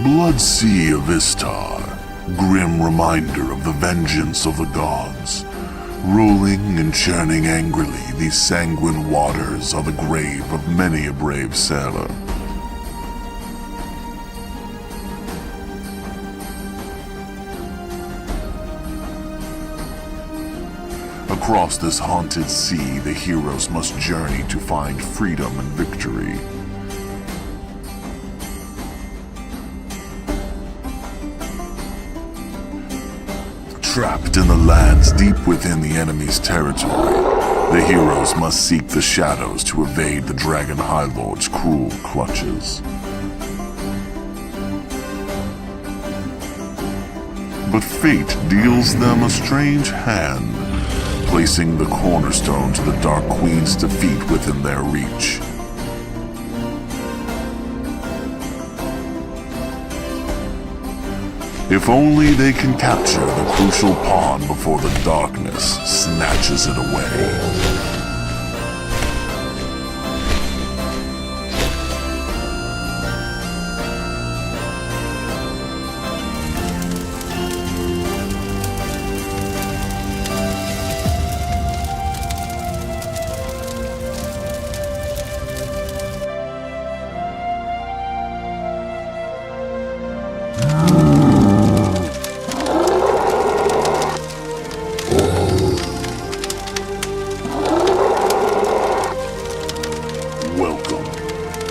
Blood Sea of Istar, grim reminder of the vengeance of the gods. Rolling and churning angrily, these sanguine waters are the grave of many a brave sailor. Across this haunted sea, the heroes must journey to find freedom and victory. Trapped in the lands deep within the enemy's territory, the heroes must seek the shadows to evade the Dragon High Lord's cruel clutches. But fate deals them a strange hand, placing the cornerstone to the Dark Queen's defeat within their reach. If only they can capture the crucial pawn before the darkness snatches it away.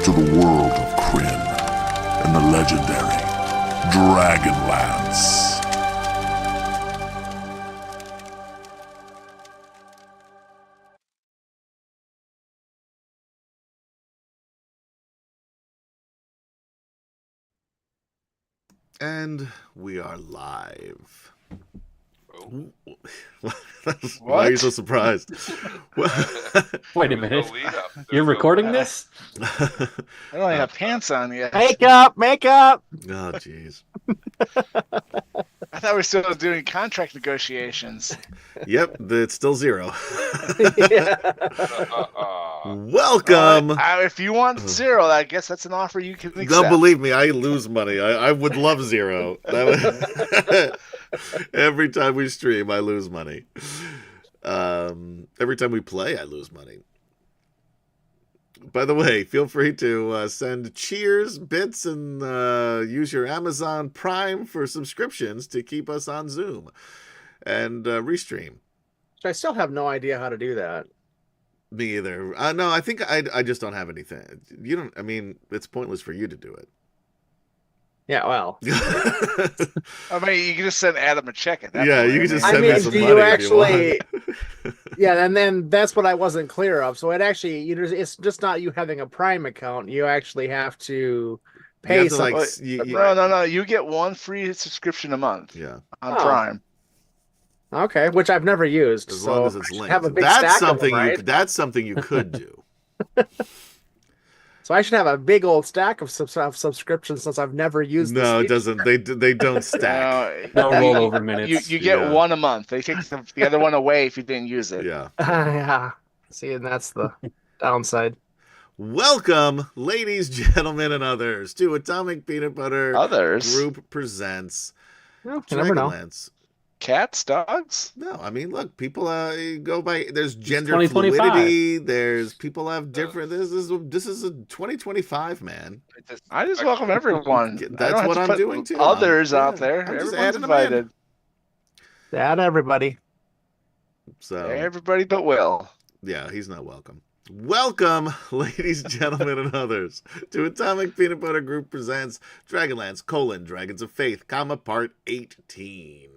To the world of Kryn and the legendary DragonLance. And we are live. Oh. Why are you so surprised? Wait a minute. You're recording this? I don't even have pants on yet. Makeup! Oh, jeez. I thought we were still doing contract negotiations. Yep, it's still zero. Yeah. Welcome! If you want zero, I guess that's an offer you can accept. Don't believe me, I lose money. I would love zero. Every time we stream, I lose money. Every time we play, I lose money. By the way, feel free to send cheers, bits, and use your Amazon Prime for subscriptions to keep us on Zoom and restream. I still have no idea how to do that. Me either. No, I think I just don't have anything. You don't. I mean, it's pointless for you to do it. Yeah, well. I mean, you can just send Adam a check. Yeah, you can just send me some do money you actually? if you want. Yeah, and then that's what I wasn't clear of. So it actually, it's just not you having a Prime account. You actually have to pay something. No. You get one free subscription a month. Yeah. On Prime. Okay, which I've never used. As long as it's linked. Have a big that's stack something of them, right? That's something you could do. So I should have a big old stack of subscriptions since I've never used. No, it doesn't. They don't stack. No rollover minutes. You get one a month. They take the other one away if you didn't use it. Yeah. Yeah. See, and that's the downside. Welcome, ladies, gentlemen, and others, to Atomic Peanut Butter Group presents Well, you never know. DragonLance. Cats, dogs? No, I mean, look, people go by. There's gender 2025. fluidity. There's people have different. This is a 2025h, man. I just welcome everyone. That's what I'm doing too. Others out there. I'm just Everyone's adding them in. invited. Add everybody. So Everybody but Will. yeah, he's not welcome. Welcome, ladies, gentlemen, and others, to Atomic Peanut Butter Group presents DragonLance: Dragons of Faith, Part 18.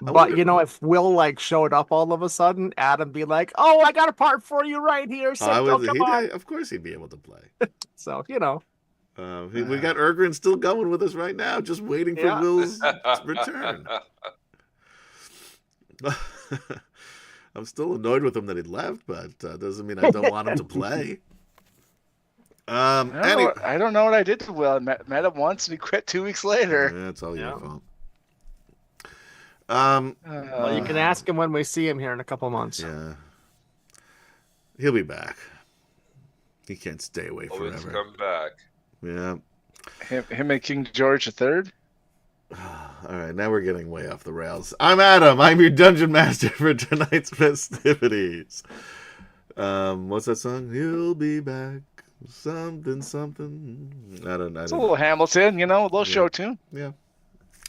But you know, if Will showed up all of a sudden, Adam be like, "Oh, I got a part for you right here." So come on. Of course, he'd be able to play. So you know, we got Ergrin still going with us right now, just waiting for Will's return. I'm still annoyed with him that he left, but doesn't mean I don't want him to play. I don't know what I did to Will. I met him once and he quit 2 weeks later. Yeah, it's all your fault. well, you can ask him when we see him here in a couple months. Yeah, he'll be back. He can't stay away forever. Always come back. Yeah. Him and King George III. All right, now we're getting way off the rails. I'm Adam. I'm your dungeon master for tonight's festivities. What's that song? You'll be back. Something. I don't know. It's a little Hamilton, a little show tune. Yeah.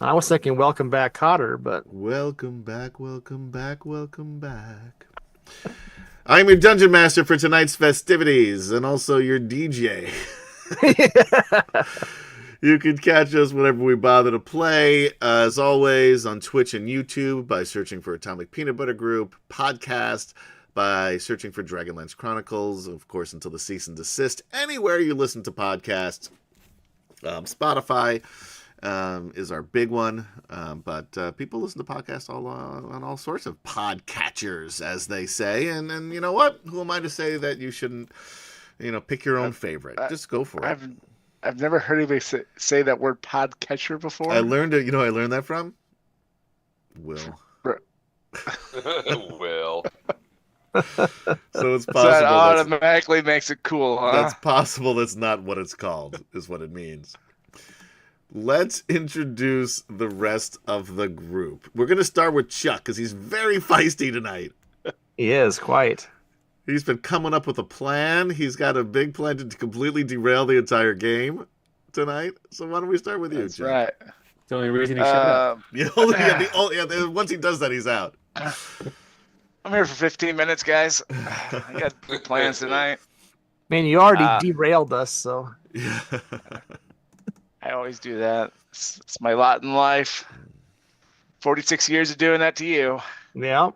I was thinking "Welcome Back, Cotter," but Welcome back, welcome back, welcome back. I'm your dungeon master for tonight's festivities, and also your DJ. You can catch us whenever we bother to play, as always, on Twitch and YouTube by searching for Atomic Peanut Butter Group, podcast by searching for DragonLance Chronicles, of course, until the cease and desist, anywhere you listen to podcasts. Spotify is our big one, but people listen to podcasts on all sorts of podcatchers, as they say, and you know what? Who am I to say that you shouldn't, pick your own favorite? Just go for it. I've never heard anybody say that word podcatcher before. I learned it. I learned that from Will. Will. So it's possible. So that automatically makes it cool, huh? That's possible. That's not what it's called. Is what it means. Let's introduce the rest of the group. We're going to start with Chuck because he's very feisty tonight. he is quite. He's been coming up with a plan. He's got a big plan to completely derail the entire game tonight. So why don't we start with you, That's Chuck? right. It's the only reason he showed up. Once he does that, he's out. I'm here for 15 minutes, guys. I got big plans tonight. I mean, you already derailed us, so. I always do that. It's my lot in life. 46 years of doing that to you. Yeah.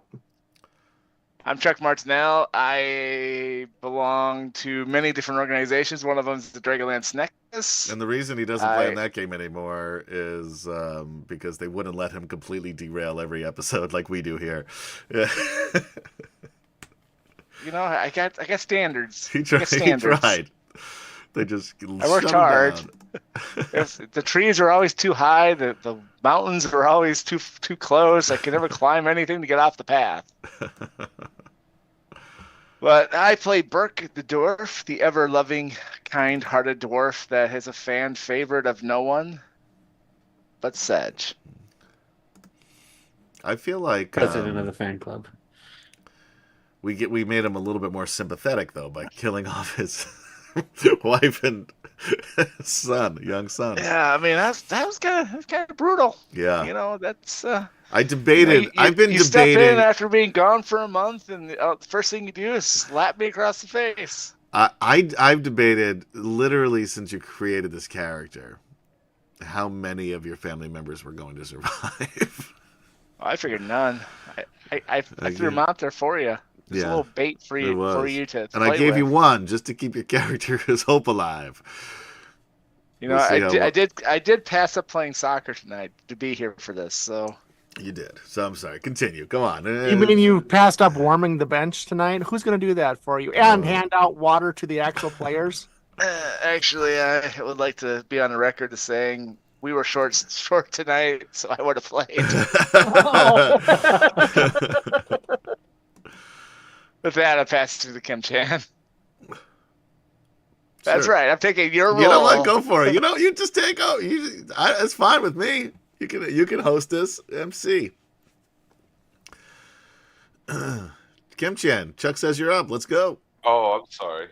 I'm Chuck Martinell. I belong to many different organizations. One of them is the DragonLance Nexus. And the reason he doesn't play in that game anymore is because they wouldn't let him completely derail every episode like we do here. Yeah. I got standards. He tried. They just I worked hard. The trees are always too high. The mountains are always too close. I can never climb anything to get off the path. But I play Burke the dwarf, the ever-loving, kind-hearted dwarf that is a fan favorite of no one but Sedge. I feel like President of the fan club. We made him a little bit more sympathetic though by killing off his wife and young son. Yeah, I mean that was kind of brutal. Yeah, that's. I debated. I've been you debating. Step in after being gone for a month, and the first thing you do is slap me across the face. I've debated literally since you created this character, how many of your family members were going to survive. I figured none. I threw them out there for you. It's a little bait for you to and I gave you one just to keep your character's hope alive. I did pass up playing soccer tonight to be here for this, so. You did. So I'm sorry. Continue. Come on. You mean you passed up warming the bench tonight? Who's going to do that for you? And hand out water to the actual players? Actually, I would like to be on the record as saying we were short tonight, so I would have played. With that, I pass it to Kim Chan. That's right. I'm taking your role. You know what? Go for it. You just take out. It's fine with me. You can host this MC. Kim Chan, Chuck says you're up. Let's go. Oh, I'm sorry.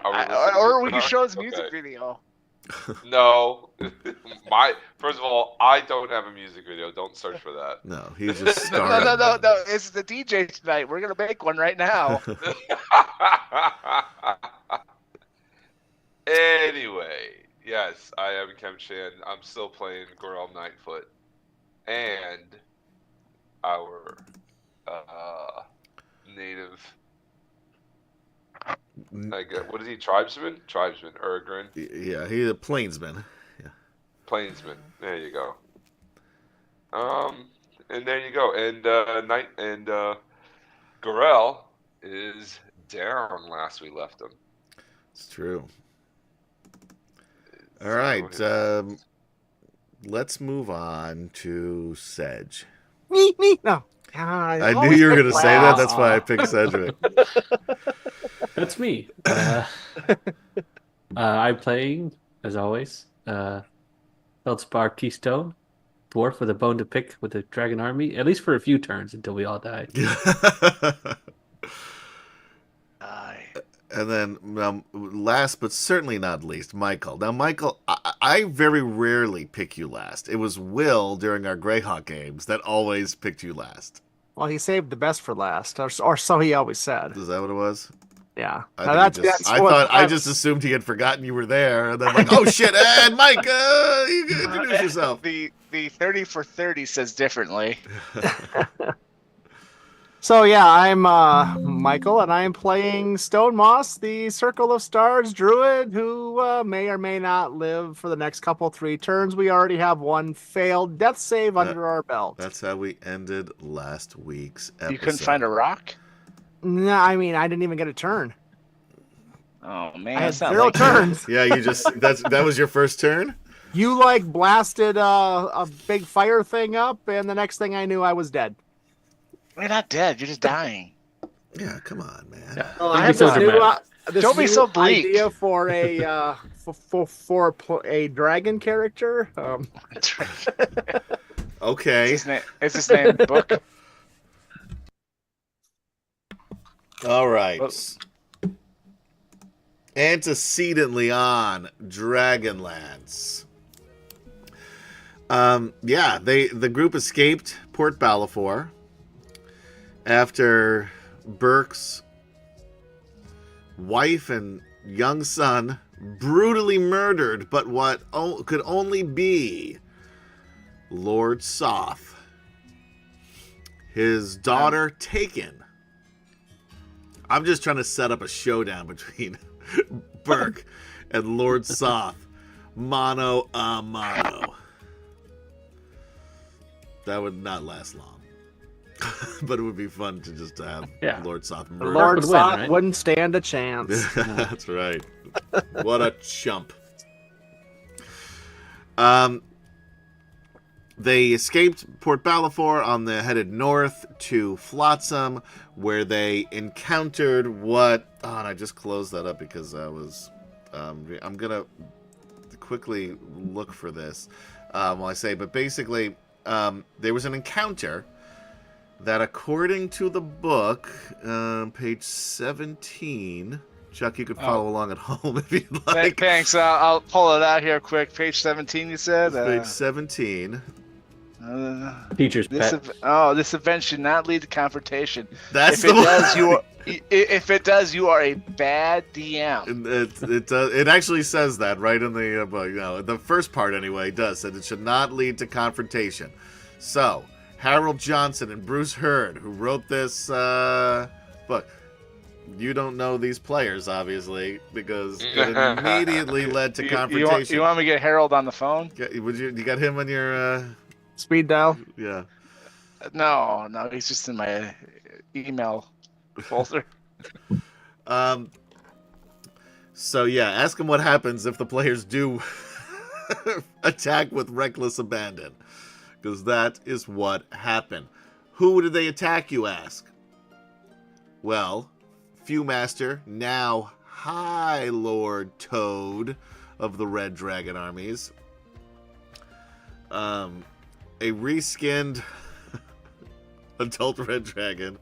Or we can show his music video. No. First of all, I don't have a music video. Don't search for that. No, he's just started. No. It's the DJ tonight. We're going to make one right now. Anyway, yes, I am Kim Chan. I'm still playing Gorel Nightfoot. And our native... what is he? Tribesman? Tribesman. Urgrin. Yeah, he's a plainsman. Yeah. Plainsman. There you go. And there you go. And Gorel is down last we left him. It's true. All right. Let's move on to Sedge. No. I knew you were going to say that. That's why I picked Sedgwick. That's me. I'm playing, as always, Feldspar Keystone, dwarf with a bone to pick with the dragon army, at least for a few turns until we all die. And then, last but certainly not least, Michael. Now, Michael, I very rarely pick you last. It was Will during our Greyhawk games that always picked you last. Well, he saved the best for last, or so he always said. Is that what it was? Yeah. I just assumed he had forgotten you were there, and then like, oh shit, and Mike, you can introduce yourself. The 30 for 30 says differently. So yeah, I'm Michael, and I'm playing Stone Moss, the Circle of Stars druid, who may or may not live for the next 3 turns. We already have one failed death save under our belt. That's how we ended last week's episode. You couldn't find a rock? No, I mean I didn't even get a turn. Oh man, I had 0 turns. Yeah, you just that was your first turn? You like blasted a big fire thing up, and the next thing I knew, I was dead. You're not dead. You're just dying. Yeah, come on, man. Yeah. Well, I have this Don't be new so bleak. idea for a for a dragon character. Okay. It's his name book. All right. Antecedently on DragonLance. Yeah, the group escaped Port Balfour after Burke's wife and young son brutally murdered, but what could only be Lord Soth. His daughter taken. I'm just trying to set up a showdown between Burke and Lord Soth. Mano a mano. That would not last long. But it would be fun to just have Lord Soth murder. Lord Soth wouldn't stand a chance. That's right. What a chump. They escaped Port Balfour headed north to Flotsam, where they encountered what... Oh, and I just closed that up because I was... I'm going to quickly look for this while I say... But basically, there was an encounter that, according to the book, page 17... Chuck, you could follow along at home if you'd like. Thanks. I'll pull it out here quick. Page 17, you said? Page 17. Teacher's pet. This event should not lead to confrontation. That's if it does, you are a bad DM. It actually says that right in the book. The first part anyway does that it should not lead to confrontation. So Harold Johnson and Bruce Hurd, who wrote this book. You don't know these players, obviously, because it immediately led to confrontation. You want me to get Harold on the phone? You got him on your speed dial? Yeah. No, he's just in my email folder. So yeah, ask him what happens if the players do attack with reckless abandon, because that is what happened. Who did they attack, you ask? Well, Viewmaster, now High Lord Toad of the Red Dragon armies. A reskinned adult Red Dragon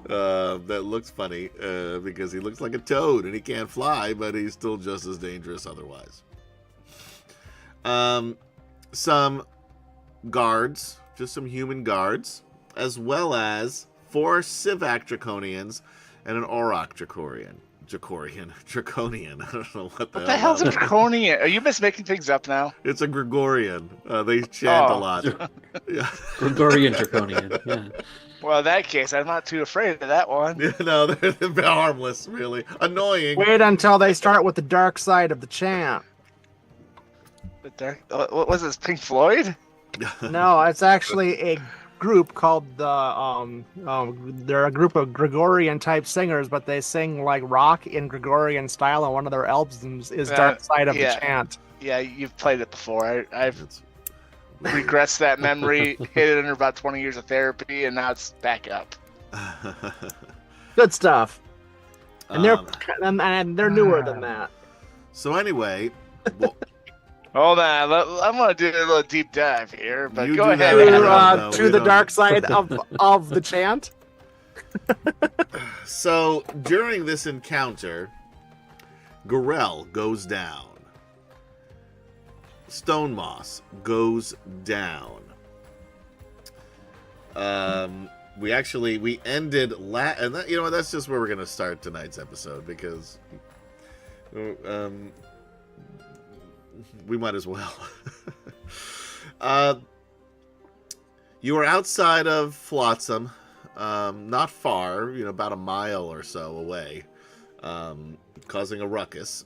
that looks funny because he looks like a toad and he can't fly, but he's still just as dangerous otherwise. Some guards, just some human guards, as well as 4 Sivak Draconians and an Auroch Draconian. I don't know what the hell's a Draconian? Are you making things up now? It's a Gregorian. They chant a lot. Yeah. Gregorian Draconian, yeah. Well, in that case, I'm not too afraid of that one. Yeah, no, they're harmless, really. Annoying. Wait until they start with the dark side of the chant. The dark... What was this, Pink Floyd? No, it's actually a group called they're a group of Gregorian type singers, but they sing like rock in Gregorian style, and one of their albums is Dark Side of the Chant. Yeah, you've played it before. I've regressed that memory, hit it under about 20 years of therapy, and now it's back up. Good stuff. And they're newer than that. So anyway, Hold on, I'm gonna do a little deep dive here, but You go do ahead. that. Adam. No, To we the don't. dark side of the chant. So during this encounter, Gorell goes down. Stone Moss goes down. We ended and that, that's just where we're gonna start tonight's episode because we might as well. You were outside of Flotsam, not far, about a mile or so away, causing a ruckus.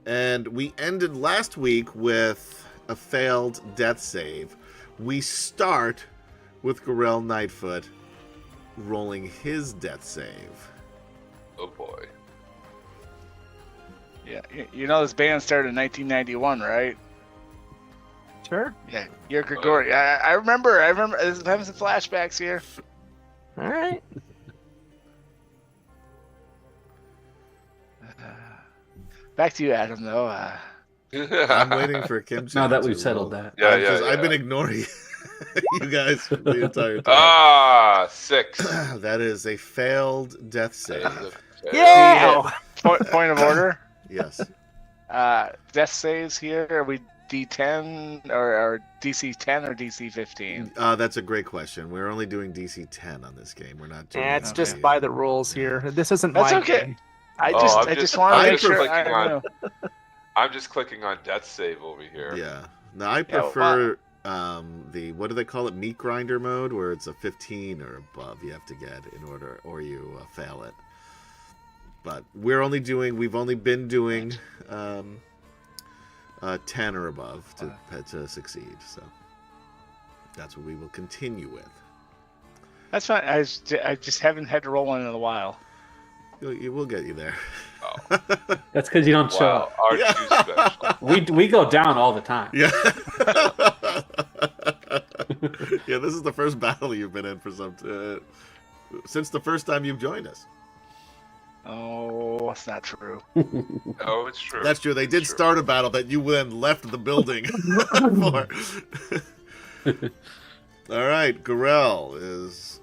And we ended last week with a failed death save. We start with Gorell Nightfoot rolling his death save. Oh boy. Yeah, you know this band started in 1991, right? Sure. Yeah, you're Grigori. I remember. I'm having some flashbacks here. All right. Back to you, Adam. Though. I'm waiting for Kim. Now that we've settled that. Yeah, Because yeah. I've been ignoring you guys the entire time. 6. That is a failed death That save. is a fail. Yeah. Point of order. Yes. Death saves here. Are we D10 or DC 10 or DC 15? That's a great question. We're only doing DC 10 on this game. We're not doing. Yeah, it's Okay. just by the rules here. This isn't That's my okay. game. I Oh, just want to I'm make sure. clicking I on- know. I'm just clicking on death save over here. Yeah. No, I Yeah, prefer the what do they call it? Meat grinder mode, where it's a 15 or above you have to get in order, or you fail it. But we've only been doing 10 or above to succeed. So that's what we will continue with. That's fine. I just haven't had to roll one in a while. We'll get you there. Oh, That's because you don't show wow. up. Aren't you special? We go down all the time. Yeah. Yeah, this is the first battle you've been in for since the first time you've joined us. Oh, that's not true. Oh, it's true. That's true. They did It's true. start a battle that you then left the building for. All right, Gorell is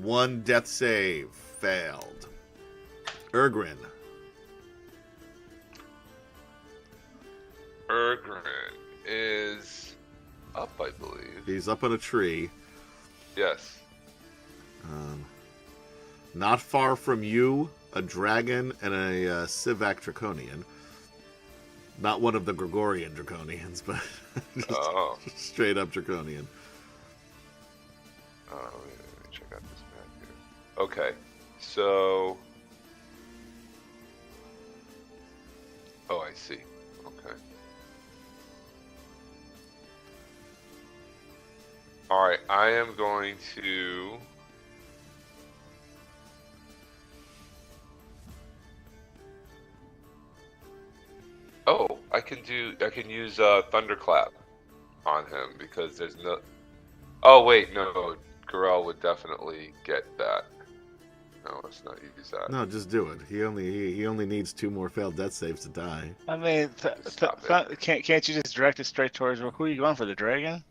one death save failed. Ergrin. Ergrin is up, I believe. He's up on a tree. Yes. Not far from you, a dragon and a Sivak Draconian. Not one of the Gregorian Draconians, but just Oh. straight up Draconian. Let me check out this map here. Okay. So. Oh, I see. Okay. Alright, I am going to. Oh, I can use Thunderclap on him because there's no. Oh wait, no, Gorell would definitely get that. No, let's not use that. No, just do it. He only needs 2 more failed death saves to die. I mean, Stop can't you just direct it straight towards? Who are you going for? The dragon?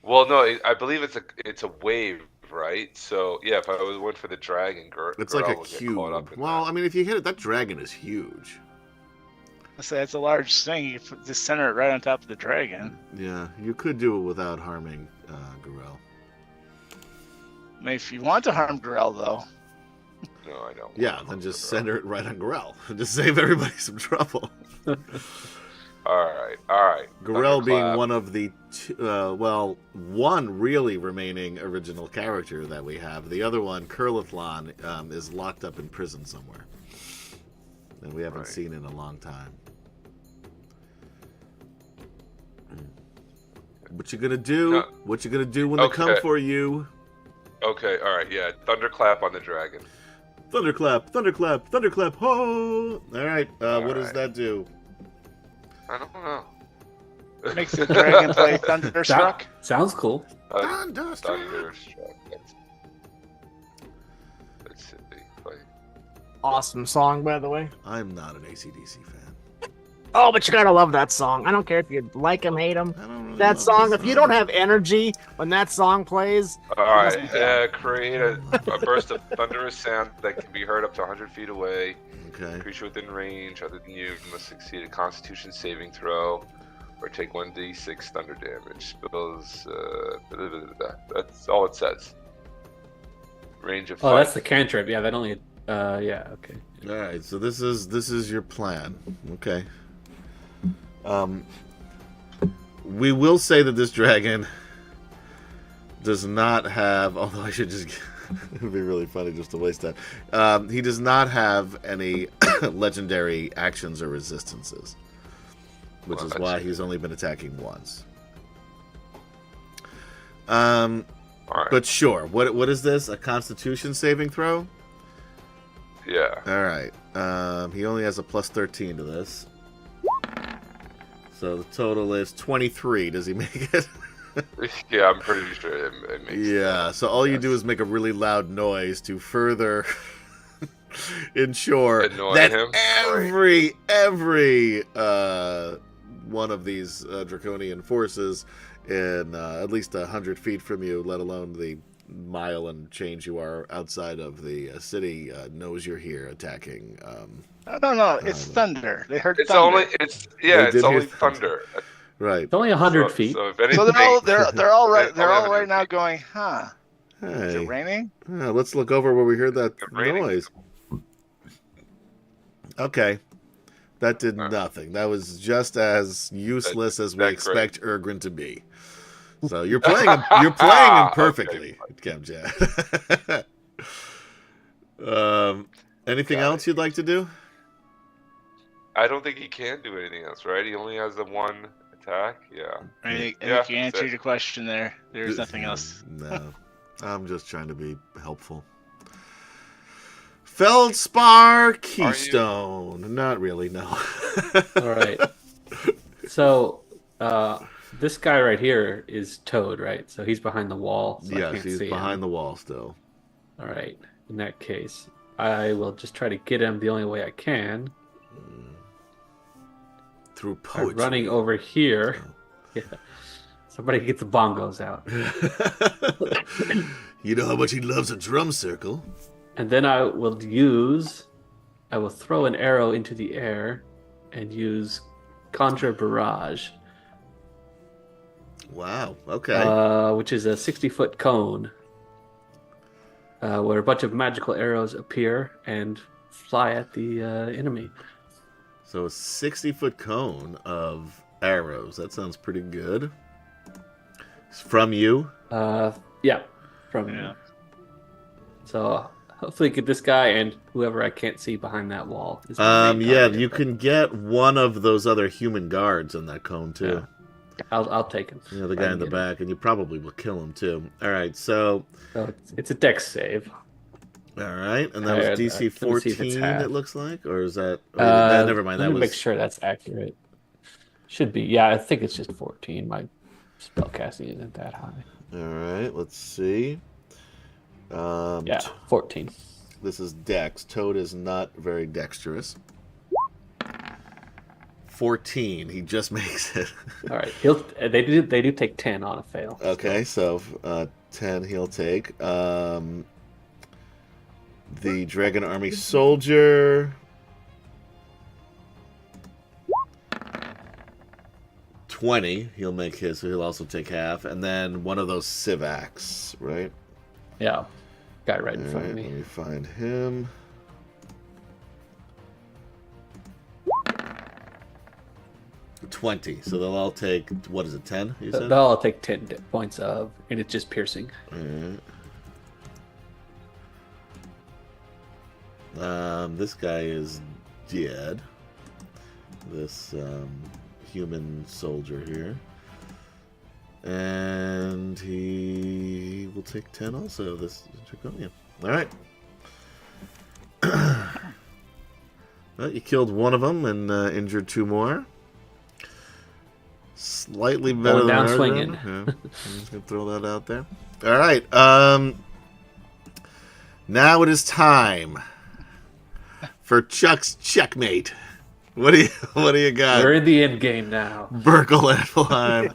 Well, no, I believe it's a wave, right? So yeah, if I went for the dragon, It's Gorell like a would get caught up cube. in Well, that. I mean, if you hit it, that dragon is huge. I say it's a large thing. You just center it right on top of the dragon. Yeah, you could do it without harming Gorell. I mean, if you want to harm Gorell, though. No, I don't. Yeah, want then to just Gorell. center it right on Gorell. Just save everybody some trouble. All right. Gorell being Thunderclap. one of the one really remaining original character that we have. The other one, Curlithlon, is locked up in prison somewhere, and we haven't Right. seen in a long time. What you gonna do? No. What you gonna do when they come Okay. for you? Okay, all right, yeah. Thunderclap on the dragon. Thunderclap, thunderclap, thunderclap! Ho! All right. All What does right. that do? I don't know. Makes the dragon play Thunderstruck. Sounds cool. Thunderstruck. Thunderstruck. Let's see. Play. Awesome song, by the way. I'm not an AC/DC fan. Oh, but you gotta love that song. I don't care if you like him, hate him. I don't really That love song, this if you don't have energy when that song plays, All must be right. Create a burst of thunderous sound that can be heard up to 100 feet away. Okay. Creature within range other than you must succeed a Constitution saving throw, or take 1d6 thunder damage. Spells. That's all it says. Range of 5. Oh, that's the cantrip. Yeah, that only. Yeah. Okay. All right. So this is your plan. Okay. We will say that this dragon does not have. Although I should just. It'd be really funny just to waste that. He does not have any legendary actions or resistances, which is why he's only been attacking once. All right. But sure. What is this? A Constitution saving throw? Yeah. All right. He only has a plus 13 to this. So the total is 23. Does he make it? Yeah, I'm pretty sure it makes Yeah. So all you do is make a really loud noise to further ensure Annoy that him? every one of these draconian forces in at least 100 feet from you, let alone the mile and change you are outside of the city, knows you're here attacking. No, it's thunder. They heard It's thunder. it's They it's did only hear thunder. Right. It's only 100 feet. So if anything, So they're all right. They're all 100 right now feet. going, huh? Is Hey. it raining? Let's look over where we heard that It's raining. noise. Okay. That did Huh. nothing. That was just as useless as we That's expect Ergrin to be. So you're playing him perfectly, Kemjat. Anything Got else you'd like to do? I don't think he can do anything else, right? He only has the one attack. Yeah. I think Yeah, you that's answered it. your question there. There's nothing else. No. I'm just trying to be helpful. Feldspar Keystone. Not really, no. All right. So, this guy right here is Toad, right? So he's behind the wall. So I Yes, can't he's see behind him. the wall still. All right. In that case, I will just try to get him the only way I can. Through By poetry. running over here. Yeah. Somebody get the bongos out. You know how much he loves a drum circle. And then I will throw an arrow into the air and use Conjure Barrage, Wow. Okay. which is a 60-foot cone where a bunch of magical arrows appear and fly at the enemy. So a 60-foot cone of arrows. That sounds pretty good. It's from you. Yeah, from Yeah. So hopefully get this guy and whoever I can't see behind that wall. Is my main Yeah, target, you but can get one of those other human guards in that cone too. I'll take him. You know, the If I guy can in the get him. back, and you probably will kill him too. All right, so So it's a dex save. all right, and that Alright, was DC let me see if it's 14. half. It looks like, or is that? Oh, never mind. Let That me was make sure that's accurate. Should be. Yeah, I think it's just 14. My spellcasting isn't that high. all right. Let's see. Yeah, 14. This is Dex. Toad is not very dexterous. 14. He just makes it. All right, they do take 10 on a fail. Okay, so 10 he'll take. The Dragon Army Soldier. 20. He'll make his, so he'll also take half. And then one of those Civacs, right? Yeah, guy right in All front right, of let me. me find him. $20. So they'll all take, what is it, 10? You said? They'll all take 10 points of, and it's just piercing. Alright. This guy is dead. This human soldier here. And he will take 10 also, this Draconian. Alright. Well, you killed one of them and injured two more. Slightly better Going than down ours, swinging. then. Yeah. I'm just gonna throw that out there. All right. Now it is time for Chuck's checkmate. What do you got? We're in the end game now. Burkle Anfelheim.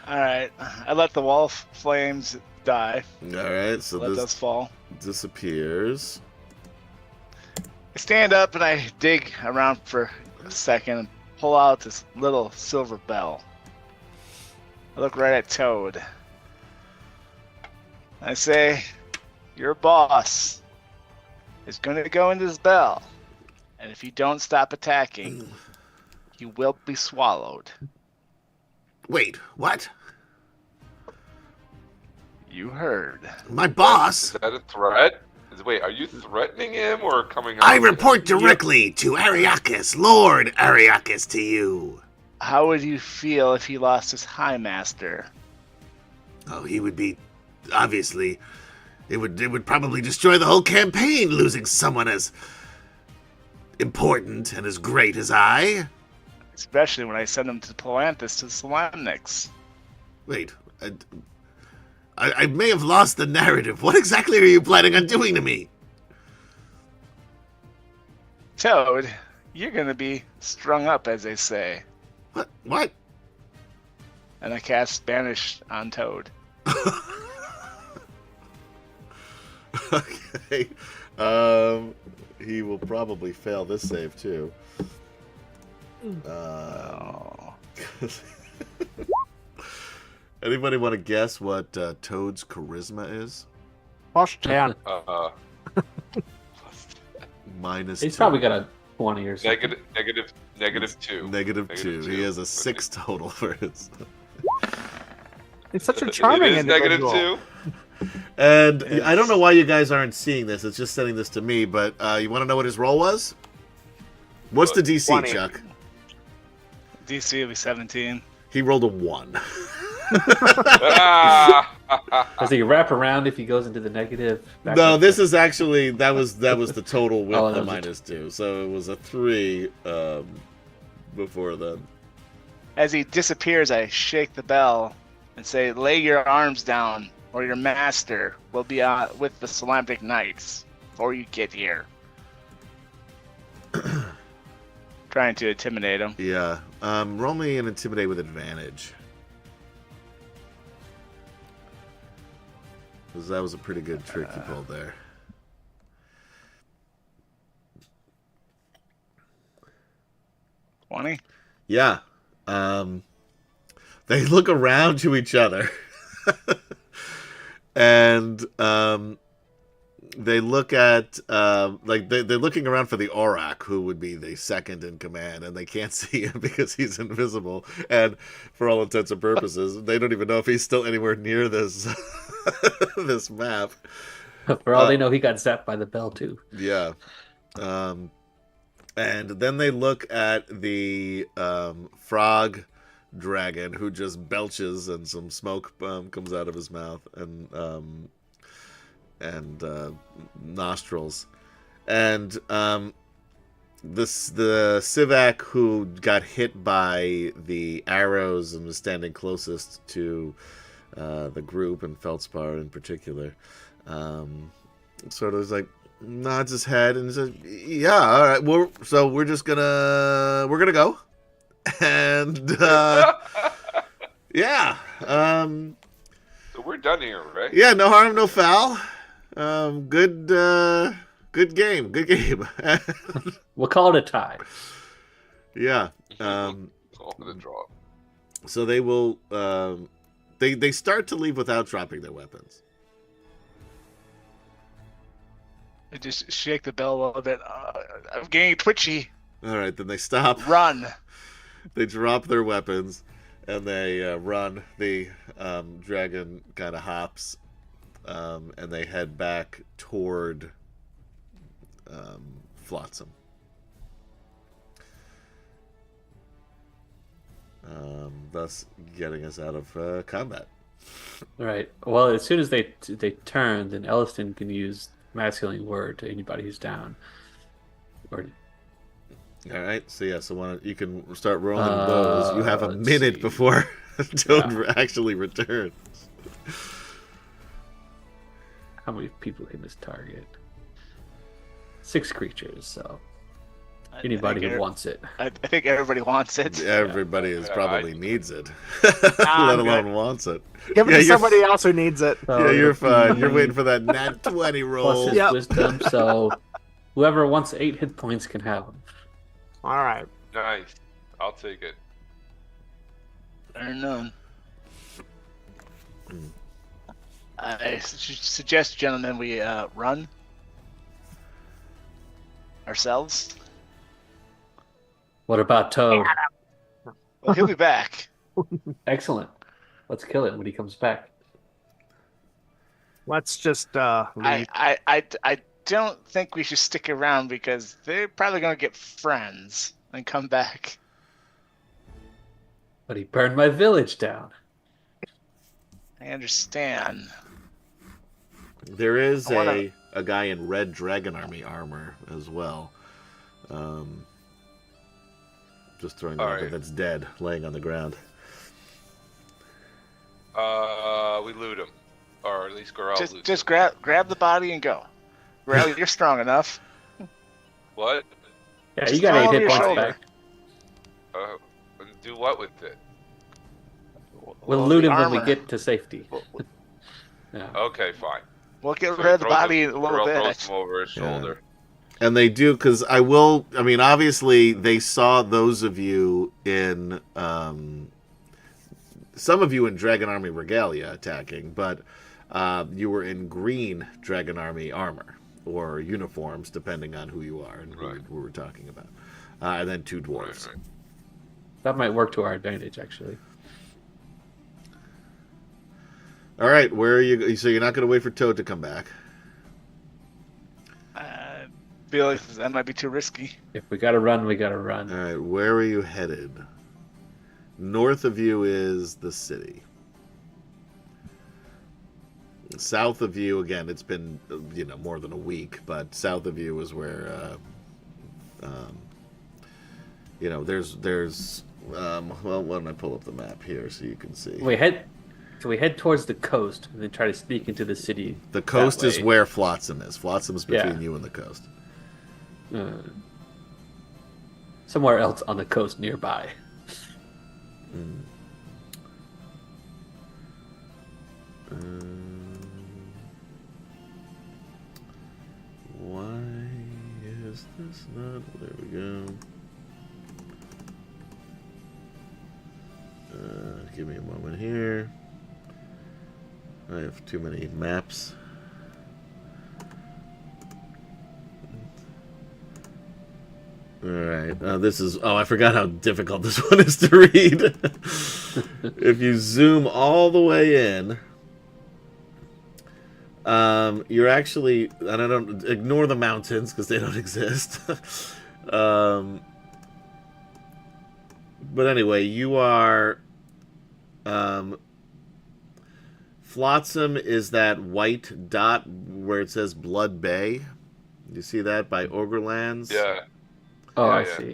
All right. I let the wall of flames die. All right, so Let this those fall. disappears. I stand up and I dig around for a second and pull out this little silver bell. I look right at Toad. I say, your boss is going to go into this bell. And if you don't stop attacking, you will be swallowed. Wait, what? You heard. My boss? Is that a threat? Wait, are you threatening him or coming? I out with report him? directly to Ariakis, Lord Ariakis, to you. How would you feel if he lost his High Master? Oh, he would be, obviously, it would probably destroy the whole campaign, losing someone as important and as great as I. Especially when I send him to Palanthus to Solamnix. Wait, I may have lost the narrative. What exactly are you planning on doing to me? Toad, you're gonna be strung up, as they say. What? And I cast Banish on Toad. Okay. He will probably fail this save too. Oh. Anybody want to guess what Toad's charisma is? Plus 10. Minus He's 2. probably got a 20 or something. -2. Negative 2. He has a 6 total for his. It's such a charming It is individual. -2. And I don't know why you guys aren't seeing this. It's just sending this to me. But you want to know what his roll was? What's the DC, 20. Chuck? DC will be 17. He rolled a 1. Does he wrap around if he goes into the negative? Back No, up this to- is actually that was the total with Oh, the that was -2. So it was a 3 before then. As he disappears, I shake the bell and say, lay your arms down, or your master will be with the Solamnic Knights before you get here. Trying to intimidate him. Yeah. Roll me an intimidate with advantage. Because that was a pretty good trick you pulled there. $20? Yeah. They look around to each other. And they look at they're looking around for the Aurak, who would be the second in command, and they can't see him because he's invisible. And for all intents and purposes, they don't even know if he's still anywhere near this this map. For all they know, he got zapped by the bell too. Yeah. And then they look at the frog dragon, who just belches and some smoke comes out of his mouth and nostrils. And the Sivak who got hit by the arrows and was standing closest to the group, and Feldspar in particular, sort of was like, nods his head and says, yeah, all right, we're gonna go. And yeah, So we're done here, right? yeah, no harm, no foul. Good game. We'll call it a tie. Yeah. All for the draw. So they will. They start to leave without dropping their weapons. I just shake the bell a little bit. I'm getting twitchy. All right, then they stop. Run. They drop their weapons and they run. The dragon kind of hops, and they head back toward Flotsam. Thus getting us out of combat. Right. Well, as soon as they turn, then Elliston can use Mass Healing Word to anybody who's down. Or All right, so yeah, so you can start rolling those. You have a let's minute see. before Toad actually returns. how many people can this target? 6 creatures, so I anybody think who wants it. I think everybody wants it. Everybody is Yeah, probably needs it, I'm let good. alone wants it. Give it Yeah, to you're somebody else who needs it. So Yeah, you're it'll fine. You're be waiting for that nat 20 plus roll. his Yep. wisdom, so whoever wants 8 hit points can have them. All right. Nice. I'll take it. Or none. I suggest, gentlemen, we run ourselves. What about Toad? Well, he'll be back. Excellent. Let's kill him when he comes back. Let's just leave. I don't think we should stick around because they're probably gonna get friends and come back. But he burned my village down. I understand. There is I wanna- a guy in red dragon army armor as well. Just throwing that out there, Alright. that's dead, laying on the ground. We loot him, or at least Gorell loots Just him. grab the body and go. Well, you're strong enough. What? Yeah, Just you got throw 8 over hit your points shoulder. back. And do what with it? We'll Well, loot the him when we armor. get to safety. Yeah. Okay, fine. We'll get So rid of the throws body him- in a little Gorell throws bit. him over his Yeah. shoulder. And they do, because I mean, obviously, they saw those of you in, some of you in Dragon Army Regalia attacking, but you were in green Dragon Army armor, or uniforms, depending on who you are and Right. who we're talking about. And then 2 Right, dwarves. right. That might work to our advantage, actually. All right, where are you? So you're not going to wait for Toad to come back? I feel like that might be too risky. If we gotta run, we gotta run. All right, where are you headed? North of you is the city. South of you, again, it's been more than a week, but south of you is where there's well, why don't I pull up the map here so you can see? We head towards the coast and then try to sneak into the city. The coast that is way. where Flotsam is. Flotsam's between Yeah. you and the coast. Somewhere else on the coast nearby. Why is this not? There we go. Give me a moment here. I have too many maps. Alright, this is... Oh, I forgot how difficult this one is to read. If you zoom all the way in, you're actually... And I don't... Ignore the mountains, because they don't exist. But anyway, you are... Flotsam is that white dot where it says Blood Bay. You see that by Ogrelands? Yeah. Oh, Yeah, I yeah. see.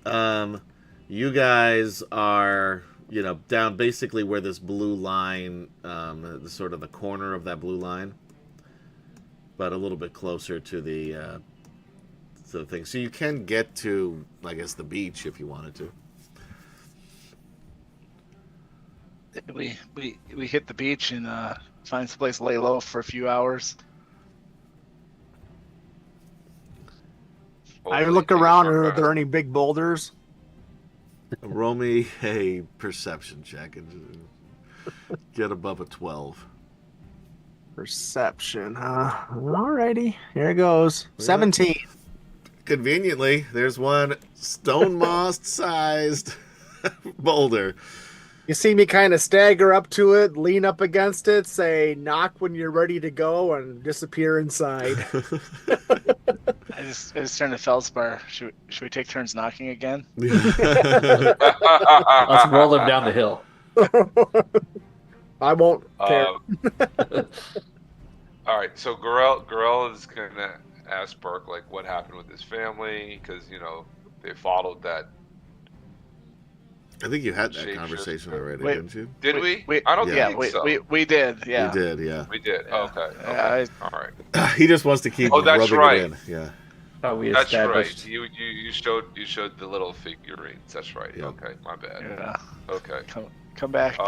Yeah. You guys are, down basically where this blue line, sort of the corner of that blue line, but a little bit closer to the thing. So you can get to, I guess, the beach if you wanted to. We hit the beach and find some place to lay low for a few hours. I Holy look things around. from, Are there any big boulders? Roll me a perception check and get above a 12. Perception, huh? Alrighty, here it goes. 17. Conveniently, there's one stone moss-sized boulder. You see me kind of stagger up to it, lean up against it, say knock when you're ready to go, and disappear inside. I just turned to Feldspar. Should we take turns knocking again? Let's roll him down the hill. I won't care. All right, so Gorell is gonna ask Burke like what happened with his family because they followed that I think you had that Shapeshifter. conversation already, Wait. didn't you? Did we? I don't Yeah, think so. we did. Yeah, You did, yeah. We did. Yeah. Okay. Yeah, All right. He just wants to keep Oh, that's rubbing right. it in. Yeah. Thought we That's established. right. You showed the little figurines. That's right. Yeah. Okay, my bad. yeah. Okay. Come back.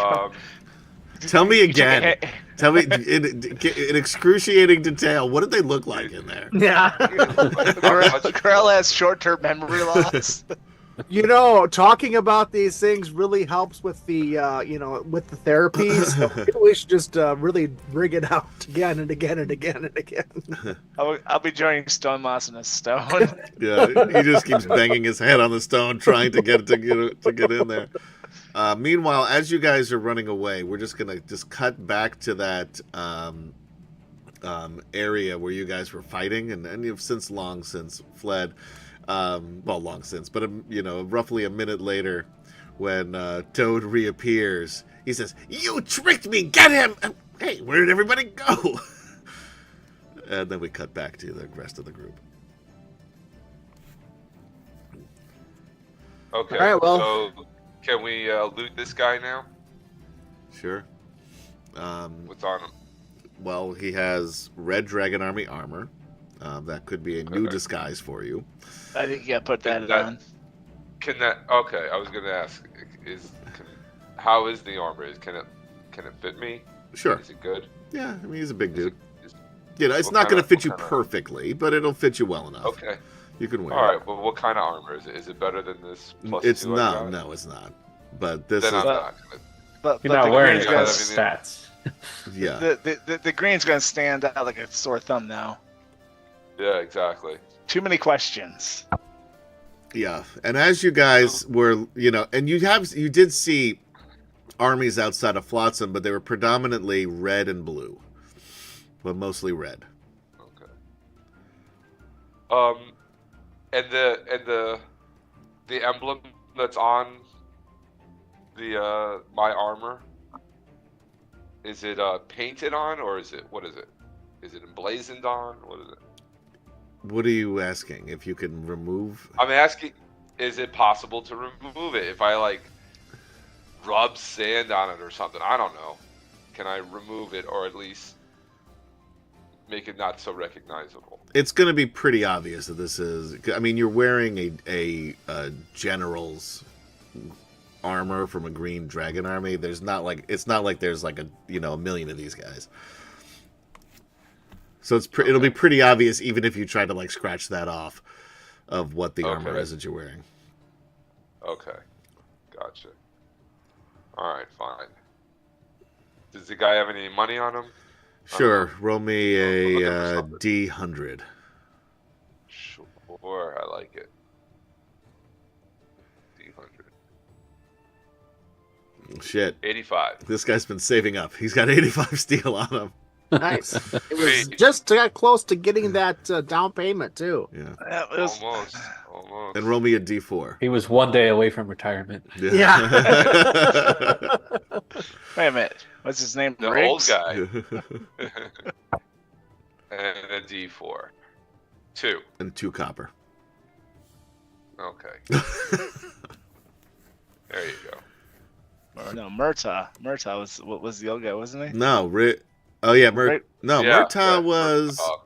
Tell me You took a again. hit. Tell me in excruciating detail. What did they look like in there? Yeah. Corell has short-term memory loss. You know, talking about these things really helps with the, with the therapy. So maybe we should just really bring it out again and again and again and again. I'll be joining Stonemoss in a stone. Yeah, he just keeps banging his head on the stone trying to get in there. Meanwhile, as you guys are running away, we're just gonna cut back to that area where you guys were fighting, and you've long since fled. Long since, but roughly a minute later, when Toad reappears, he says, "You tricked me! Get him!" And, hey, where did everybody go? And then we cut back to the rest of the group. Okay. All right, well- So can we loot this guy now? Sure. What's on him? Well, he has red Dragon Army armor. That could be a new Okay. disguise for you. I think you gotta put that That- on. Can that? Okay, I was gonna ask. How is the armor? Can it fit me? Sure. Is it good? Yeah, I mean, he's a big Is dude. it- is- It's what not kind going of- to fit you what kind of- perfectly, but it'll fit you well enough. Okay. You can wear All it. right. Well, what kind of armor is it? Is it better than this? Plus It's two I not. got? No, it's not. But this Then is I'm not gonna. But You're not the wearing green's it gonna- because of stats. yeah. The green's gonna stand out like a sore thumb now. Yeah, exactly. Too many questions. Yeah, and as you guys were, and you did see armies outside of Flotsam, but they were predominantly red and blue, but mostly red. Okay. And the emblem that's on the my armor, is it painted on, or is it, what is it? Is it emblazoned on? What is it? What are you asking? If you can remove? I'm asking, is it possible to remove it if I rub sand on it or something? I don't know. Can I remove it, or at least make it not so recognizable? It's going to be pretty obvious that this is. I mean, you're wearing a general's armor from a green dragon army. It's not like there's a million of these guys. So it'll be pretty obvious even if you try to scratch that off of what the armor Okay. is that you're wearing. Okay. Gotcha. Alright, fine. Does the guy have any money on him? Sure, roll me We'll look a at the D100. Sure, I like it. D100. Shit, 85. this guy's been saving up. He's got 85 steel on him. Nice. It was Wait. just got close to getting that down payment too. Yeah, That was- Almost. and roll me a D4. He was one day away from retirement. Yeah. Wait a minute. What's his name? The Riggs? old guy. And a D4. 2. And 2 copper. Okay. There you go. No, Murtaugh. Murtaugh was the old guy, wasn't he? No, oh yeah, Right. No, Yeah, Murtaugh yeah, was. Murtaugh.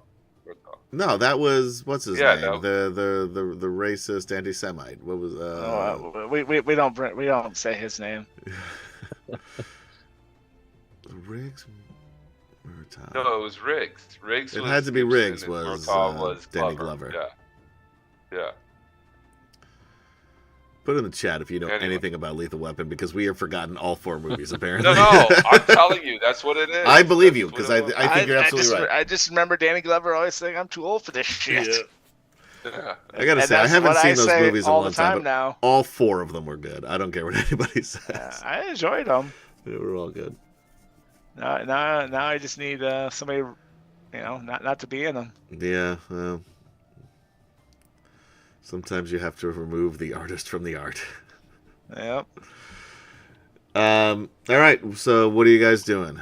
No, that was what's his Yeah, name? no. The racist anti-Semite. What was We don't say his name. Riggs? Murtaugh. No, it was Riggs. Riggs. It was had to be Gibson Riggs, and was, Murtaugh was Danny Glover. Glover. Yeah. Yeah. Put in the chat if you know Anyway. anything about Lethal Weapon, because we have forgotten all 4 movies apparently. No, I'm telling you, that's what it is. I believe you, That's because what it I think you're absolutely just, right. I just remember Danny Glover always saying, "I'm too old for this shit." was. Yeah. I gotta And say, I that's haven't what seen those say movies in a all long the time time, but now. all 4 of them were good. I don't care what anybody says. I enjoyed them. They were all good. Now I just need somebody, not to be in them. Yeah, well, sometimes you have to remove the artist from the art. Yep. All right, so what are you guys doing?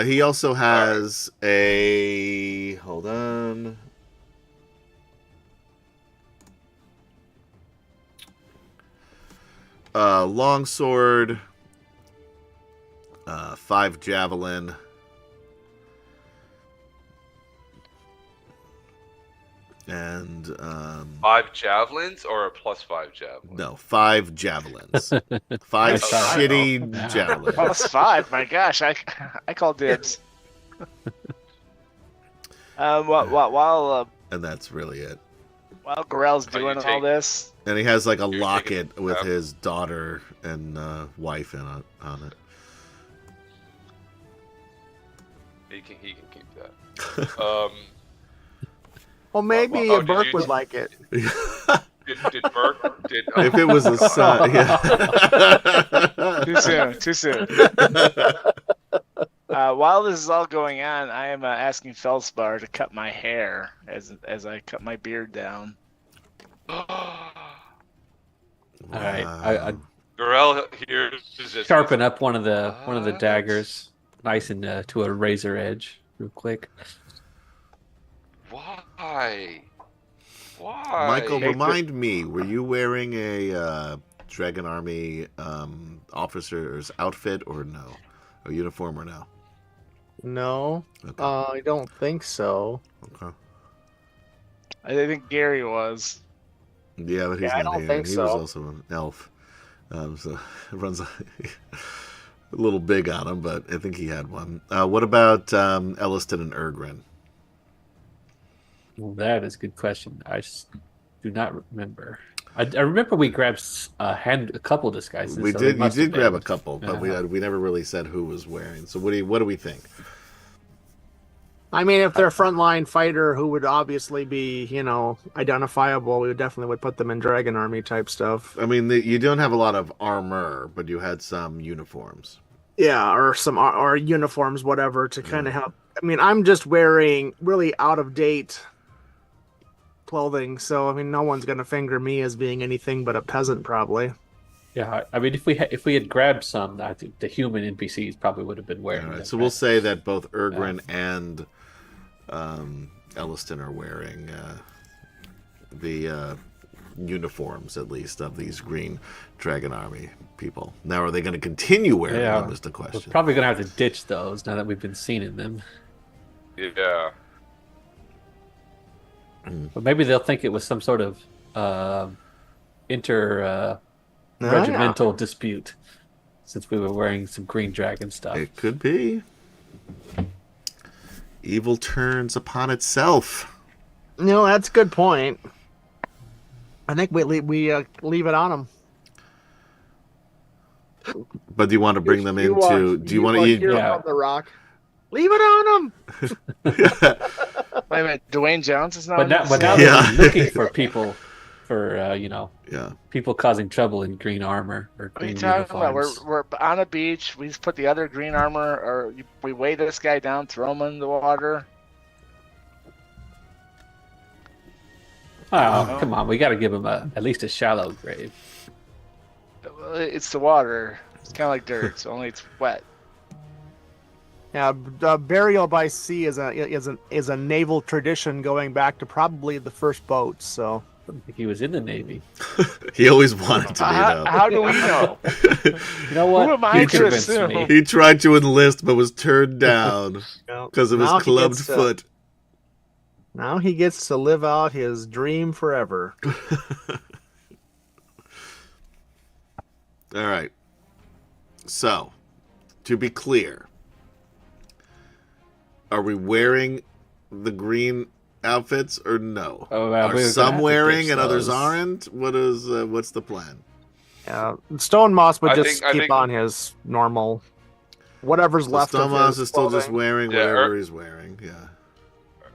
He also has a... Hold on. longsword, 5 javelin, and 5 javelins or a +5 javelin? no, 5 javelins. 5 shitty Yeah. javelins. +5. My gosh, I call dibs. While And that's really it. Gorell's Oh, you doing all take- this, And he has like a You're locket taking- with his daughter and wife on it. He can keep that. Well, maybe Oh, did Burke you- would like it. Did Burke? If it was a son, yeah. too soon. While this is all going on, I am asking Felspar to cut my hair as I cut my beard down. All right, I Gorell here is just sharpen up one of the daggers, nice and to a razor edge, real quick. Why? Michael, remind me, were you wearing a Dragon Army officer's outfit or no? A uniform or no? No, Okay. I don't think so. Okay. I think Gary was. Yeah, but he's Yeah, I not don't here. think He was so. also an elf. So it runs a little big on him, but I think he had one. What about Elliston and Ergrin? Well, that is a good question. I just do not remember. I remember we grabbed a couple disguises. We so did. it You must did have grab been- a couple, but Uh-huh. we never really said who was wearing. So what do we think? I mean, if they're a frontline fighter who would obviously be, identifiable, we would put them in Dragon Army type stuff. I mean, you don't have a lot of armor, but you had some uniforms. Yeah, or or uniforms, whatever, to kind of help. I mean, I'm just wearing really out of date clothing, so I mean, no one's gonna finger me as being anything but a peasant, probably. Yeah, I mean, if we had grabbed some, I think the human NPCs probably would have been wearing All right, them. so we'll say that both Ergrin and Elliston are wearing the uniforms, at least, of these Green Dragon Army people. Now, are they going to continue wearing Yeah. them? Is the We're question. probably gonna have to ditch those now that we've been seeing in them. Yeah. But maybe they'll think it was some sort of regimental dispute, since we were wearing some Green Dragon stuff. It could be. Evil turns upon itself. No, that's a good point. I think we leave it on them. But do you want to bring them into? Do you want to? Yeah. the rock? Leave it on them. Wait a minute, Dwayne Jones is not. But now Yeah. they're looking for people, for Yeah. people causing trouble in green armor or What are you green talking about? uniforms. We're on a beach. We just put the other green armor, or we weigh this guy down, throw him in the water. Oh, come on, we got to give him at least a shallow grave. It's the water. It's kind of like dirt, so only it's wet. Yeah, burial by sea is a naval tradition going back to probably the first boats. So I don't think he was in the Navy. He always wanted to be, though. How do we know? You know what? Who am I You to convinced assume? me. He tried to enlist, but was turned down because of his Now he clubbed gets to- foot. now he gets to live out his dream forever. All right. So, to be clear, are we wearing the green outfits or no? Oh, well, Are we're gonna some have to wearing ditch and others those. aren't? What's the plan? Stone Moss would I just think- keep on his normal, whatever's So left of Stomaz his is still just clothing. wearing Yeah, whatever he's wearing. Yeah.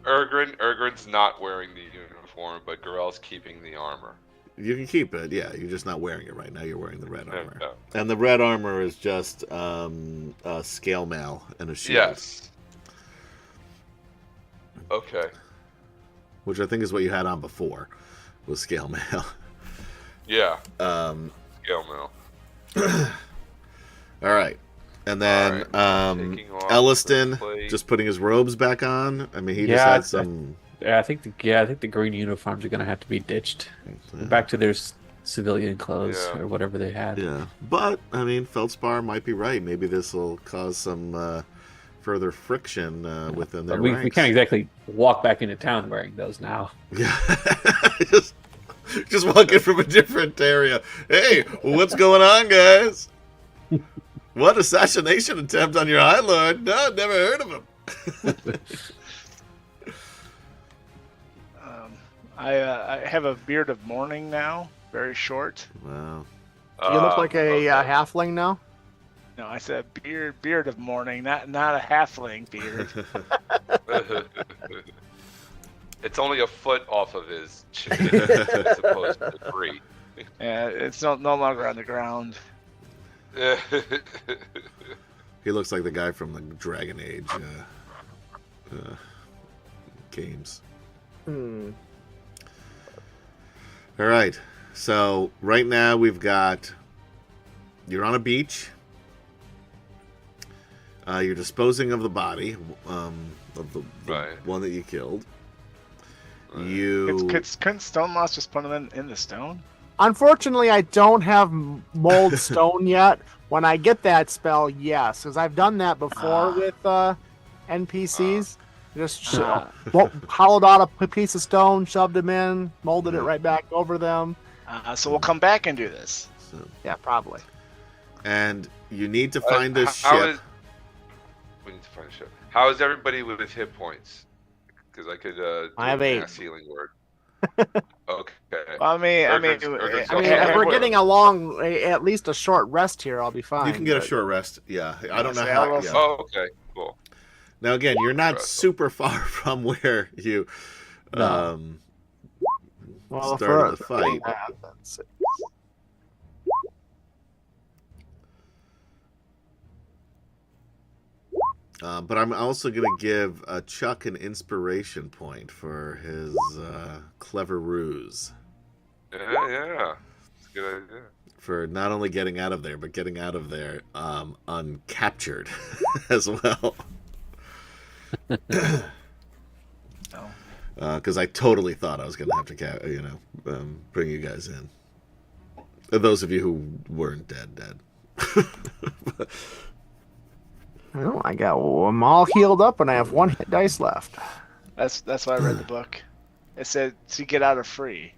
Ergrin's not wearing the uniform, but Gorell's keeping the armor. You can keep it. Yeah, you're just not wearing it right now. You're wearing the red armor. Yeah. And the red armor is just a scale mail and a shield. Yes. Okay. Which I think is what you had on before, was scale mail. Yeah. Um, Scale mail. all right. And then All right, taking off Elliston the plate. just putting his robes back on. I mean, he just Yeah, had some. Yeah, I think the green uniforms are gonna have to be ditched. Back to their civilian clothes Yeah. or whatever they had. Yeah, but I mean, Feldspar might be right. Maybe this will cause some further friction within their But we ranks. can't exactly walk back into town wearing those now. Yeah, just walking from a different area. Hey, what's going on, guys? What assassination attempt on your High Lord? No, never heard of him. I have a beard of mourning now, very short. Wow. You look like a Okay. halfling now. No, I said beard of mourning, not a halfling beard. It's only a foot off of his chin, as opposed to 3. Yeah, it's no longer on the ground. He looks like the guy from the Dragon Age games. Hmm. All right. So right now we've got you're on a beach. You're disposing of the body of the Right. one that you killed. Right. You Couldn't Stone Moss just put him in the stone? Unfortunately, I don't have mold stone yet. When I get that spell, yes, because I've done that before with NPCs. Just hollowed out a piece of stone, shoved them in, molded it right back over them. So we'll come back and do this. so, Yeah, probably. and you need to find a how ship. We need to find a ship. How is everybody with hit points? Because I could do I have a 8. mass healing word. Okay. Well, I mean, Urgent's I mean, okay. if we're getting at least a short rest here, I'll be fine. You can get a but- short rest. Yeah, I don't know so how. I'll- Yeah. Oh, okay. Cool. Now again, you're not Right. super far from where you No. Well, started for- the fight. that's it. But I'm also going to give Chuck an inspiration point for his clever ruse. Yeah. It's a good idea. For not only getting out of there, but getting out of there uncaptured as well. Because I totally thought I was going to have to, bring you guys in. Those of you who weren't dead. Well, I'm all healed up, and I have 1 hit dice left. That's why I read the book. It said to get out of free.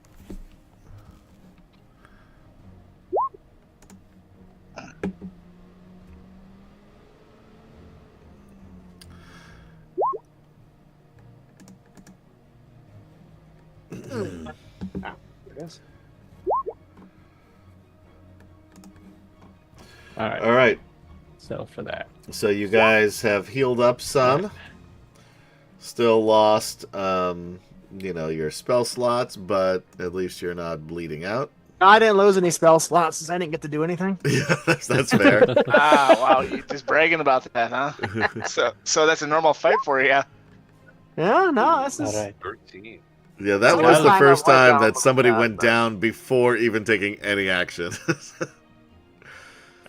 All right. All right. So for that, So you guys have healed up some. Still lost, your spell slots, but at least you're not bleeding out. No, I didn't lose any spell slots since I didn't get to do anything. Yeah, that's fair. Wow, you just bragging about that, huh? So that's a normal fight for you. Yeah, no, this all is. right. 13. Yeah, that It's the was first the time first I've went time down that like somebody that, went but- down before even taking any action.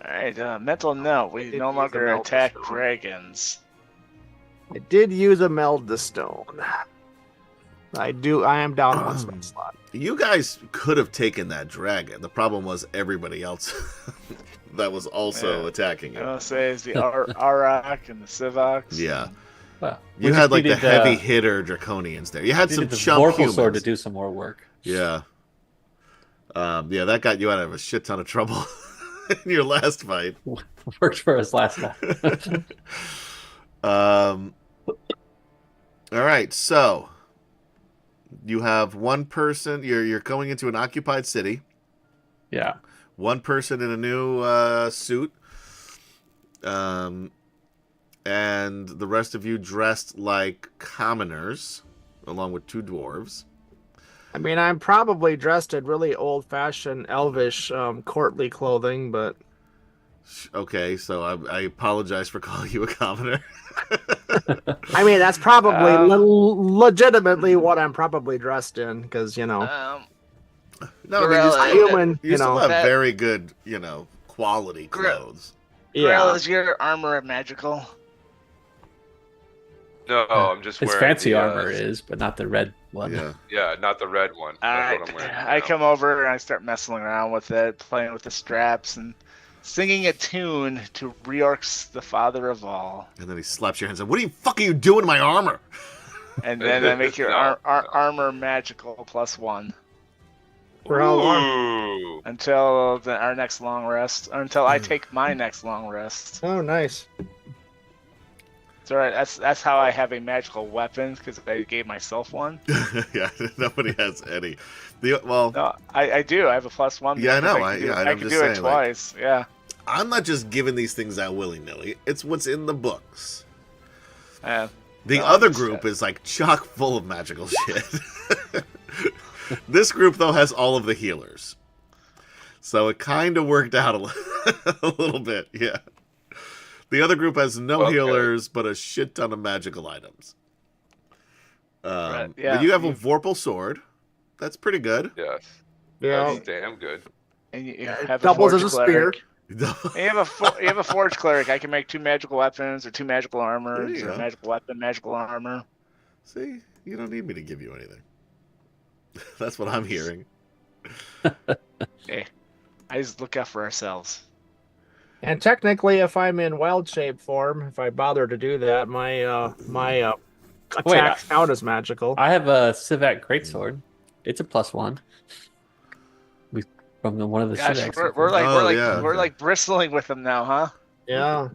All right, mental note: we did no use a longer meld attack stone. dragons. I did use a meld the stone. I am down 1 spell slot. You guys could have taken that dragon. The problem was everybody else that was also Yeah. attacking you. I'll say is the Arak and the Sivox. Yeah. Well, You had like the heavy hitter draconians there. You had some needed the chump Vorpal humans. sword to do some more work. Yeah. That got you out of a shit ton of trouble in your last fight. Worked for us last time. All right, so you have one person. You're going into an occupied city. Yeah. One person in a new suit, and the rest of you dressed like commoners, along with 2 dwarves. I mean, I'm probably dressed in really old-fashioned, elvish, courtly clothing, but Okay, so I apologize for calling you a commoner. I mean that's probably legitimately what I'm probably dressed in, because No, Gorilla, you still, human, you still have that- very good, quality Gorilla. clothes. Well, is your armor magical? No, I'm just His wearing fancy the, armor is, but not the red one. Yeah. Yeah, not the red one. All That's right, what I'm wearing. I now. come over and I start messing around with it, playing with the straps and singing a tune to Reorx, the father of all. And then he slaps your hands and what the fuck are you doing to my armor? And then I make your No, no. armor magical +1 For how long? Ooh. until our next long rest, or until I take my next long rest. Oh, nice. It's alright. That's how I have a magical weapon, because I gave myself one. Yeah, nobody has any. Well, No, I do. I have a +1. Yeah, I know. because I'm I can just do it saying, like- twice. Yeah. I'm not just giving these things out willy-nilly. It's what's in the books. Yeah. The No, other I'm just- group is like chock full of magical shit. This group, though, has all of the healers. So it kind of worked out a little bit, yeah. The other group has no Okay. healers, but a shit ton of magical items. Right, yeah, But you have a you- Vorpal sword. That's pretty good. Yes. Yeah. That's damn good. And you Yeah, it have doubles forge as a spear. cleric. And you have a forge cleric. I can make 2 magical weapons or 2 magical There armors you or go. magical weapon, magical armor. See, you don't need me to give you anything. That's what I'm hearing. Hey, I just look out for ourselves. And technically, if I'm in wild shape form, if I bother to do that, my Wait, attacks count as magical. I have a Civac greatsword. It's a +1. From one of the Gosh, Civacs. we're yeah. like bristling with them now, huh? Yeah.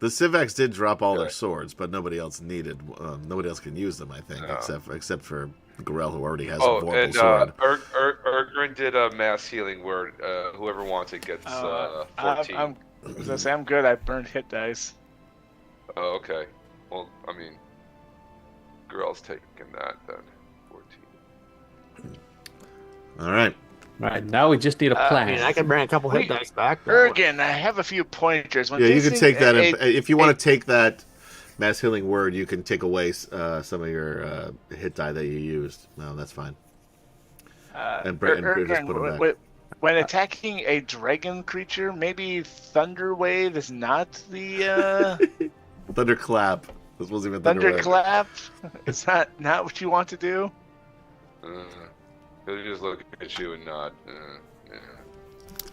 The Civacs did drop all their Good. swords, but nobody else needed. Nobody else can use them, I think, No. except for Gorel, who already has Oh, a Vorpal and sword. Ergrin did a mass healing word. Whoever wants it gets 14. As I say, I'm good. I burned hit dice. Oh, okay. Well, I mean, Gorel's taking that then. 14. All right. All right, now we just need a I plan. I mean, I can bring a couple hit Wait, dice back. Ergen, I have a few pointers. When Yeah, you can facing take that. a- If you want to take that mass healing word, you can take away some of your hit die that you used. No, that's fine. And Brent just put it back. When attacking a dragon creature, maybe Thunder Wave is not the Thunderclap. This wasn't even Thunderwave. Thunderclap. Is that not what you want to do? He'll just look at you and nod.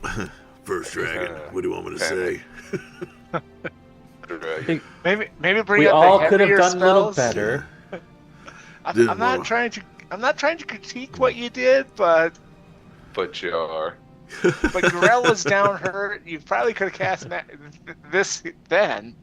Yeah. First dragon. Uh, What do you want me to say? Dragon. Maybe bring we up all the could have heavier done a little spells. better. Didn't I'm not wanna- trying to critique what you did, but But you are. Gorel was down hurt. You probably could have cast this then.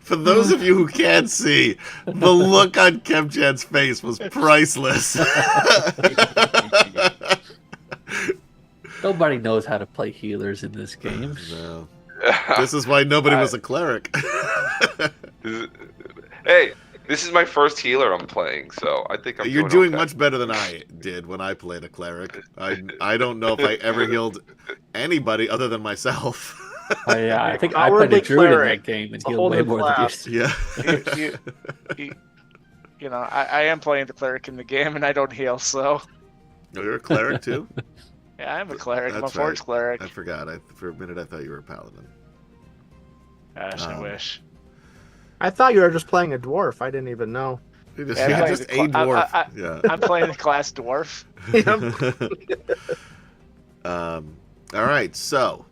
For those of you who can't see, the look on Kemchan's face was priceless. Nobody knows how to play healers in this game. No. This is why nobody was a cleric. Hey, this is my first healer I'm playing, so I think I'm You're doing okay. much better than I did when I played a cleric. I don't know if I ever healed anybody other than myself. Yeah, I think I played a Cowardly druid in cleric. that game and It's a healed whole way new more than you. class. Yeah. You know, I am playing the cleric in the game, and I don't heal, so Oh, you're a cleric too? yeah, I'm a cleric. I'm a That's forge right. cleric. I forgot. For a minute I thought you were a paladin. Gosh, I wish. I thought you were just playing a dwarf. I didn't even know. You're just, Yeah, you're I'm just a playing the dwarf. I'm playing the class dwarf. All right, so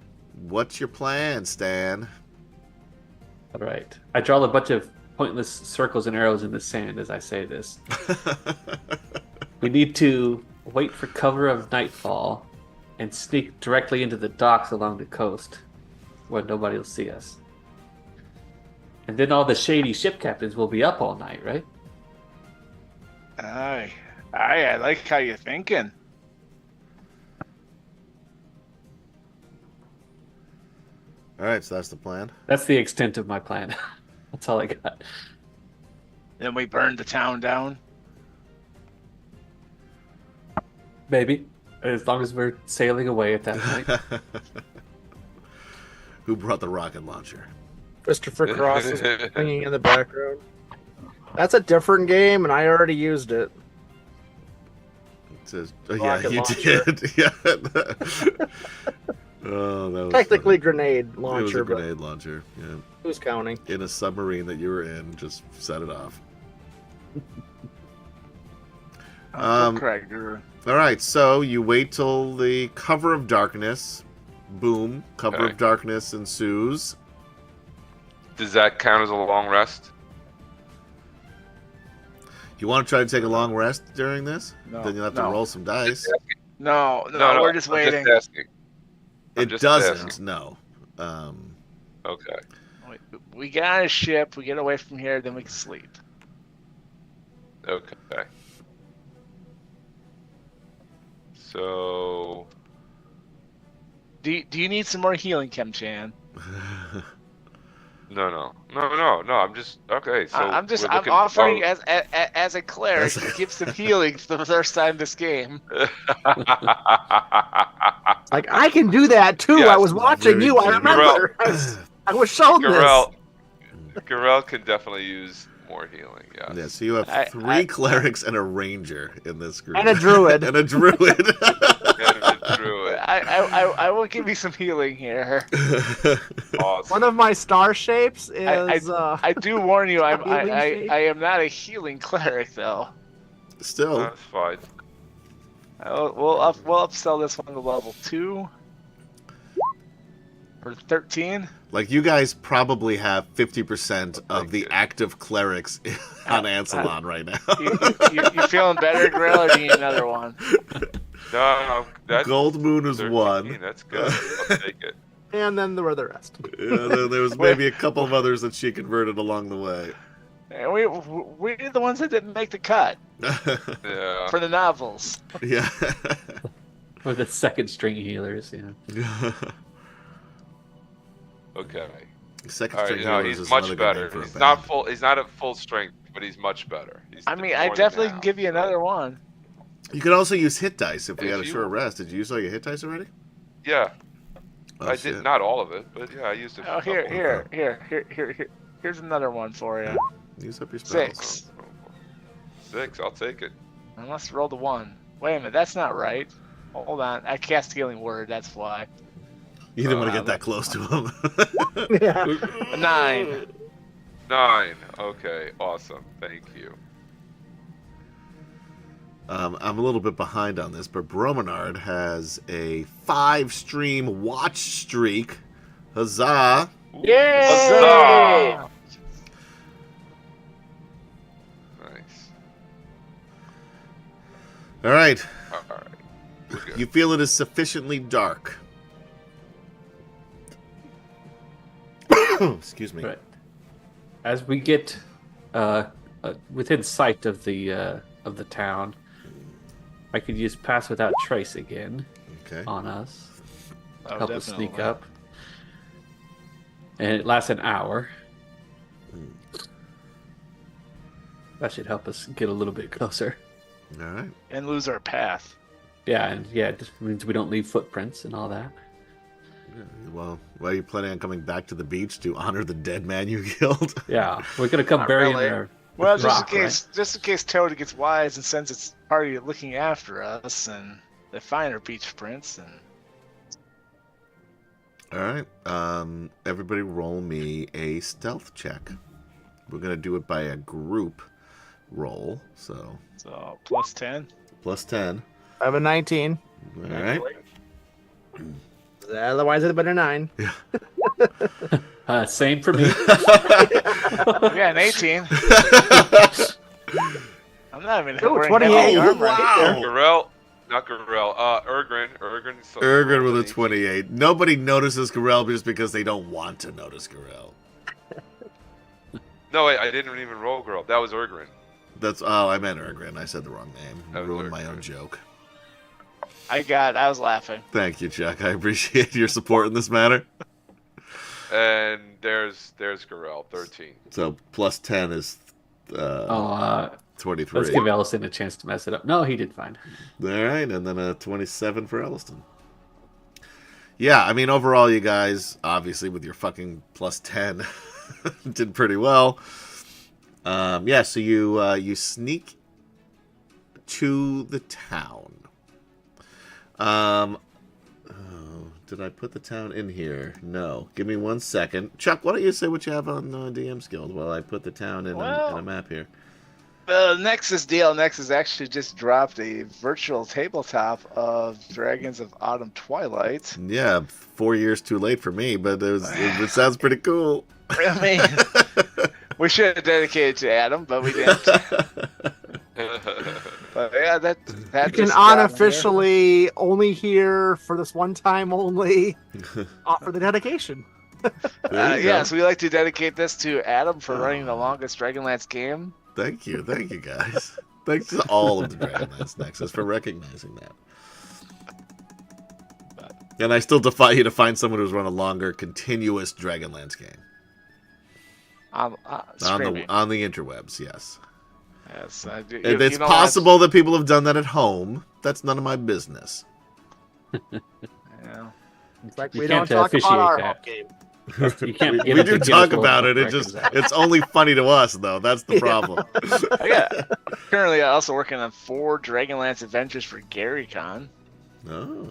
what's your plan, Stan? All right. I draw a bunch of pointless circles and arrows in the sand as I say this. We need to wait for cover of nightfall and sneak directly into the docks along the coast where nobody will see us. And then all the shady ship captains will be up all night, right? I like how you're thinking. All right, so that's the plan. That's the extent of my plan. That's all I got. Then we burned the town down. Maybe. As long as we're sailing away at that point. Who brought the rocket launcher? Christopher Cross is singing in the background. That's a different game, and I already used it. It says, oh, yeah, Rocket you launcher. did. Yeah. Oh, that was Technically funny. grenade It was launcher, a grenade launcher. Yeah. but who's counting? In a submarine that you were in, just set it off. Correct. All right, so you wait till the cover of darkness. Boom. Cover Okay. of darkness ensues. Does that count as a long rest? You want to try to take a long rest during this? No, Then you'll have to no. roll some dice. No, No, we're just I'm waiting. Just asking. I'm It just doesn't, asking. no. Okay. We get on a ship, we get away from here, then we can sleep. Okay. So Do you need some more healing, Chem-chan? no. I'm just okay. So I'm we're I'm looking- offering oh. as a cleric to give some healing for the first time this game. Like, I can do that too. Yes, I was watching very you. I generous. remember. I was shown this. Garel can definitely use more healing. Yes. Yeah, so you have I- three clerics and a ranger in this group. And a druid. And a druid. And a druid. I will give you some healing here. Awesome. One of my star shapes is. I do warn you, Healing shape? I am not a healing cleric though. Still. That's fine. We'll upsell this one to level 2 for 13. Like, you guys probably have 50% of the good. active clerics on Ansalon right now. You feeling better, Grill, or do you need another one? No, that's Gold Moon is 13. one. That's good. I'll take it. and then there were the rest. Yeah, then there was maybe a couple of others that she converted along the way. And we're the ones that didn't make the cut Yeah. for the novels. Yeah. Or the second string healers, Okay. Second All right. string No, healers he's is much another good name better. for a He's band. not full. He's not at full strength, but he's much better. He's I mean, I more than definitely now. can give you another one. You could also use hit dice if we If had a you- short rest. Did you use all your hit dice already? Yeah, Oh, I shit. did not all of it, but yeah, I used it. Oh, here's another one for you. Use up your spells. 6. 6. I'll take it. I must roll the 1. Wait a minute, that's not right. Hold on, I cast Healing Word. That's why. You didn't want to get that close to him. Yeah. A 9. 9. Okay, awesome. Thank you. I'm a little bit behind on this, but Bromenard has a 5-stream watch streak. Huzzah! Yay! Huzzah! Nice. All right. All right. We're good. You feel it is sufficiently dark. Excuse me. Right. As we get within sight of the town, I could use Pass Without Trace again Okay. on us. Oh, Help us definitely. sneak up. And it lasts an hour. That should help us get a little bit closer. All right. And lose our path. Yeah, and yeah, it just means we don't leave footprints and all that. Well, are you planning on coming back to the beach to honor the dead man you killed? Yeah, we're gonna come Not bury really. in there. Well, rock, just in case Toad gets wise and sends its party looking after us, and they find our beach prints, and All right. Everybody roll me a stealth check. We're going to do it by a group roll. So, so plus 10. plus 10. I have a 19. All right. Otherwise, it'd have been a 9. Same for me. Yeah, an 18. I'm not even Ooh, wearing 28. heavy Oh, armor. wow. Garel, not Garel. Ergrin. Ergen with a 28. Nobody notices Garel just because they don't want to notice Garel. No, wait, I didn't even roll Garel. That was Ergrin. I meant Ergen. I said the wrong name. That was Ruined my own Ergen. joke. I was laughing. Thank you, Chuck. I appreciate your support in this matter. And there's Garel, 13. So, plus 10 is 23. Let's give Ellison a chance to mess it up. No, he did fine. All right, and then a 27 for Elliston. Yeah, I mean, overall, you guys, obviously, with your fucking plus 10, did pretty well. Yeah, so you sneak to the town. Did I put the town in here? No. Give me 1 second. Chuck, why don't you say what you have on DM's Guild while I put the town in a map here? The Nexus DL Nexus actually just dropped a virtual tabletop of Dragons of Autumn Twilight. Yeah, 4 years too late for me, but it sounds pretty cool. I mean, we should have dedicated to Adam, but we didn't. But yeah, that you can unofficially only here for this one time only offer the dedication. Yes, we like to dedicate this to Adam for running the longest Dragonlance game. Thank you guys. Thanks to all of the Dragonlance Nexus for recognizing that. And I still defy you to find someone who's run a longer, continuous Dragonlance game. On the interwebs, yes. Yes, I do. It's possible that people have done that at home. That's none of my business. Yeah. It's like we don't talk about our home game. You can't. We do talk about it. It's only funny to us, though. That's the problem. Yeah. Currently, I'm also working on 4 Dragonlance adventures for GaryCon. Oh.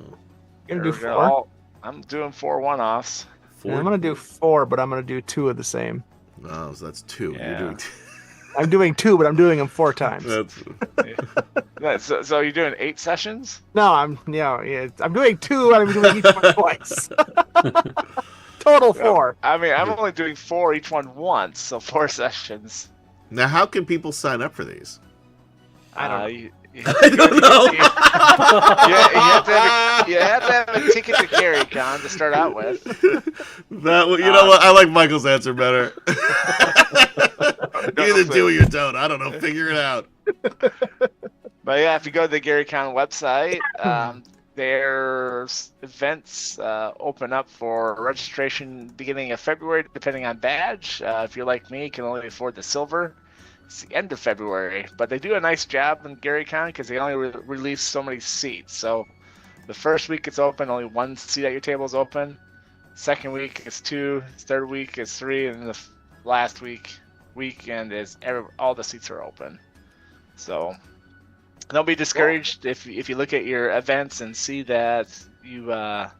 You're gonna do 4? I'm doing 4 one-offs. Yeah, I'm gonna do 4, but I'm gonna do 2 of the same. Oh, so that's 2. Yeah. You're doing I'm doing 2, but I'm doing them 4 times. So you're doing 8 sessions? No, I'm doing 2, and I'm doing each one twice. Total 4. I mean, I'm only doing 4 each one once, so 4 sessions. Now, how can people sign up for these? I don't know. I don't know. You have to have a ticket to GaryCon to start out with. You know what? I like Michael's answer better. Either do or you don't. I don't know. Figure it out. But yeah, if you go to the GaryCon website, there's events open up for registration beginning of February, depending on badge. If you're like me, you can only afford the silver. It's the end of February, but they do a nice job in GaryCon because they only release so many seats. So the first week it's open, only 1 seat at your table is open. Second week is 2. Third week is 3, and the last weekend is all the seats are open. So don't be discouraged if you look at your events and see that you don't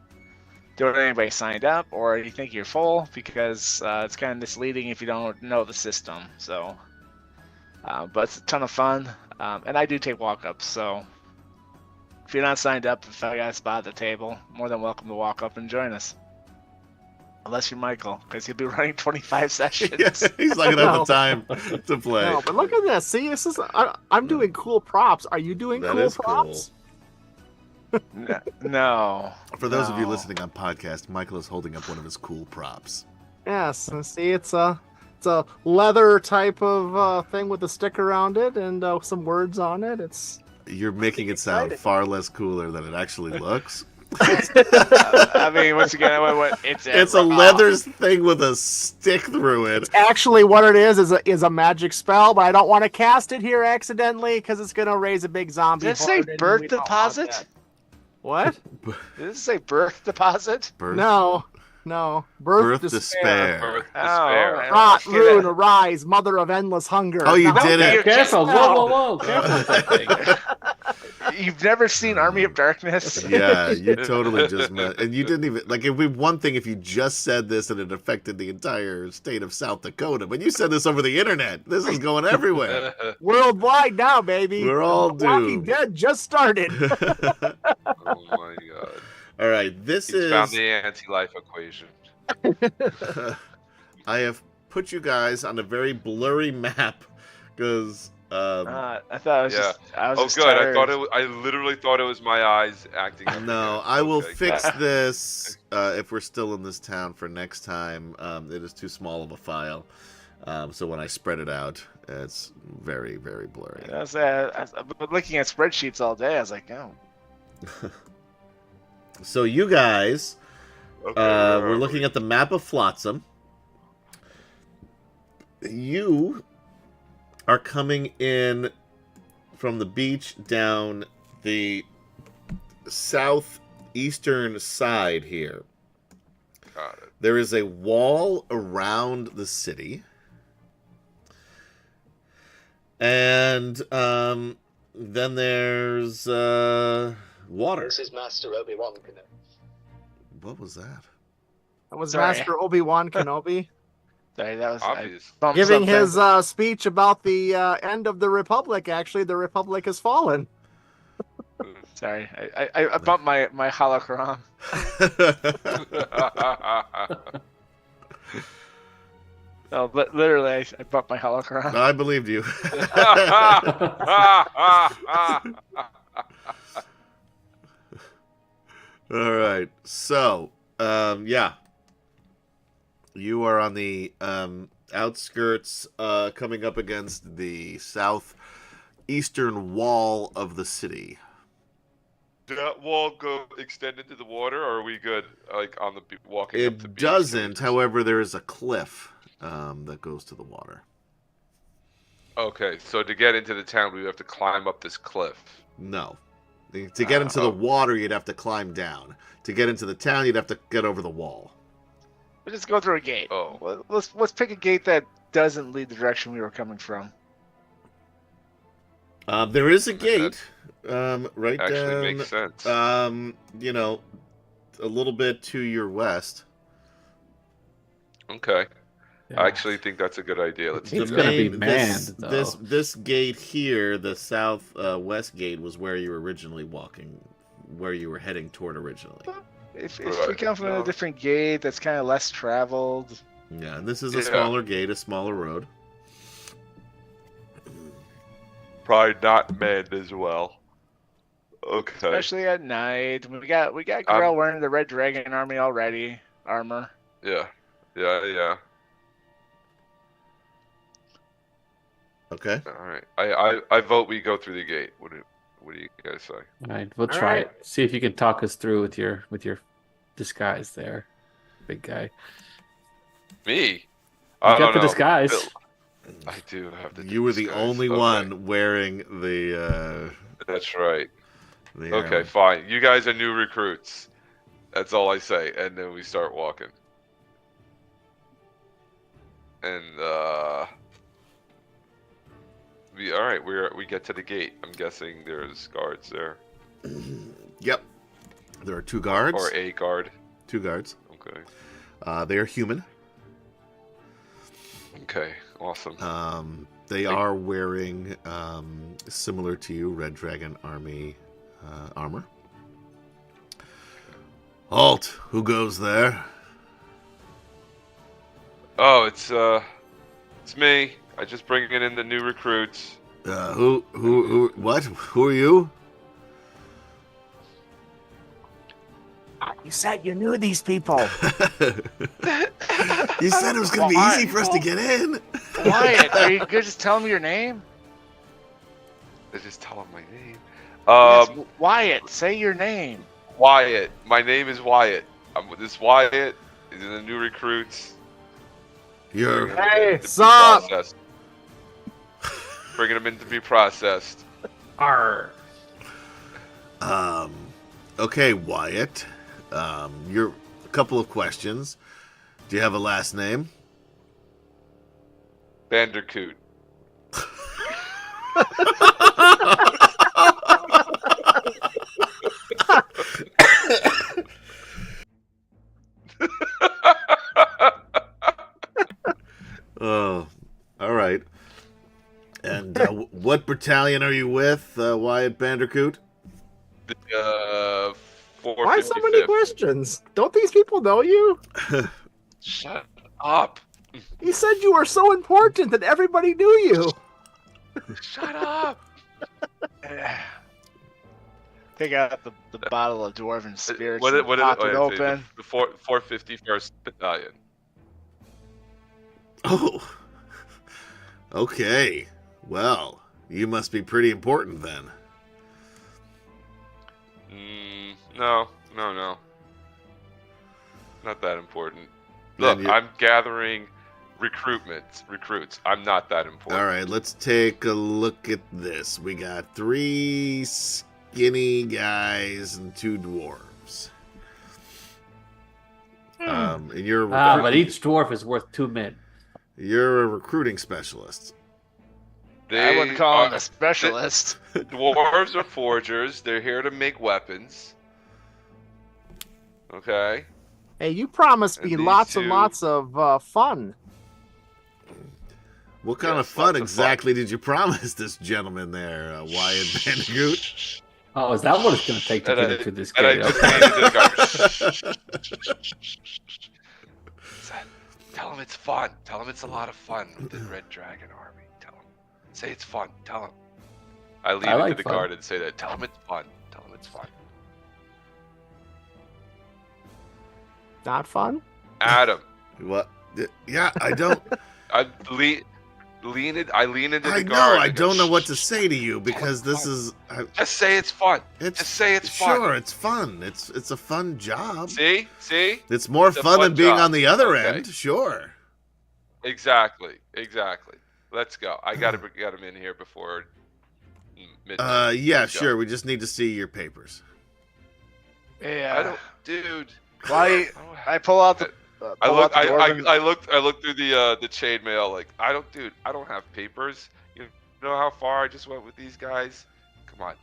have anybody signed up or you think you're full, because it's kind of misleading if you don't know the system. So. But it's a ton of fun, and I do take walk-ups, so if you're not signed up, if I got a spot at the table, more than welcome to walk up and join us. Unless you're Michael, because he'll be running 25 sessions. Yes, he's not gonna have the time to play. No, but look at this. See, this is I'm doing cool props. Are you doing cool props? Cool. No. For those of you listening on podcast, Michael is holding up one of his cool props. Yes, and see, it's a leather type of thing with a stick around it and some words on it. You're making it sound far less cooler than it actually looks. I mean, once again, it's a leather thing with a stick through it. It's actually, what it is a magic spell, but I don't want to cast it here accidentally because it's going to raise a big zombie. Does it say birth deposit? What? Does it say birth deposit? No. Birth despair. Birth despair. Rot, ruin, arise, mother of endless hunger. Oh, you did it. Careful. Whoa. Careful with that thing. You've never seen Army of Darkness? Yeah, you totally just met. And you didn't even, like, it would be one thing if you just said this and it affected the entire state of South Dakota. But you said this over the internet. This is going everywhere. Worldwide now, baby. We're all doomed. Walking Dead just started. Oh my god. All right, He's found the anti-life equation. I have put you guys on a very blurry map because I thought it was just. I was Oh, just good. tired. I literally thought it was my eyes acting. up no, again. I will Okay. fix this if we're still in this town for next time. It is too small of a file, so when I spread it out, it's very, very blurry. I've been looking at spreadsheets all day. I was like, oh. So you guys, Okay, we're looking at the map of Flotsam. You are coming in from the beach down the southeastern side here. Got it. There is a wall around the city. And then there's water. This is Master Obi-Wan Kenobi. What was that? That was Sorry. Master Obi-Wan Kenobi Sorry, that was Obvious. bumped giving something. his speech about the end of the Republic. Actually, the Republic has fallen. Sorry, I bumped my holocron. No, but literally, I bumped my holocron. I believed you. All right. So, yeah. You are on the outskirts, coming up against the southeastern wall of the city. Did that wall extend into the water, or are we good? Like on the walking up the It beach? doesn't, however, there is a cliff that goes to the water. Okay, so to get into the town, we have to climb up this cliff. No. To get into the water, you'd have to climb down. To get into the town, you'd have to get over the wall. We'll just go through a gate. Oh. Let's pick a gate that doesn't lead the direction we were coming from. There is a gate right Actually down, makes sense. you know, a little bit to your west. Okay. Yeah. I actually think that's a good idea. Let's do It's that. gonna be manned, this gate here, the south west gate, was where you were originally walking, where you were heading toward originally. If we come from a different gate that's kind of less traveled. Yeah, and this is a smaller gate, a smaller road. Probably not manned as well. Okay. Especially at night. We got Grell wearing the Red Dragon army armor. Yeah. Okay. All right. I vote we go through the gate. What do you guys say? All right, we'll All try right. it. See if you can talk us through with your disguise there, big guy. Me? You got the disguise. I do have the. You were the disguise. only Okay. one wearing the. That's right. The Okay, armor. fine. You guys are new recruits. That's all I say, and then we start walking. And all right. We get to the gate. I'm guessing there's guards there, Yep. There are two guards. or a guard. Two guards. Okay. They are human. Okay. Awesome. They are wearing, similar to you, Red Dragon Army armor. Halt! Who goes there? Oh, it's me. I just bring in the new recruits. Who, what? Who are you? You said you knew these people. You said it was going to be easy for us to get in. Wyatt, are you good just telling me your name? I just tell them my name. Yes, Wyatt, say your name. Wyatt. My name is Wyatt. I'm with this Wyatt. These are the new recruits. You're Hey, To be sup? processed. Bringing them in to be processed. Arr. okay, Wyatt. You're a couple of questions. Do you have a last name? Bandicoot. Oh, all right. And what battalion are you with, Wyatt Bandicoot? The Why so many 455th. questions? Don't these people know you? Shut up. He said you were so important that everybody knew you. Shut up. Take out the bottle of dwarven spirits What and pop it oh, yeah, open. The 451st Battalion. Oh, okay. Well, you must be pretty important then. No. Not that important. Then Look, you- I'm gathering recruits. I'm not that important. All right, let's take a look at this. We got 3 skinny guys and 2 dwarves. And you're But each dwarf is worth 2 men. you're a recruiting specialist. I wouldn't call him are- a specialist. Dwarves are forgers. They're here to make weapons. Okay. Hey, you promised And me these lots and two- lots of fun. What kind of Yes, fun lots of exactly did you promise this gentleman there, Wyatt Vandergoot? Oh, is that what it's going to take to And get I- into this and I game? just Okay. handed to the guard. Tell him it's fun. Tell him it's a lot of fun with the Red Dragon Army. Tell him. Say it's fun. Tell him. I lean like into the fun. guard and say that. Tell him it's fun. Tell him it's fun. Not fun? Adam, What? Yeah, I don't. I lean into the I guard. know. I and go, don't know what to "Shh, say to you because this fun. is. Just say it's fun. It's Just say it's fun. sure. It's fun. It's a fun job. See? It's more It's a fun fun than being job. on the other Okay. end. Sure. Exactly. Let's go. I got to get him in here before midnight. Yeah, Let's go. sure. We just need to see your papers. Yeah. I don't, dude. Why? I pull out the. I pull looked. out the dwarven- I looked through the chain mail. Like, I don't have papers. You know how far I just went with these guys. Come on,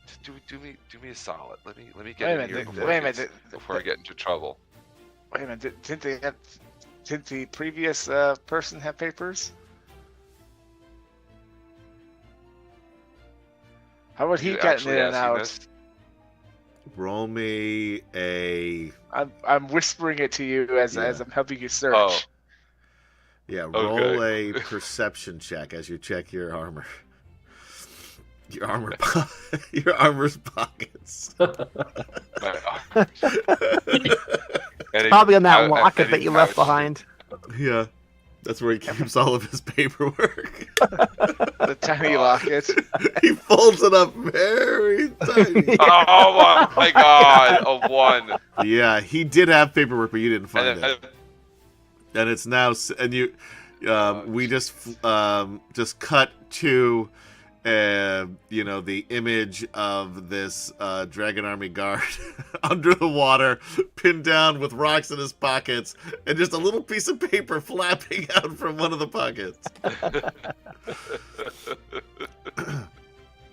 just do me a solid. Let me get Wait a in minute, here wait before, a it gets- minute, before I get into trouble. Wait a minute. Didn't the previous person have papers? How would he You get in actually and asking out? this? Roll me a I'm whispering it to you as Yeah. I'm helping you search. Oh, roll Okay. a perception check as you check your armor. Your armor, your armor's pockets. my- and it- Probably on that I- locket and that it you left pouch. behind. Yeah, that's where he keeps all of his paperwork. The tiny locket. He folds it up very tiny. Oh my god, a one. Yeah, he did have paperwork, but you didn't find And it. then, And it's now, and you, we just cut to, the image of this Dragon Army guard under the water, pinned down with rocks in his pockets, and just a little piece of paper flapping out from one of the pockets.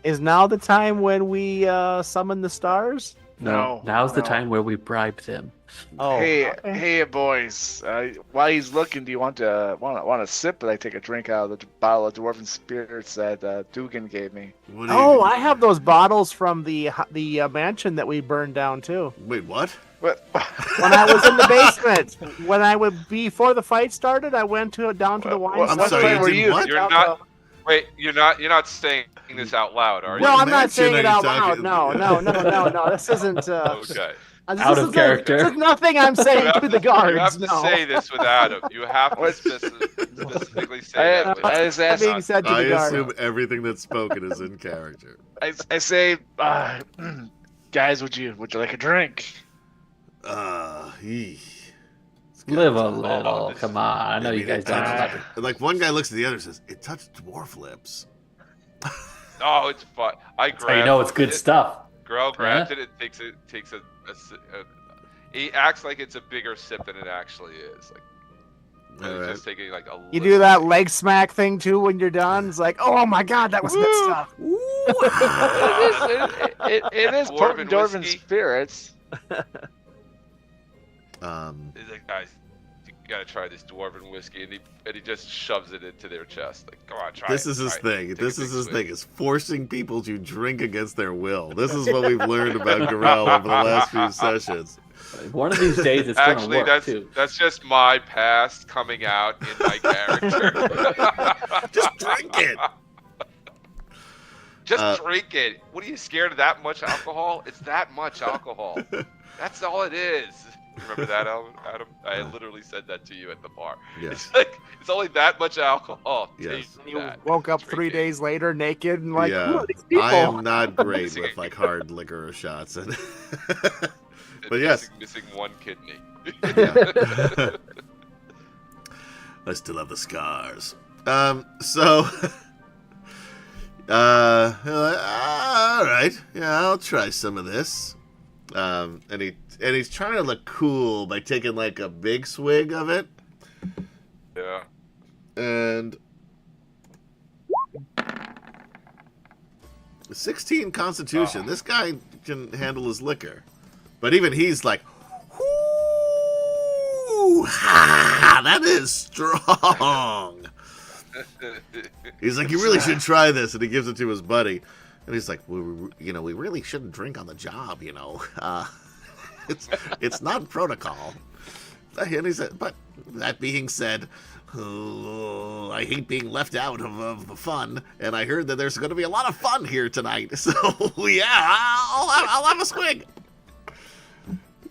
Is now the time when we summon the stars? No, Now's the no. time where we bribe them. Oh, Hey, okay. hey, boys! While he's looking, do you want a sip? But I take a drink out of the bottle of dwarven spirits that Dugan gave me. What do you- Oh, I have those bottles from the mansion that we burned down too. Wait, what? But When I was in the basement, before the fight started, I went down to the wine. What- I'm what sorry, fight you were did you? what? You're not. Wait, you're not saying this out loud, are you? No, I'm not mansion saying are it you out talking- loud. No. This isn't. Okay. This Out of isn't- character. This is nothing I'm saying You have to the to- guards. You have to no. say this with Adam. You have to What? specifically say that. I just asked. Being said to I the guards. assume everything that's spoken is in character. I say, guys, would you like a drink? Live a little. this- Come on. I know you guys don't know about it. Like one guy looks at the other and says, "It touched dwarf lips." Oh, it's fun. I So you know it's good stuff. Girl grabs it. It takes a he acts like it's a bigger sip than it actually is. Like All he's right. just taking like a. You do that leg smack thing too when you're done. It's like, oh my god, that was good Woo! stuff. It is Dwarven potent dwarven whiskey. spirits. He's like, guys, you gotta try this dwarven whiskey, and he just shoves it into their chest. Like, come on, try This it. is his try it. thing. Take a This is big his swig." thing. Is forcing people to drink against their will. This is what we've learned about Gorell over the last few sessions. One of these days it's going to Actually, work too. that's just my past coming out in my character. Just drink it. Just drink it. What are you scared of that much alcohol? It's that much alcohol. That's all it is. Remember that, Adam? I literally said that to you at the bar. Yes. It's like it's only that much alcohol. Yes. Taste You that. woke up Drink 3 it. days later naked and like, who Yeah. are these people? I am not great with like hard liquor or shots. And but yes. Missing one kidney. Yeah. I still have the scars. So all right. Yeah, I'll try some of this. And he's trying to look cool by taking like a big swig of it. Yeah. And 16 Constitution. This guy can handle his liquor, but even he's like, Ooh, ha! That is strong. He's like, you really should try this, and he gives it to his buddy, and he's like, we really shouldn't drink on the job, it's not protocol. And he said, but that being said, I hate being left out of the fun, and I heard that there's going to be a lot of fun here tonight, so yeah, I'll have a swig.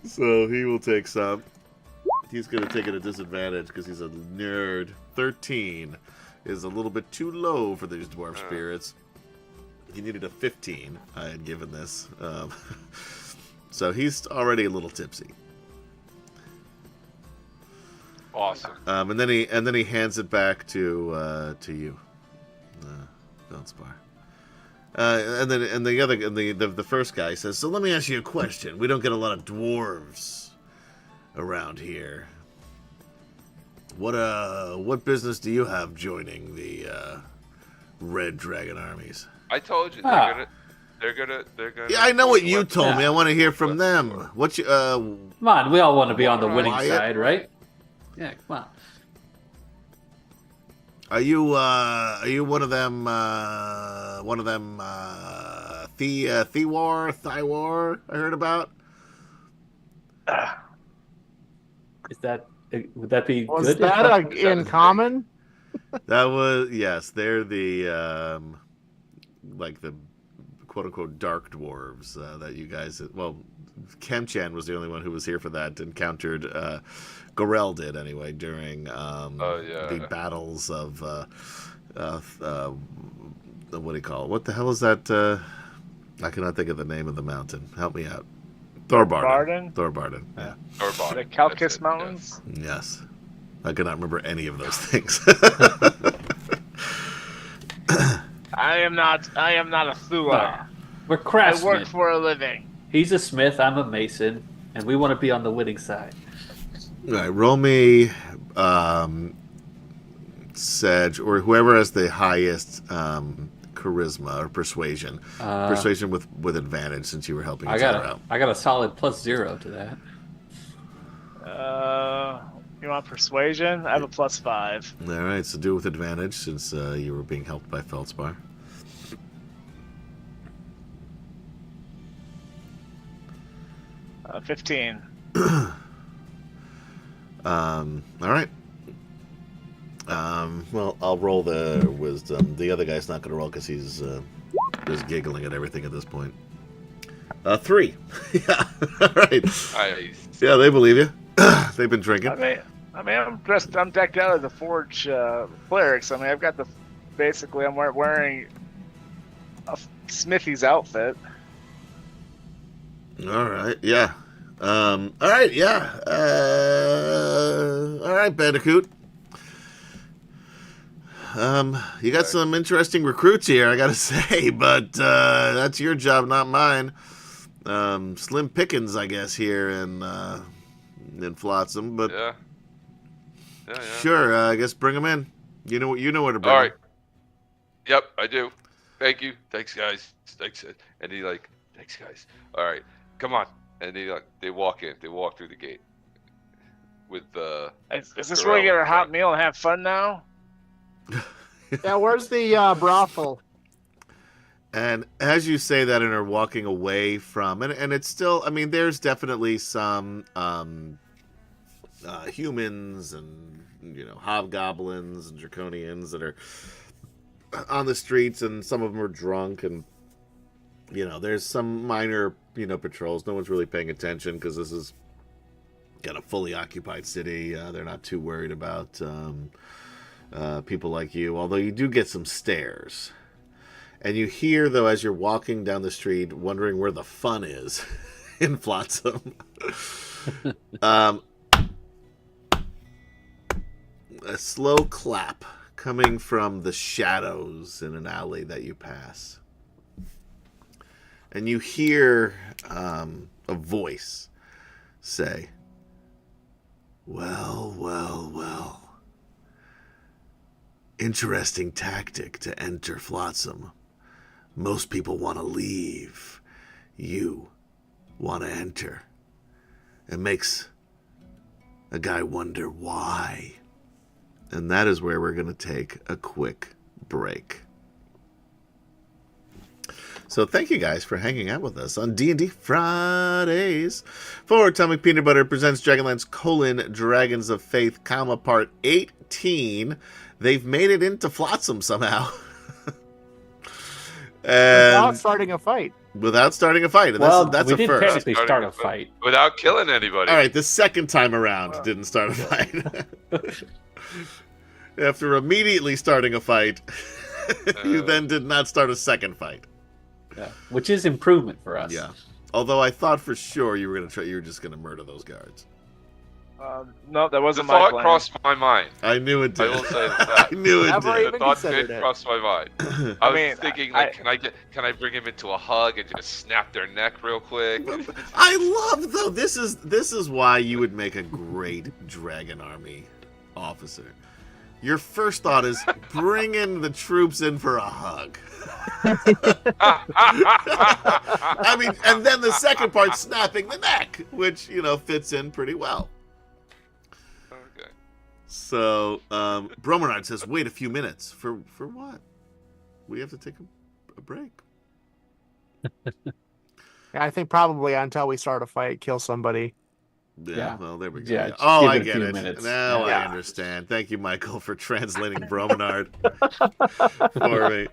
So he will take some. He's going to take it at disadvantage because he's a nerd. 13 is a little bit too low for these dwarf spirits. He needed a 15. I had given this. So he's already a little tipsy. Awesome. And then he hands it back to you, Feldspar. And the first guy says, so let me ask you a question. We don't get a lot of dwarves around here. What business do you have joining the Red Dragon armies? I told you they're gonna. Yeah, I know what you told me. I want to hear from them. What you? Come on, we all want to be on the winning side, right? Yeah, come on. Are you one of them? Thiwar? I heard about. Would that be Was good? that in common? That was, yes. They're the like the quote unquote dark dwarves that you guys. Well, Kemchan was the only one who was here for that. Encountered Gorel did anyway during the battles of what do you call it? What the hell is that? I cannot think of the name of the mountain. Help me out. Thorbarden. Yeah. Thorbarden. The Calcus Mountains. Yes. I cannot remember any of those things. I am not a Thula. We're I craftsmen. work for a living. He's a smith, I'm a mason, and we want to be on the winning side. All right, roll me Sedge, or whoever has the highest charisma or persuasion. Persuasion with advantage, since you were helping each other out. I got a solid +0 to that. You want persuasion? I have a +5. All right, so do it with advantage, since you were being helped by Feldspar. 15. All right. Well, I'll roll the wisdom. The other guy's not going to roll because he's just giggling at everything at this point. 3. Yeah. All right. Nice. Yeah, they believe you. They've been drinking. I'm decked out as a Forge cleric. I've got basically I'm wearing a Smithy's outfit. All right. Yeah. All right. Yeah. All right, Bandicoot. You got some interesting recruits here, I gotta say, but that's your job, not mine. Slim pickings, I guess, here in Flotsam, but Yeah. sure, I guess bring them in. You know where to bring All right. them. Yep, I do. Thank you. Thanks, guys. Thanks. And he thanks, guys. All right, come on. And they walk in. They walk through the gate with the. Is this where we get our hot meal and have fun now? Yeah, where's the brothel? And as you say that and are walking away from, and it's still, I mean, there's definitely some humans and, hobgoblins and draconians that are on the streets, and some of them are drunk, and, there's some minor, patrols. No one's really paying attention because this is kind of fully occupied city. They're not too worried about people like you, although you do get some stares. And you hear, though, as you're walking down the street, wondering where the fun is in Flotsam, a slow clap coming from the shadows in an alley that you pass. And you hear a voice say, "Well, well, well. Interesting tactic to enter Flotsam. Most people want to leave. You want to enter. It makes a guy wonder why. And that is where we're going to take a quick break. So thank you guys for hanging out with us on D&D Fridays. For Atomic Peanut Butter presents Dragonlance: Dragons of Faith, Part 18. They've made it into Flotsam somehow. Without starting a fight. Without starting a fight. And Well, that's we a did first. technically start a fight. Without killing anybody. All right, the second time around didn't start a fight. After immediately starting a fight, you then did not start a second fight. Yeah, which is improvement for us. Yeah. Although I thought for sure you were just gonna murder those guards. No, that The wasn't my thought plan. crossed my mind. I knew it I did. will say that. I knew it Never did. even The thought considered did it. cross my mind. I was thinking, like, can I bring him into a hug and just snap their neck real quick? I love though. This is why you would make a great Dragon Army officer. Your first thought is bringing the troops in for a hug. I mean, and then the second part, snapping the neck, which, fits in pretty well. Okay. So, Bromenard says, wait a few minutes. For what? We have to take a break. Yeah, I think probably until we start a fight, kill somebody. Yeah, well, there we go. Yeah, just oh, give I it a get few it. minutes. Now I Yeah. understand. Thank you, Michael, for translating Bromenard for me.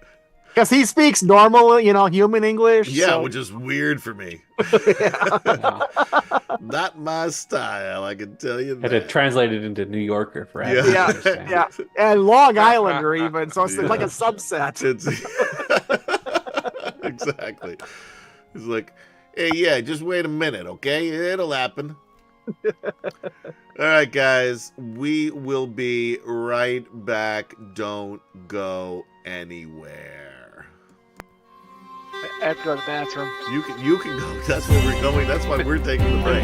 Because he speaks normal, human English. Yeah, so- which is weird for me. Yeah. Not my style, I can tell you Had to that. translate it into New Yorker for Yeah. everyone to Yeah, understand. yeah. And Long Islander even, so it's like Yeah. a subset. It's exactly. It's like, hey, yeah, just wait a minute, okay? It'll happen. All right, guys, we will be right back. Don't go anywhere. I have to go to the bathroom. You can go. That's where we're going. That's why we're taking the break.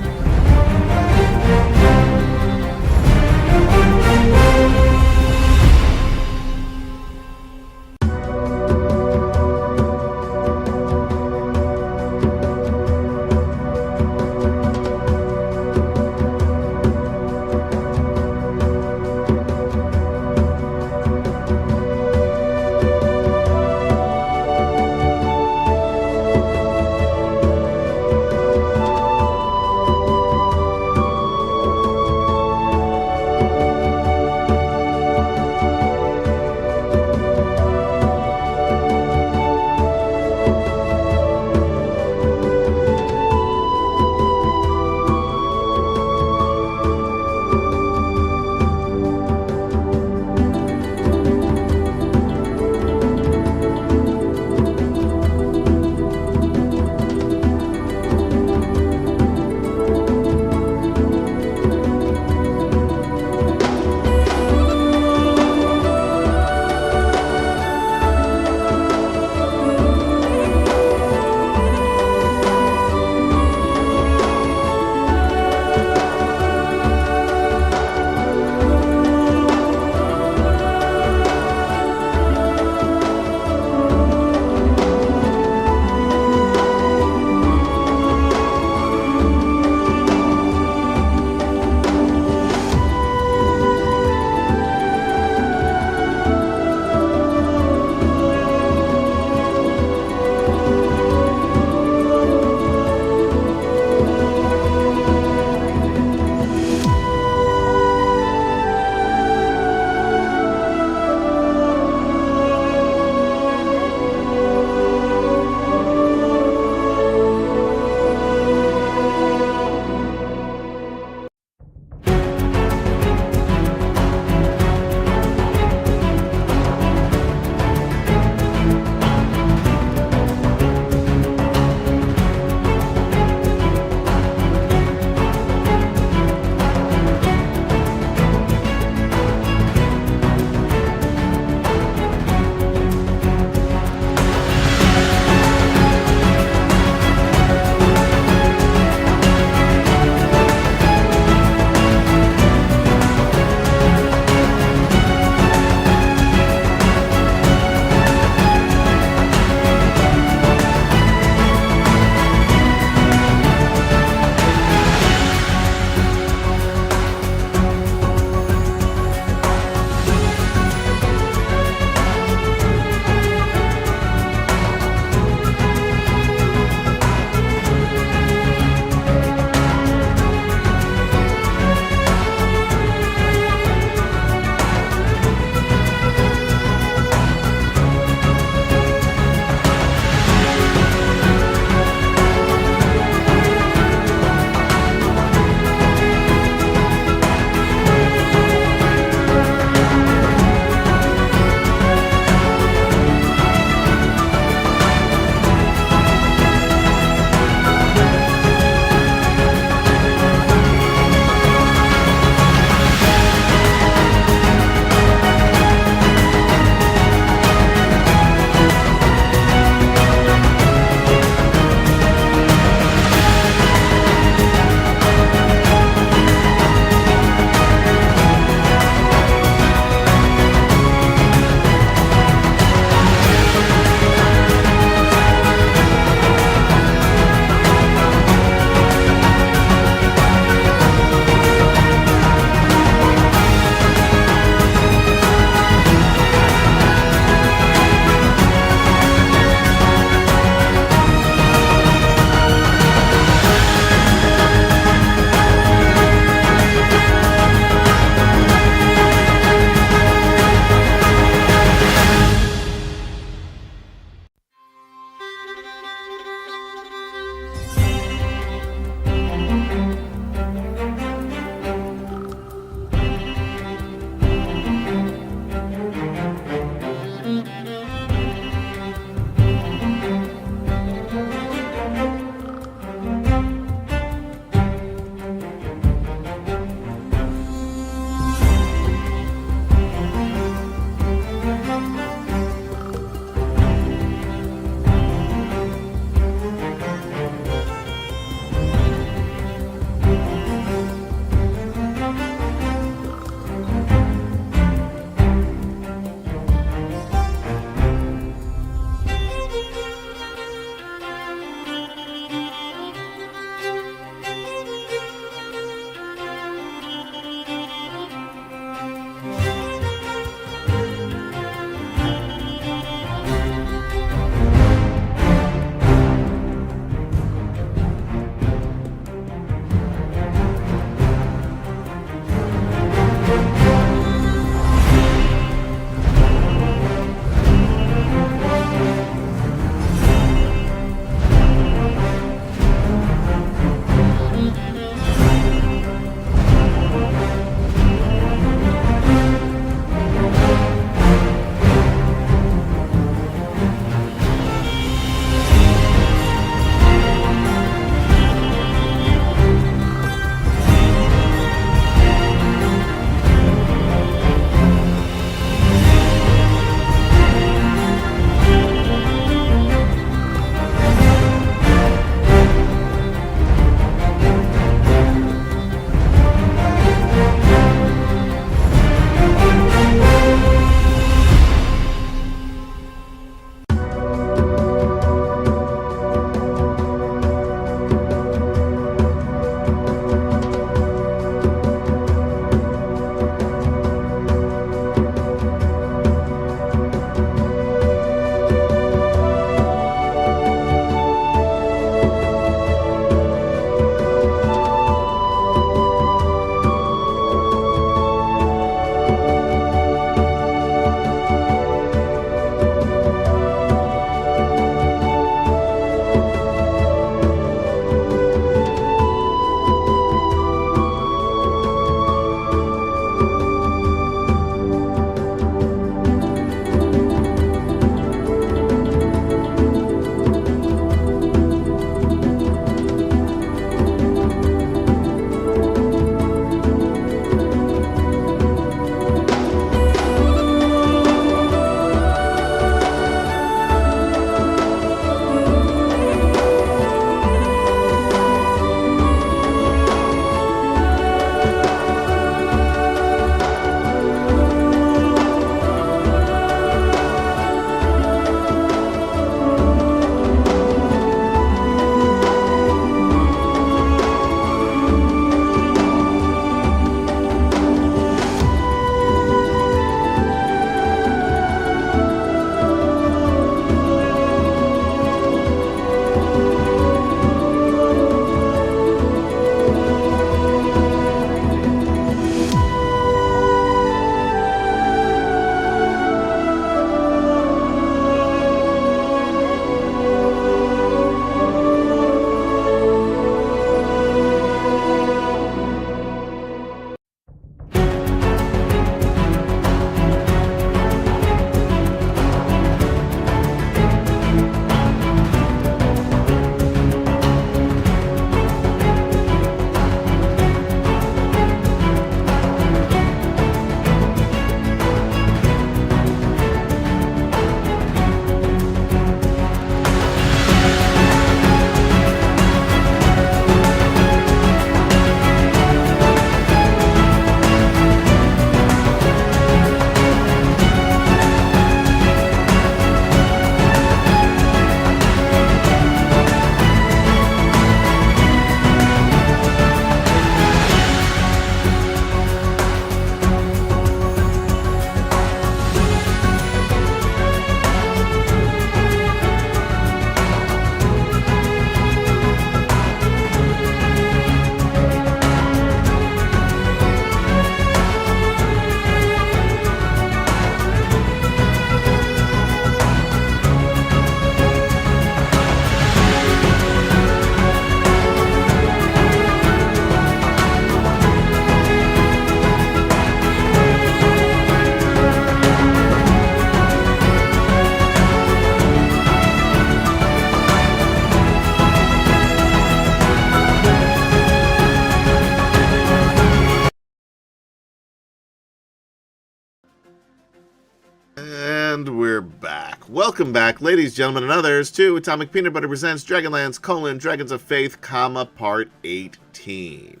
And we're back. Welcome back, ladies, gentlemen, and others, to Atomic Peanut Butter Presents DragonLance, Dragons of Faith, Part 18.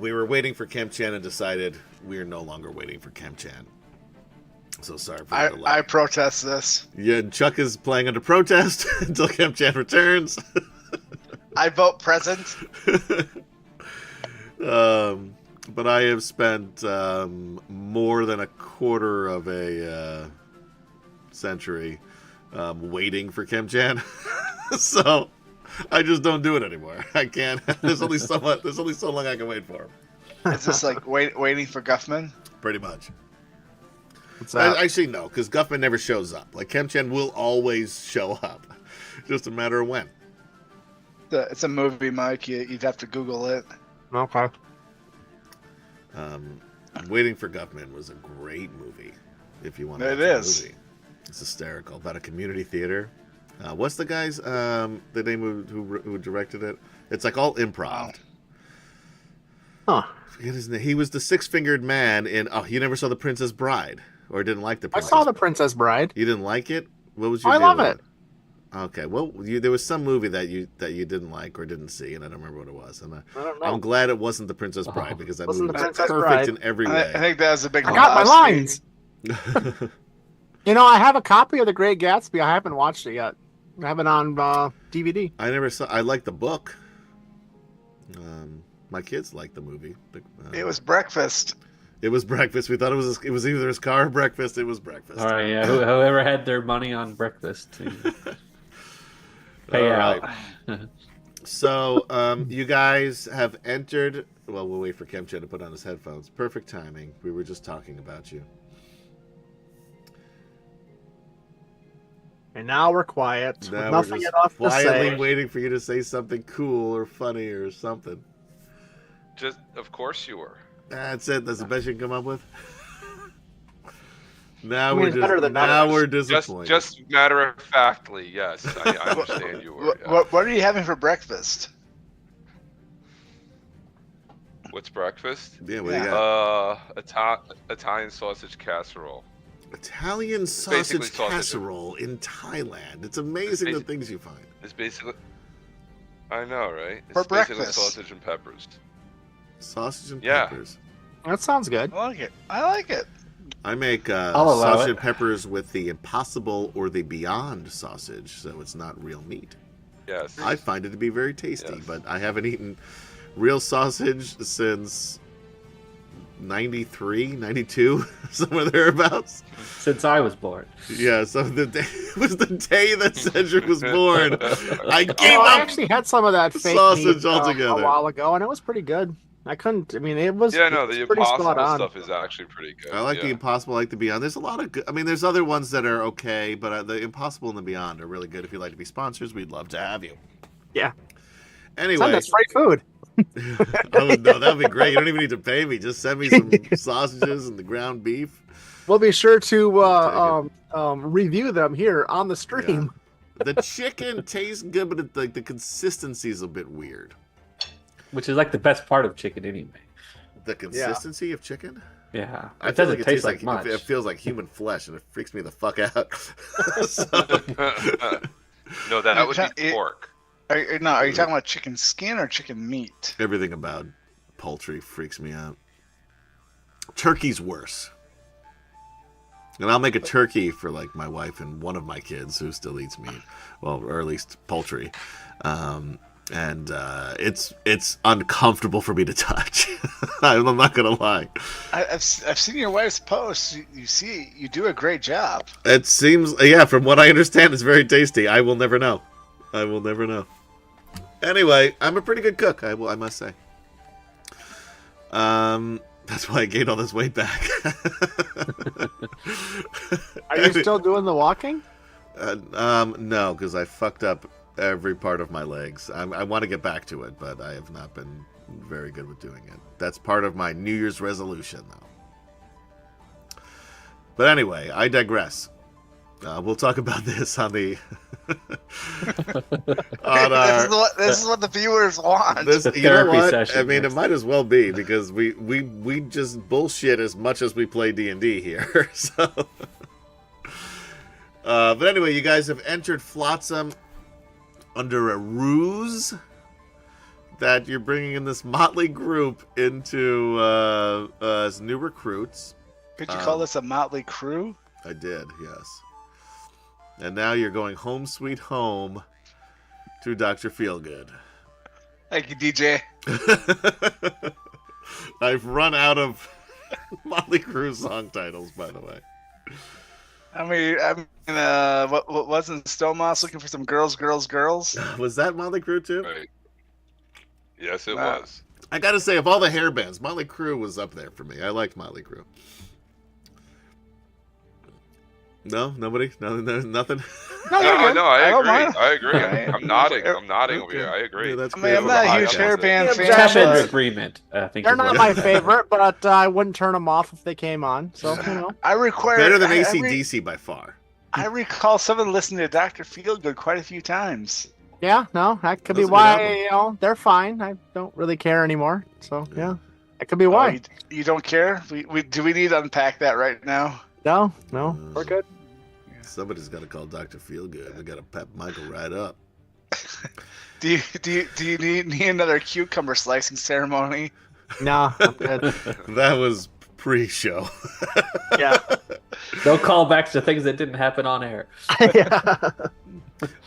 We were waiting for Kemp-chan and decided we're no longer waiting for Kemp-chan. So sorry for the delay. I protest this. Yeah, Chuck is playing under protest until Kemp-chan returns. I vote present. But I have spent more than a quarter of a century waiting for Kemp-chan. So I just don't do it anymore. I can't. There's only so long I can wait for him. Is this like waiting for Guffman? Pretty much. What's that? Actually, no, because Guffman never shows up. Like, Kemp-chan will always show up. Just a matter of when. It's a movie, Mike. You'd have to Google it. Okay. Waiting for Guffman was a great movie. If you want to watch It is. movie. It's hysterical. About a community theater. What's the guy's the name who directed it? It's like all improv. Huh. Forget his name. He was the six-fingered man in. Oh, you never saw The Princess Bride, or didn't like The I Princess? saw The Princess Bride. You didn't like it? What was your? I deal love with it. Okay, well, there was some movie that you didn't like or didn't see, and I don't remember what it was. And I don't know. I'm glad it wasn't The Princess Bride because that Wasn't movie The was Princess perfect Bride. in every I way. think that was a big. I got my loss. lines. You know, I have a copy of The Great Gatsby. I haven't watched it yet. I have it on DVD. I never saw. I like the book. My kids liked the movie. It was breakfast. It was breakfast. We thought it was either his car or breakfast. It was breakfast. All right, yeah. Whoever had their money on breakfast, pay All out. right. So, you guys have entered. Well, we'll wait for Kemp-chan to put on his headphones. Perfect timing. We were just talking about you. And now we're quiet. With Now nothing we're just enough to quietly say. waiting for you to say something cool or funny or something. Of course you were. That's it. That's the best you can come up with. Now I mean, it's better than none. we're Just disappointed. matter of factly, yes. I understand you were. Yeah. What are you having for breakfast? What's breakfast? Yeah, what do you got? Italian sausage casserole. Italian basically sausage sausage. casserole in Thailand. It's amazing the basi- things you find. It's basically. I know, right? It's For basically breakfast. sausage and peppers. Sausage and Yeah. peppers. That sounds good. I like it. I like it. I make I'll allow sausage it. and peppers with the Impossible or the Beyond sausage, so it's not real meat. Yes. I find it to be very tasty, Yes. but I haven't eaten real sausage since 93, 92, somewhere thereabouts. Since I was born. Yeah, so the day it was the day that Cedric was born. I gave Oh, I up. actually had some of that fake sausage meat, altogether. a while ago, and it was pretty good. I couldn't. I mean, it was. Yeah, no, it was the pretty spot impossible on. stuff is actually pretty good. I like yeah. the Impossible, I like the Beyond. There's a lot of good. I mean, there's other ones that are okay, but the Impossible and the Beyond are really good. If you'd like to be sponsors, we'd love to have you. Yeah. Anyway, Son, that's free food. no, that would be great. You don't even need to pay me. Just send me some sausages and the ground beef. We'll be sure to I'll review them here on the stream. The chicken tastes good, but like the consistency is a bit weird. Which is like the best part of chicken anyway. The consistency of chicken? Yeah. I It feel doesn't like taste like much. It feels like human flesh, and it freaks me the fuck out. So, No, that would It- be pork. Are you talking about chicken skin or chicken meat? everything about poultry freaks me out. Turkey's worse. And I'll make a turkey for like my wife and one of my kids who still eats meat, well, or at least poultry. It's uncomfortable for me to touch. I'm not gonna lie. I've seen your wife's posts. You do a great job. It seems, yeah, from what I understand, it's very tasty. I will never know. I will never know. Anyway, I'm a pretty good cook. I must say. That's why I gained all this weight back. Are you still doing the walking? No, because I fucked up every part of my legs. I want to get back to it, but I have not been very good with doing it. That's part of my New Year's resolution, though. But anyway, I digress. We'll talk about this on the On our, this is what the viewers want. this, The you know therapy what? session I mean, next. it might as well be because we just bullshit as much as we play D&D here. So, but anyway, you guys have entered Flotsam under a ruse that you're bringing in this motley group into as new recruits. Could you call this a motley crew? I did, yes. And now you're going home sweet home to Dr. Feelgood. Thank you, DJ. I've run out of Motley Crue song titles, by the way. I mean, what wasn't Stonemoss looking for some girls? Was that Motley Crue too? Right. Yes, it Nah. was. I gotta say, of all the hair bands, Motley Crue was up there for me. I liked Motley Crue. No, nobody, nothing. No, you're good. No, I don't agree. mind. I agree. Alright. I'm nodding over Okay. here. I agree. Yeah, that's I mean, I'm great. not a huge Opposite. hairband fan. Yeah, Tap into but agreement. I think They're is not what- my favorite, but I wouldn't turn them off if they came on. So you know. I require Better than I AC/DC by far. I recall someone listening to Dr. Feelgood quite a few times. Yeah, no, that could That's a be good why album. you know they're fine. I don't really care anymore. So yeah, that could be Oh, why. you don't care? Do we need to unpack that right now? No, we're good. Somebody's got to call Dr. Feelgood. We got to pep Michael right up. Do you need another cucumber slicing ceremony? No, I'm good. That was pre-show. Yeah. No callbacks to things that didn't happen on air. Yeah.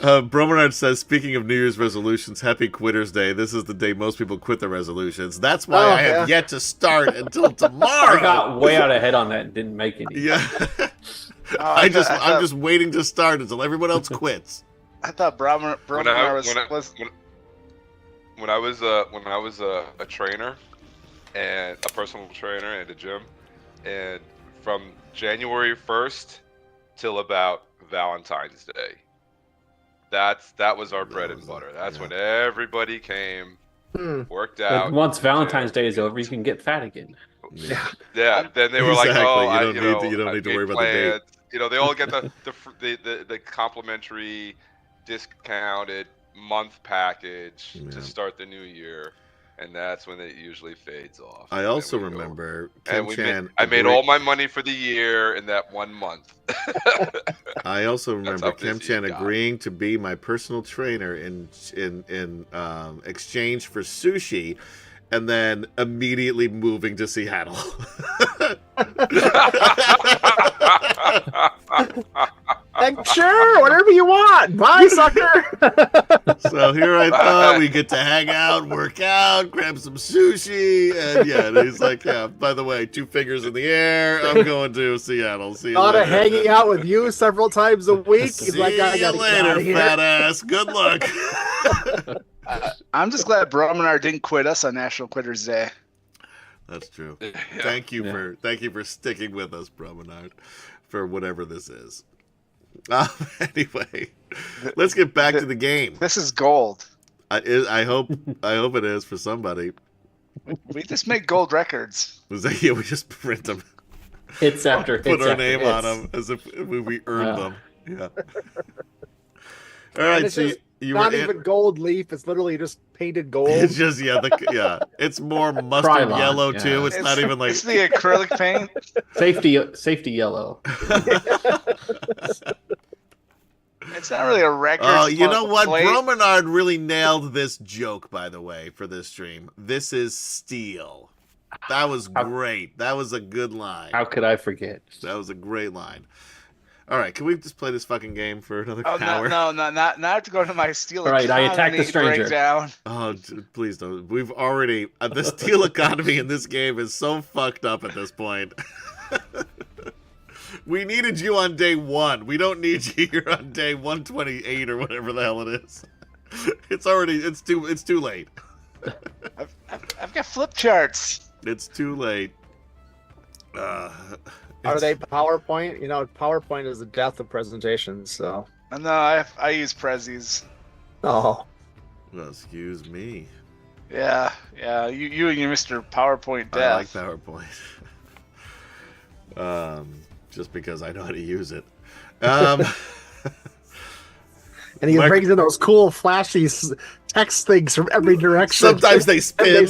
Bromenard says, speaking of New Year's resolutions, happy Quitters Day. This is the day most people quit their resolutions. That's why Oh, I have yet to start until tomorrow. I got way out ahead on that and didn't make any. Yeah. Oh, I'm thought- just waiting to start until everyone else quits. I thought Brahma When I was was a trainer and a personal trainer at a gym, and from January 1st till about Valentine's Day, that was our bread and butter. That's when everybody came, worked But out. once Valentine's Day is over, you can get fat again. Yeah. Yeah, then they were like, Exactly. "Oh, You don't I need to made worry about the date." plans." You know, they all get the complimentary, discounted month package Yeah. to start the new year, and that's when it usually fades off. I And also we go- remember And Kim Chan. I made all my money for the year in that 1 month. I also remember how Kim busy Chan it got. agreeing to be my personal trainer in exchange for sushi, and then immediately moving to Seattle. Like, sure, whatever you want. Bye, sucker. So here I thought we get to hang out, work out, grab some sushi, and yeah, and he's like, yeah, by the way, 2 fingers in the air, I'm going to Seattle. See you Thought of later. hanging out with you several times a week. He's See like, I you gotta get out later, of here. fat ass. Good luck. I'm just glad Brahmanar didn't quit us on National Quitters Day. That's true. Yeah. Thank you Yeah. for sticking with us, Promenade, for whatever this is. Anyway, let's get back to the game. This is gold. I hope it is for somebody. We just make gold records. Was that yeah? We just print them, Hits after hits. put our after name hits. on them as if we earned Yeah. them. Yeah. All right, it's so just you Not were even gold leaf. It's literally just painted gold. It's just yeah. It's more mustard Krylon, yellow yeah. too. It's not even like It's the acrylic paint. Safety yellow. It's not really a record. Oh, you know what? plate. Bromenard really nailed this joke, by the way, for this stream. This is steel. That was great. That was a good line. How could I forget? That was a great line. All right, can we just play this fucking game for another Oh hour? no, not to go to my steel. All right, I attack the economy stranger. breakdown. Oh, please don't. We've already the steel economy in this game is so fucked up at this point. We needed you on day 1. We don't need you here on day 128 or whatever the hell it is. It's too late. I've got flip charts. It's too late. Are It's- they PowerPoint? You know, PowerPoint is the death of presentations. So, No, I use Prezzies. oh, Well, excuse me. Yeah. You and your Mr. PowerPoint I like death. PowerPoint. Just because I know how to use it. And he brings in those cool, flashy text things from every direction. Sometimes they spin.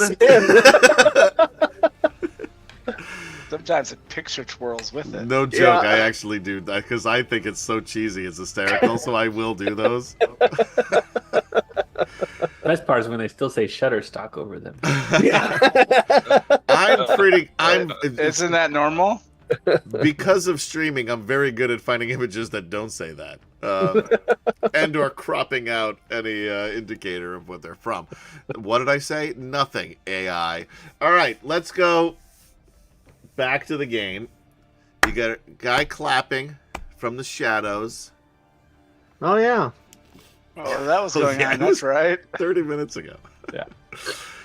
Sometimes a picture twirls with it. No joke, I actually do that because I think it's so cheesy, it's hysterical, so I will do those. Best part is when they still say Shutterstock over them. Isn't that normal? Because of streaming, I'm very good at finding images that don't say that. And or cropping out any indicator of what they're from. What did I say? Nothing, AI. All right, let's go back to the game. You got a guy clapping from the shadows. Oh, yeah. Oh, that was going on. That's right. 30 minutes ago. Yeah.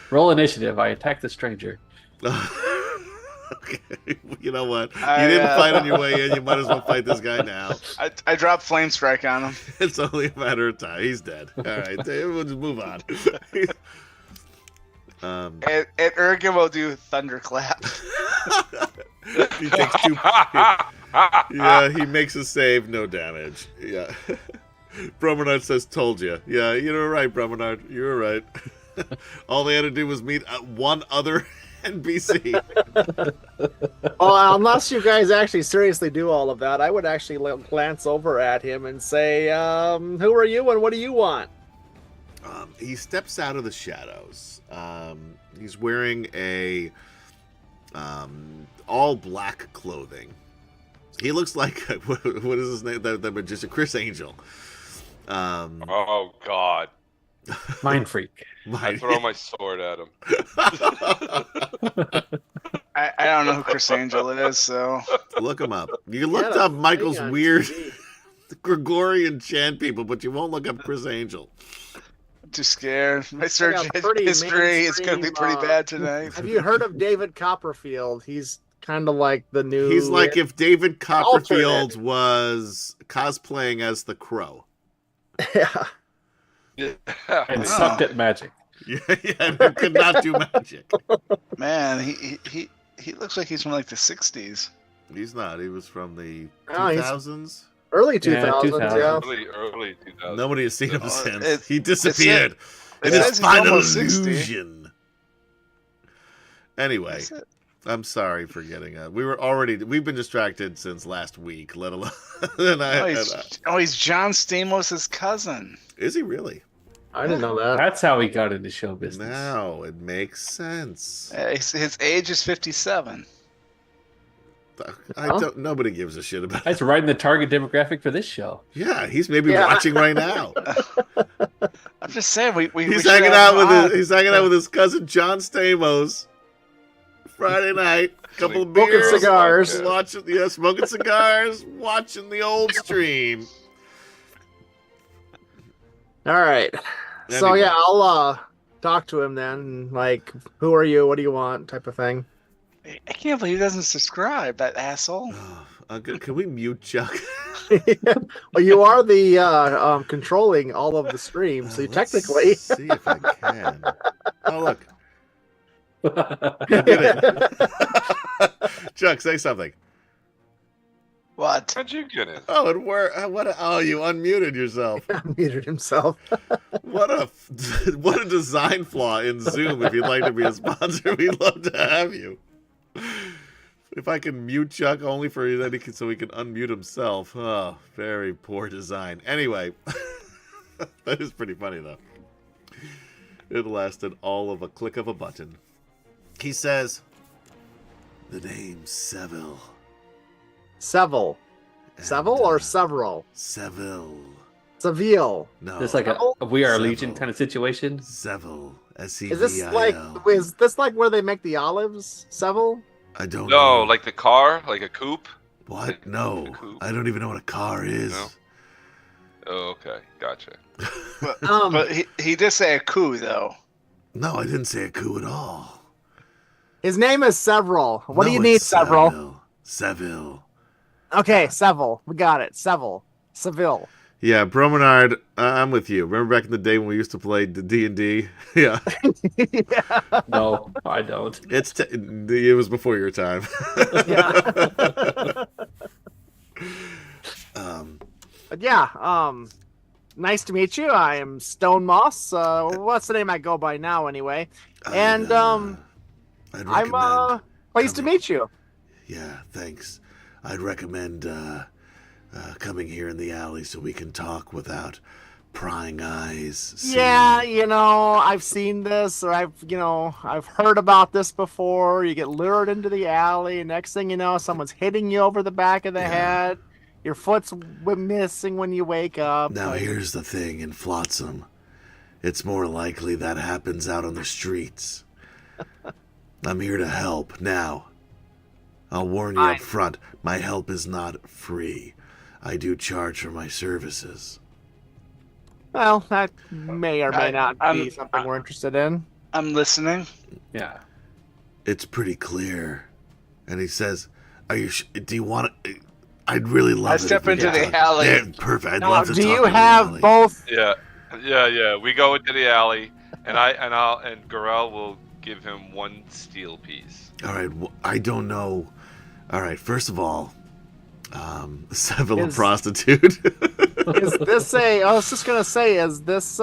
Roll initiative. I attack the stranger. Okay. You know what? You didn't fight on your way in. You might as well fight this guy now. I dropped Flame Strike on him. It's only a matter of time. He's dead. All right. We'll just move on. And Ergen will do Thunderclap. He takes 2. Yeah, he makes a save. No damage. Yeah. Bromenard says, told you. Yeah, you were right, Bromenard. You were right. All they had to do was meet one other NPC. Well, unless you guys actually seriously do all of that, I would actually glance over at him and say, who are you and what do you want? He steps out of the shadows. He's wearing a all black clothing. He looks like, what is his name? The magician, Chris Angel. Oh God! Mind freak. I throw my sword at him. I don't know who Chris Angel is, so Look him up. You looked up Michael's weird Gregorian chant people, but you won't look up Chris Angel. I'm too scared. My search history is going to be pretty bad tonight. Have you heard of David Copperfield? He's kind of like the new... He's like if David Copperfield was cosplaying as the Crow. Yeah. And sucked at magic. Yeah, he could not do magic. Man, he looks like he's from like the 60s. He's not. He was from the Oh, he's- 2000s. Early 2000s, 2000s. yeah. Early 2000s. Nobody has seen him Oh, since. He disappeared. It In his says he's final almost 60. illusion. Anyway, That's it. I'm sorry for getting we've been distracted since last week, let alone. and He's John Stamos' cousin. is he really? I didn't know that. That's how he got into show business. Now it makes sense. His age is 57. Nobody gives a shit about it. That's right in the target demographic for this show. Yeah, he's maybe watching right now. I'm just saying, He's hanging out with his cousin John Stamos. Friday night, couple of Smoking beers, cigars. smoking cigars, watching the old stream. All right. So, Anyway. yeah, I'll talk to him then. Like, who are you? What do you want? Type of thing. I can't believe he doesn't subscribe, that asshole. Can we mute Chuck? Well, you are the controlling all of the stream, so you Let's technically. see if I can. Oh, look. I did it. Chuck, say something. What? How'd you get in? Oh, it worked. Oh, you unmuted yourself. Muted himself. What a design flaw in Zoom. If you'd like to be a sponsor, we'd love to have you. If I can mute Chuck only so he can unmute himself. Oh, very poor design. Anyway, that is pretty funny though. It lasted all of a click of a button. He says, "The name's Seville." Seville. Seville or several? Seville. Seville. No. It's like a We Are Seville. Legion kind of situation. Seville. Is this like where they make the olives? Seville? I don't No, know. like the car, like a coupe. What? No. A coupe. I don't even know what a car is. No? Oh, okay, gotcha. But he did say a coup, though. No, I didn't say a coup at all. His name is Several. What do No, you need, it's Several? Seville. Okay, Seville. We got it. Seville. Seville. Yeah, Bromenard, I'm with you. Remember back in the day when we used to play the D&D? Yeah. Yeah. No, I don't. It was before your time. Yeah. But yeah, nice to meet you. I am Stone Moss. What's the name I go by now, anyway? And I'd I'm recommend pleased to coming- meet you. Yeah, thanks. I'd recommend coming here in the alley so we can talk without prying eyes. Yeah, seeing- I've seen this, or I've heard about this before. You get lured into the alley, and next thing you know, someone's hitting you over the back of the Yeah. head. Your foot's missing when you wake up. Now here's the thing in Flotsam. It's more likely that happens out on the streets. I'm here to help. Now, I'll warn you up Fine. front, my help is not free. I do charge for my services. Well, that may or may not be I'm- something we're interested in. I'm listening. Yeah. It's pretty clear. And he says, do you want to... I'd really love I it. step if we into could the talk." alley. Yeah, perfect. I'd Now, love to do talk you in the have alley. both? Yeah. We go into the alley, and Garel will give him one steel piece. All right, I don't know. All right, first of all, Seville a Is- prostitute. Is this a? I was just gonna say, is this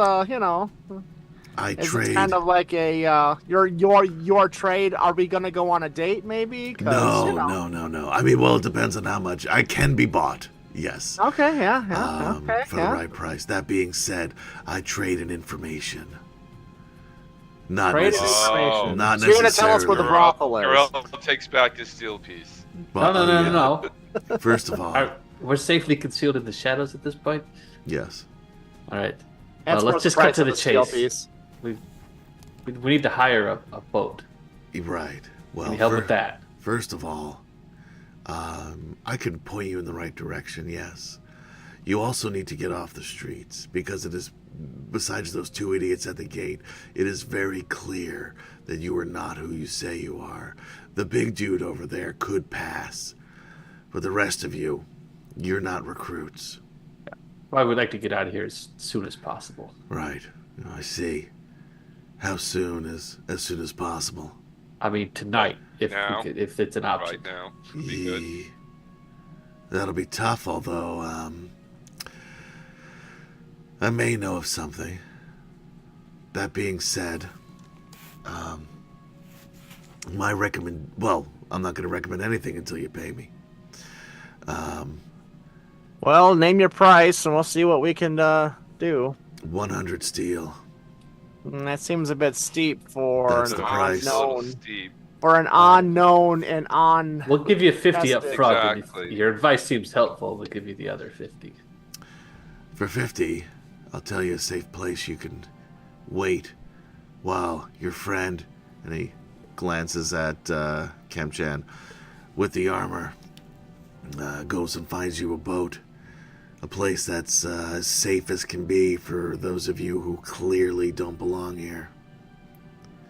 I is trade. it kind of like a your trade? Are we gonna go on a date, maybe? 'Cause, No. I mean, well, it depends on how much. I can be bought. Yes. Okay, yeah, okay, For the right price. That being said, I trade in information. Not Trade in necessarily. information. Not So you're gonna tell us where the necessarily. brothel is? Garel takes back his steel piece. Well, No. First of all, We're safely concealed in the shadows at this point. yes. All right. That's let's worth just the cut price to of the a steel chase. piece. We need to hire a boat. Right. Well, Can you help with that? First of all, I can point you in the right direction, yes. You also need to get off the streets because it is, besides those two idiots at the gate, it is very clear that you are not who you say you are. The big dude over there could pass, but the rest of you, you're not recruits. Well, I would like to get out of here as soon as possible. Right. I see. How soon? As soon as possible. I mean, tonight, if Now? if it's an option. Right now. Would be good. That'll be tough, although, I may know of something. That being said, I'm not going to recommend anything until you pay me. Well, name your price, and we'll see what we can do. 100 steel. That seems a bit steep for That's an the price. A little unknown. steep. For an unknown and on. We'll give you 50 up That's it. front. and Exactly. if your advice seems helpful, we'll give you the other 50. For 50, I'll tell you a safe place you can wait while your friend, and he glances at Kemchan, with the armor, goes and finds you a boat. A place that's as safe as can be for those of you who clearly don't belong here.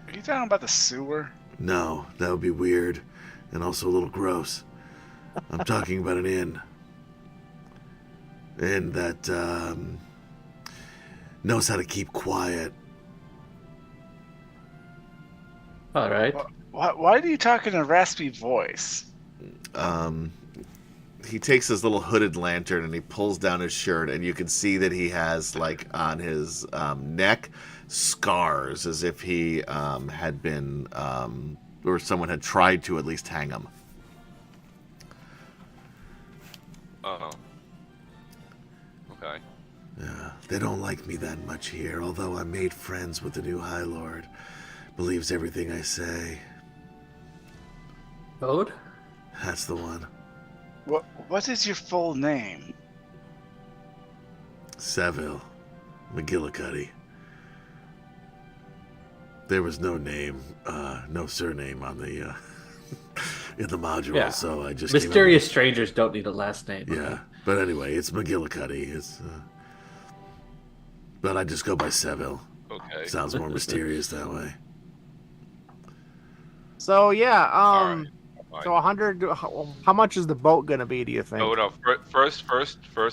Are you talking about the sewer? No, that would be weird and also a little gross. I'm talking about an inn. Inn that knows how to keep quiet. All right. Why do you talk in a raspy voice? He takes his little hooded lantern and he pulls down his shirt, and you can see that he has, like, on his neck, scars as if he had been, or someone had tried to at least hang him. Oh. Okay. Yeah, they don't like me that much here, although I made friends with the new High Lord. Believes everything I say. Code? That's the one. What is your full name? Seville McGillicuddy. There was no name, no surname on the in the module, Yeah. so I just Mysterious strangers don't need a last name. Came up with, yeah, but anyway, it's McGillicuddy. It's but I just go by Seville. Okay. Sounds more mysterious that way. So yeah, Alright. so 100. How much is the boat gonna be? Do you think? No. First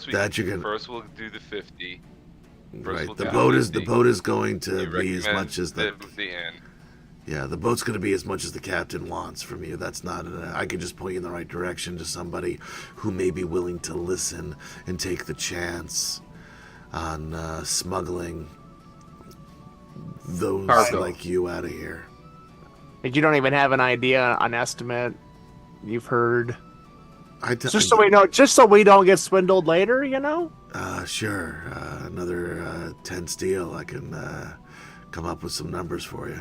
we That you can- first we'll do the 50. Right. we'll The do boat is 50. going to be as much as the inn. yeah, the boat's going to be as much as the captain wants from you. That's not I could just point you in the right direction to somebody who may be willing to listen and take the chance. on smuggling those Cargo. like you out of here. And you don't even have an idea, an estimate you've heard. Just so I- we know, just so we don't get swindled later, you know? Sure. Another 10 steel. I can come up with some numbers for you.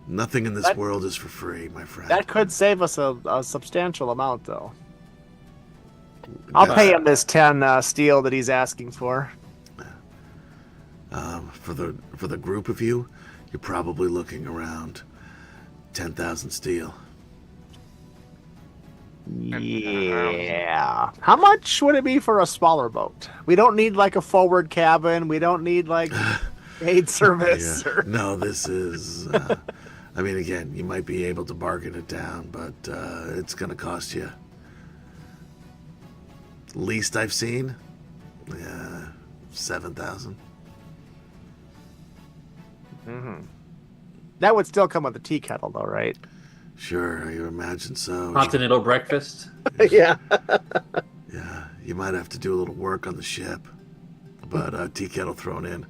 Nothing in this That- world is for free, my friend. That could save us a substantial amount, though. I'll pay him this 10 steel that he's asking for. For the group of you, you're probably looking around 10,000 steel. Yeah. How much would it be for a smaller boat? We don't need like a forward cabin. We don't need like aid service. Yeah. Or... No, this is. I mean, again, you might be able to bargain it down, but it's going to cost you. Least I've seen, 7,000. That would still come with a tea kettle, though, right? Sure, I imagine so. Continental breakfast. Yeah. Yeah, you might have to do a little work on the ship, but tea kettle thrown in.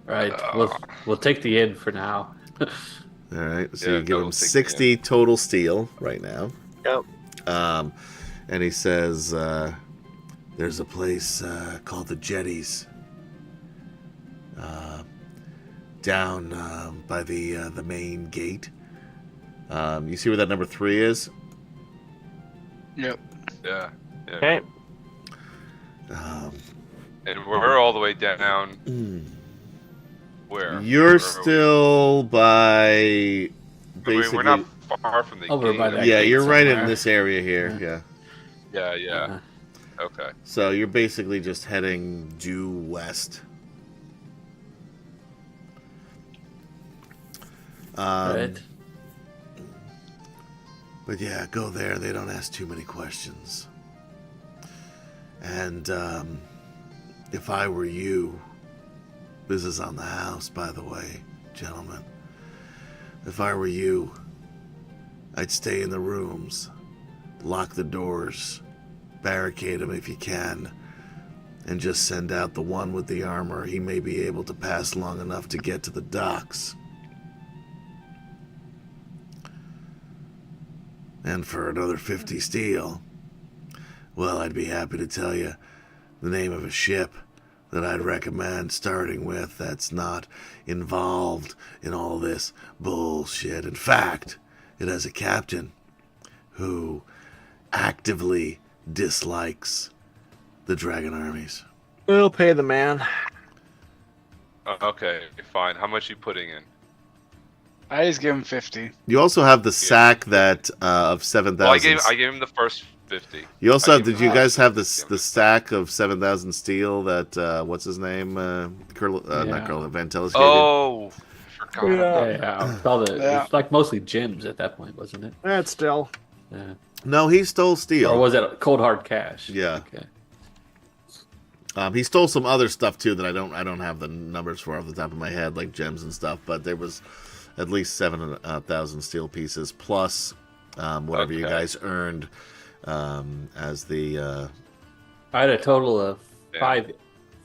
Right. We'll take the inn for now. All right, so Yeah, you give we'll him take the 60 total steel right now. Yep. And he says, there's a place called the Jetties down by the main gate. You see where that number 3 is? Yep. Yeah. Okay. And we're all the way down. Where? You're Where are still by we? basically. We're not far from the Over gate. by that Yeah, gate you're right in somewhere. this area here. Yeah. Yeah. Okay. So you're basically just heading due west. Right. But yeah, go there. They don't ask too many questions. And if I were you, this is on the house, by the way, gentlemen. If I were you, I'd stay in the rooms, lock the doors, barricade them if you can, and just send out the one with the armor. He may be able to pass long enough to get to the docks. And for another 50 steel, well, I'd be happy to tell you the name of a ship that I'd recommend starting with that's not involved in all this bullshit. In fact, it has a captain who actively dislikes the dragon armies. We'll pay the man. Okay, fine. How much you putting in? I just give him 50. You also have the sack that of 7,000. Well, I gave him the first 50. You also I have. gave Did you him- guys have the Yeah. the stack of 7,000 steel that what's his name? Not Yeah. Curl Van Tellis gave you? Oh, forgot. Yeah. It's all the, Yeah. It's like mostly gems at that point, wasn't it? That's still. Yeah. No, he stole steel. Or was it cold hard cash? Yeah. Okay. He stole some other stuff too that I don't have the numbers for off the top of my head, like gems and stuff. But there was at least 7,000 steel pieces plus whatever you Okay. guys earned as the. I had a total of Yeah.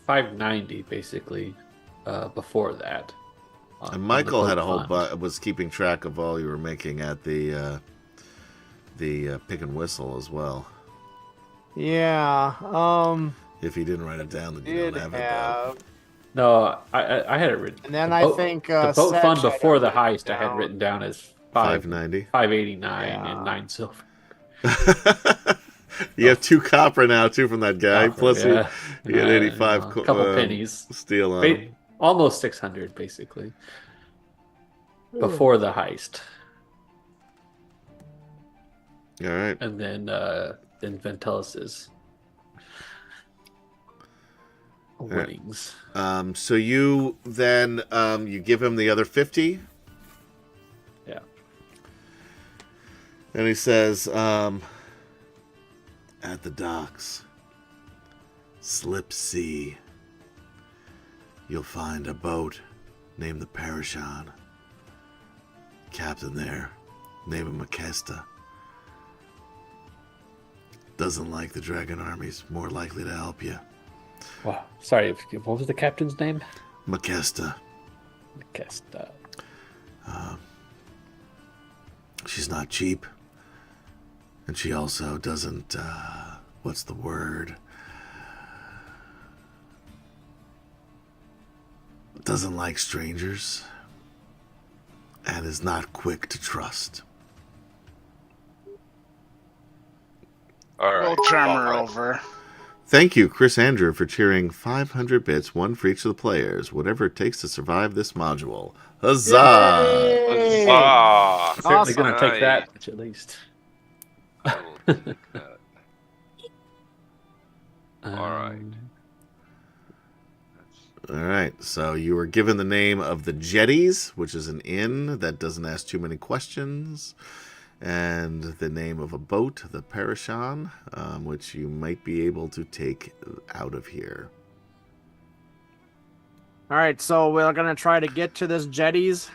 590 basically before that. And Michael had a whole fund. was keeping track of all you were making at the pick and whistle as well. Yeah. If he didn't write it down, then you Did don't have it. Though. have. No, I had it written. And then the I boat- think the boat Setch fund had before it the written heist I had down. written down as 590. 589 Yeah. and 9 silver. You have 2 copper now too from that guy. Copper, Plus yeah. you had 85 a couple pennies. steel on Ba- him. Almost 600 basically. Before the heist. All right. And then Ventelis's winnings. So you then you give him the other 50. Yeah. And he says, at the docks, Slip Sea, you'll find a boat named the Parashon. Captain there, name him Makesta. doesn't like the dragon armies, more likely to help you. Wow. Sorry, what was the captain's name? Makesta. Makesta. She's not cheap. And she also doesn't, what's the word? Doesn't like strangers. And is not quick to trust. All right. We'll charm her all right. over. Thank you, Chris Andrew, for cheering 500 bits, one for each of the players. Whatever it takes to survive this module. Huzzah! Yay! Huzzah! Certainly Awesome. going to take that much at least. I will take that. All right. All right, so you were given the name of the Jetties, which is an inn that doesn't ask too many questions, and the name of a boat, the Parashon, which you might be able to take out of here. All right, so we're gonna try to get to this jetties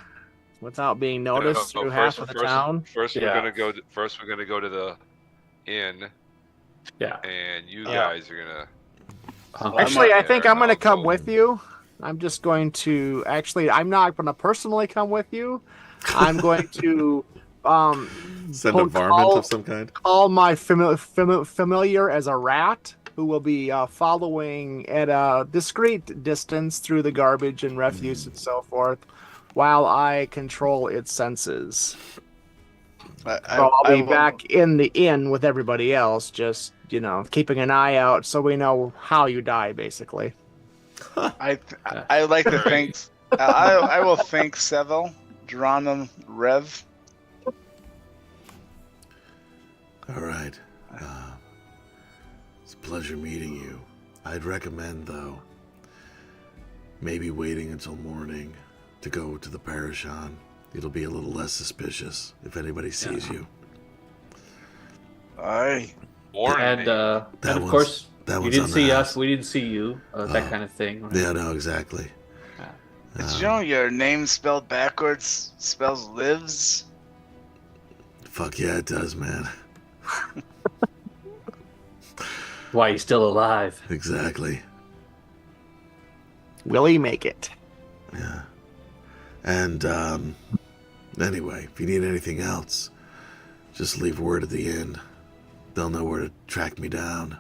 without being noticed through half of the town. First, Yeah. we're gonna go to the inn, Yeah. and you Yeah. guys are gonna. Actually, I there, think and I'm gonna I'll come go. with you. I'm just going to I'm not gonna personally come with you. I'm going to Send a varmint of some kind? call my familiar as a rat who will be following at a discreet distance through the garbage and refuse and so forth while I control its senses. So I'll be back in the inn with everybody else, just, keeping an eye out so we know how you die, basically. I like to think. I will thank Seville, Geronimo, Rev. All right. It's a pleasure meeting you. I'd recommend, though, maybe waiting until morning to go to the Parashon. It'll be a little less suspicious if anybody sees you. Aye. And of one's- course, that you one's didn't on the see house. us, we didn't see you, that kind of thing. Right? Yeah, no, exactly. Did you know your name spelled backwards spells lives? Fuck yeah, it does, man. Why he's still alive. Exactly. Will he make it? Yeah. And, anyway, if you need anything else, just leave word at the inn. They'll know where to track me down.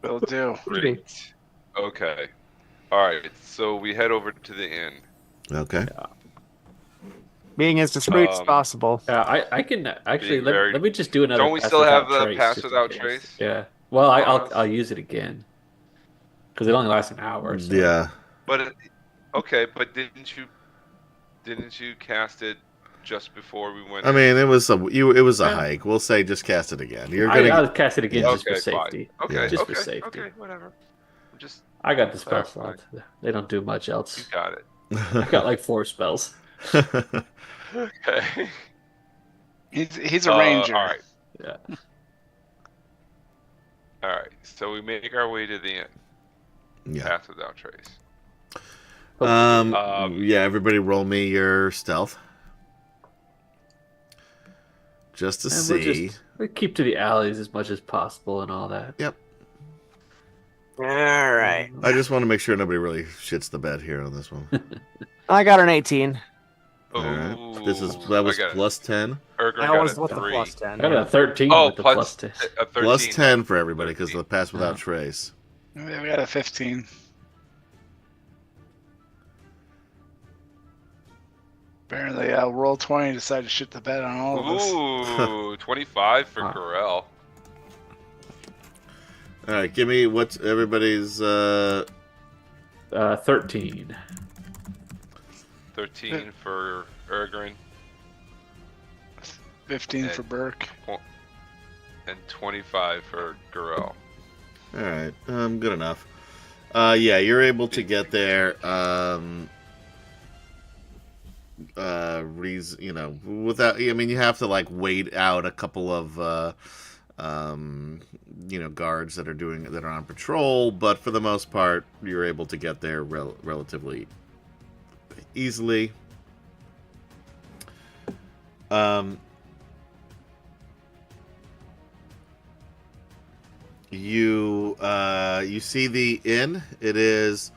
Will do. Great. Okay. All right. So we head over to the inn. Okay. Being as discreet as possible. I can actually, Being very- let me just do another Don't we pass still have without the trace, pass just in without case. trace? Yeah. Well, Oh, I'll use it again. Because it only lasts an hour. So. Yeah. But didn't you cast it just before we went? I mean, it was a Yeah. hike. We'll say just cast it again. You're I'll gonna cast it again Okay, just for safety. fine. Okay. Just okay. for safety. Okay. Whatever. Just I got the spell Clarify. slot. They don't do much you else. got it. I got like 4 spells. Okay. He's a ranger. All right. Yeah. All right. So we make our way to the inn. yeah. Pass without trace. Yeah. Everybody, roll me your stealth, just to And see. we'll keep to the alleys as much as possible and all that. Yep. All right. I just want to make sure nobody really shits the bed here on this one. I got an 18. All right. Ooh, That was I got it. plus 10. Ergrin That got was a with the 3. plus 10. I got a 13 Oh, with the plus plus 10. a 13. Plus 10 for everybody because of the pass without Oh. trace. We got a 15. Apparently, roll 20 decided to shit the bed on all of us. Ooh, 25 for Huh. Corel. All right, give me what's everybody's 13. 13 for Ergrin. 15 for Burke. And 25 for Gorel. All right, good enough. Yeah, you're able to get there. Without. I mean, you have to like wait out a couple of, guards that are on patrol. But for the most part, you're able to get there relatively easily. you see the inn. It is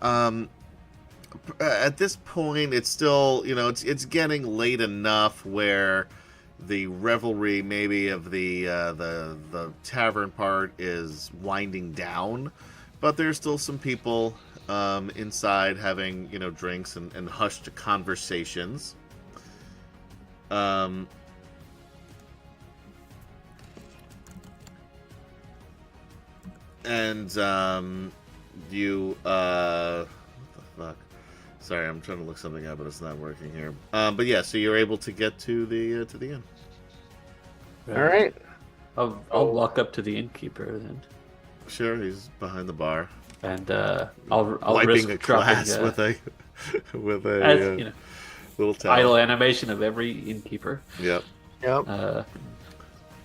at this point it's still, it's getting late enough where the revelry maybe of the tavern part is winding down, but there's still some people inside having drinks and hushed conversations. And you what the fuck? Sorry, I'm trying to look something up, but it's not working here. But yeah, so you're able to get to the inn. All right. I'll walk up to the innkeeper then, Sure, he's behind the bar, and I'll wiping risk a dropping, glass with a as, little towel. idle animation of every innkeeper. Yep. Yep.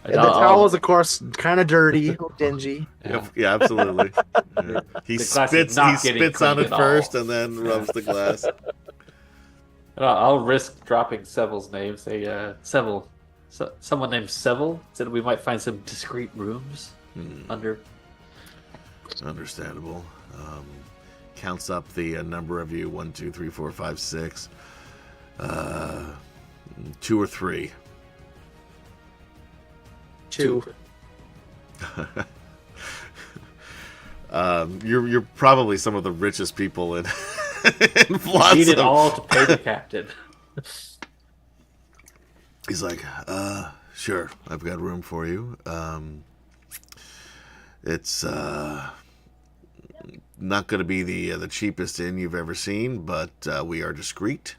And And the towel is, of course, kind of dirty, dingy. Yep. Yeah, absolutely. Yeah. He The glass is spits. not He getting spits on cleaned it at first, all. and then rubs the glass. And I'll risk dropping Seville's name. Say Seville. Someone named Seville said we might find some discreet rooms under. Understandable. Counts up the number of you: 1, 2, 3, 4, 5, 6. 2 or 3. 2. You're probably some of the richest people in in Need Flotsam. it all to pay the captain. He's like, sure, I've got room for you. It's not going to be the cheapest inn you've ever seen, but we are discreet,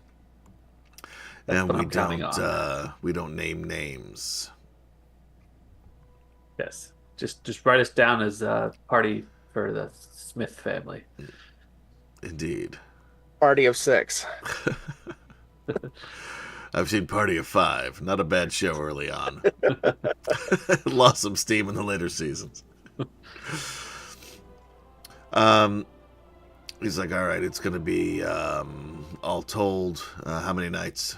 and what I'm counting we don't name names. Yes, just write us down as a party for the Smith family. Indeed. Party of 6. I've seen Party of 5. Not a bad show early on. Lost some steam in the later seasons. He's like, all right, it's going to be, all told, how many nights?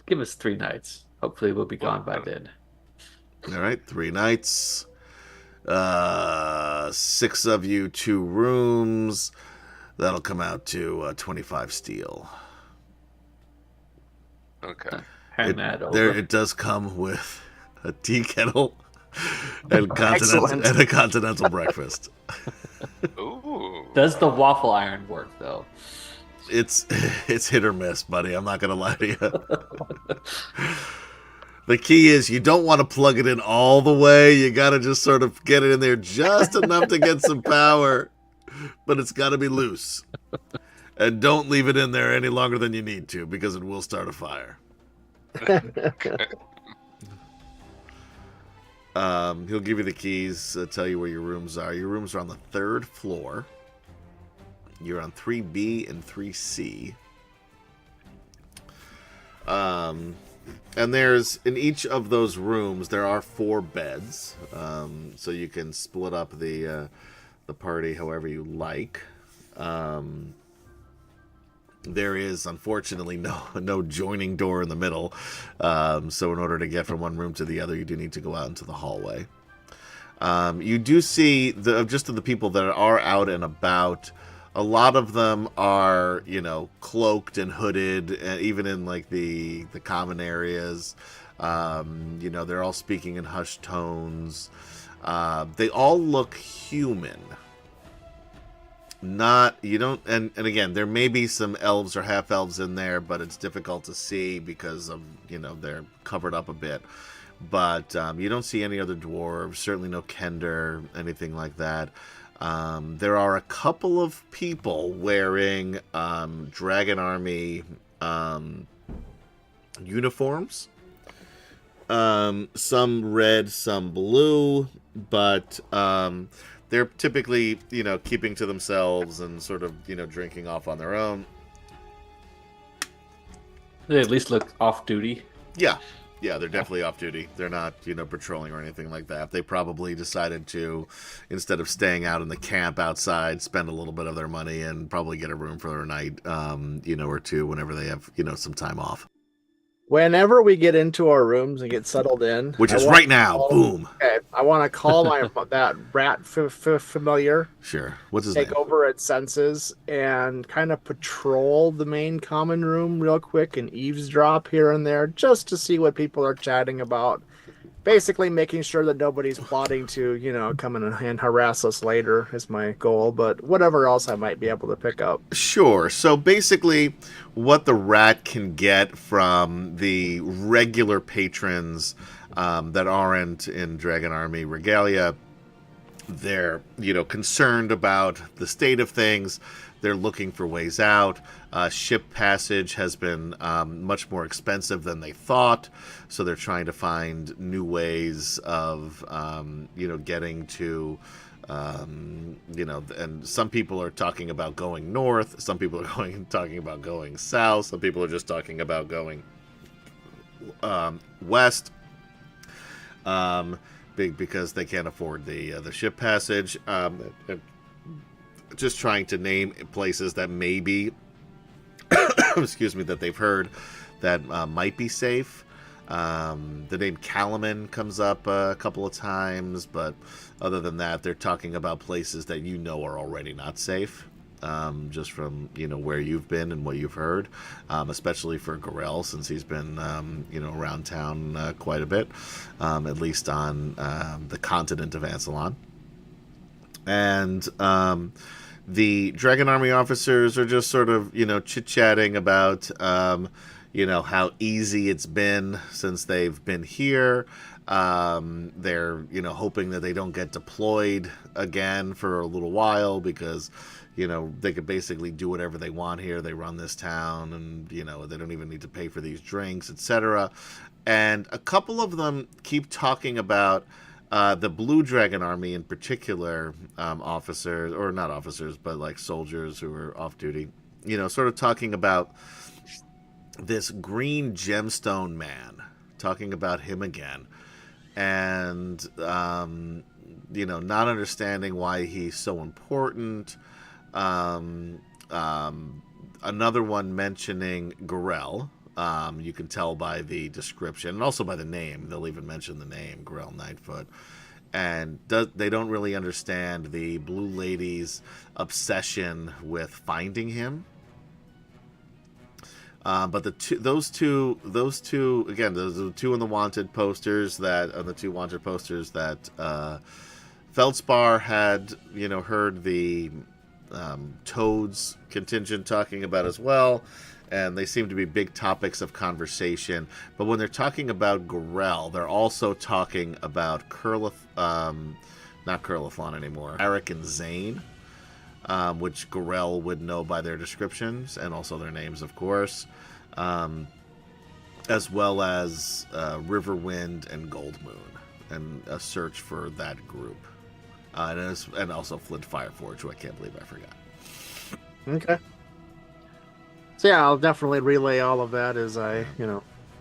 Give us 3 nights. Hopefully we'll be gone by then. All right, 3 nights. 6 of you, 2 rooms. That'll come out to 25 steel. Okay. Hand that over. It does come with a tea kettle and Excellent. a continental breakfast. Ooh. Does the waffle iron work though? It's hit or miss, buddy. I'm not gonna lie to you. The key is you don't want to plug it in all the way. You got to just sort of get it in there just enough to get some power, but it's got to be loose. And don't leave it in there any longer than you need to, because it will start a fire. He'll give you the keys, tell you where your rooms are. Your rooms are on the 3rd floor. You're on 3B and 3C. And there's, in each of those rooms, there are 4 beds. So you can split up the party however you like. There is, unfortunately, no joining door in the middle. So in order to get from one room to the other, you do need to go out into the hallway. You do see, just of the people that are out and about, a lot of them are, cloaked and hooded, and even in like the common areas. They're all speaking in hushed tones. They all look human. And again, there may be some elves or half elves in there, but it's difficult to see because of, they're covered up a bit. But you don't see any other dwarves, certainly no Kender, anything like that. There are a couple of people wearing Dragon Army uniforms. Some red, some blue, but they're typically, keeping to themselves and sort of, drinking off on their own. They at least look off duty. Yeah, they're definitely off duty. They're not, patrolling or anything like that. They probably decided to, instead of staying out in the camp outside, spend a little bit of their money and probably get a room for a night, or 2 whenever they have, some time off. Whenever we get into our rooms and get settled in, Which is I want right now. to call- Boom. Okay, I want to call that rat familiar, Sure. What's his take name? over its senses, and kind of patrol the main common room real quick and eavesdrop here and there just to see what people are chatting about. Basically, making sure that nobody's plotting to, come in and harass us later is my goal. But whatever else I might be able to pick up. Sure. So basically, what the rat can get from the regular patrons that aren't in Dragon Army regalia, they're concerned about the state of things. They're looking for ways out. Ship passage has been much more expensive than they thought, so they're trying to find new ways of getting to and some people are talking about going north, some people are talking about going south, some people are just talking about going west, because they can't afford the ship passage. Just trying to name places that maybe excuse me, that they've heard that might be safe. The name Kalaman comes up a couple of times, but other than that, they're talking about places that are already not safe, just from where you've been and what you've heard, especially for Gorell, since he's been around town quite a bit, at least on the continent of Ansalon. And the Dragon Army officers are just sort of chit-chatting about how easy it's been since they've been here. They're hoping that they don't get deployed again for a little while, because they could basically do whatever they want here. They run this town, and they don't even need to pay for these drinks, etc. And a couple of them keep talking about the Blue Dragon Army in particular, officers, or not officers, but like soldiers who are off duty, sort of talking about this green gemstone man, talking about him again, and not understanding why he's so important. Another one mentioning Gorell. You can tell by the description and also by the name. They'll even mention the name, Gorell Nightfoot. And they don't really understand the Blue Lady's obsession with finding him. But those two again, those are the two on the wanted posters that Feldspar had heard the Toads contingent talking about as well, and they seem to be big topics of conversation. But when they're talking about Gorell, they're also talking about not Curlithlon anymore, Eric and Zane, which Gorell would know by their descriptions and also their names, of course, as well as Riverwind and Goldmoon, and a search for that group, and also Flint Fireforge, who I can't believe I forgot. Okay. So yeah, I'll definitely relay all of that as I,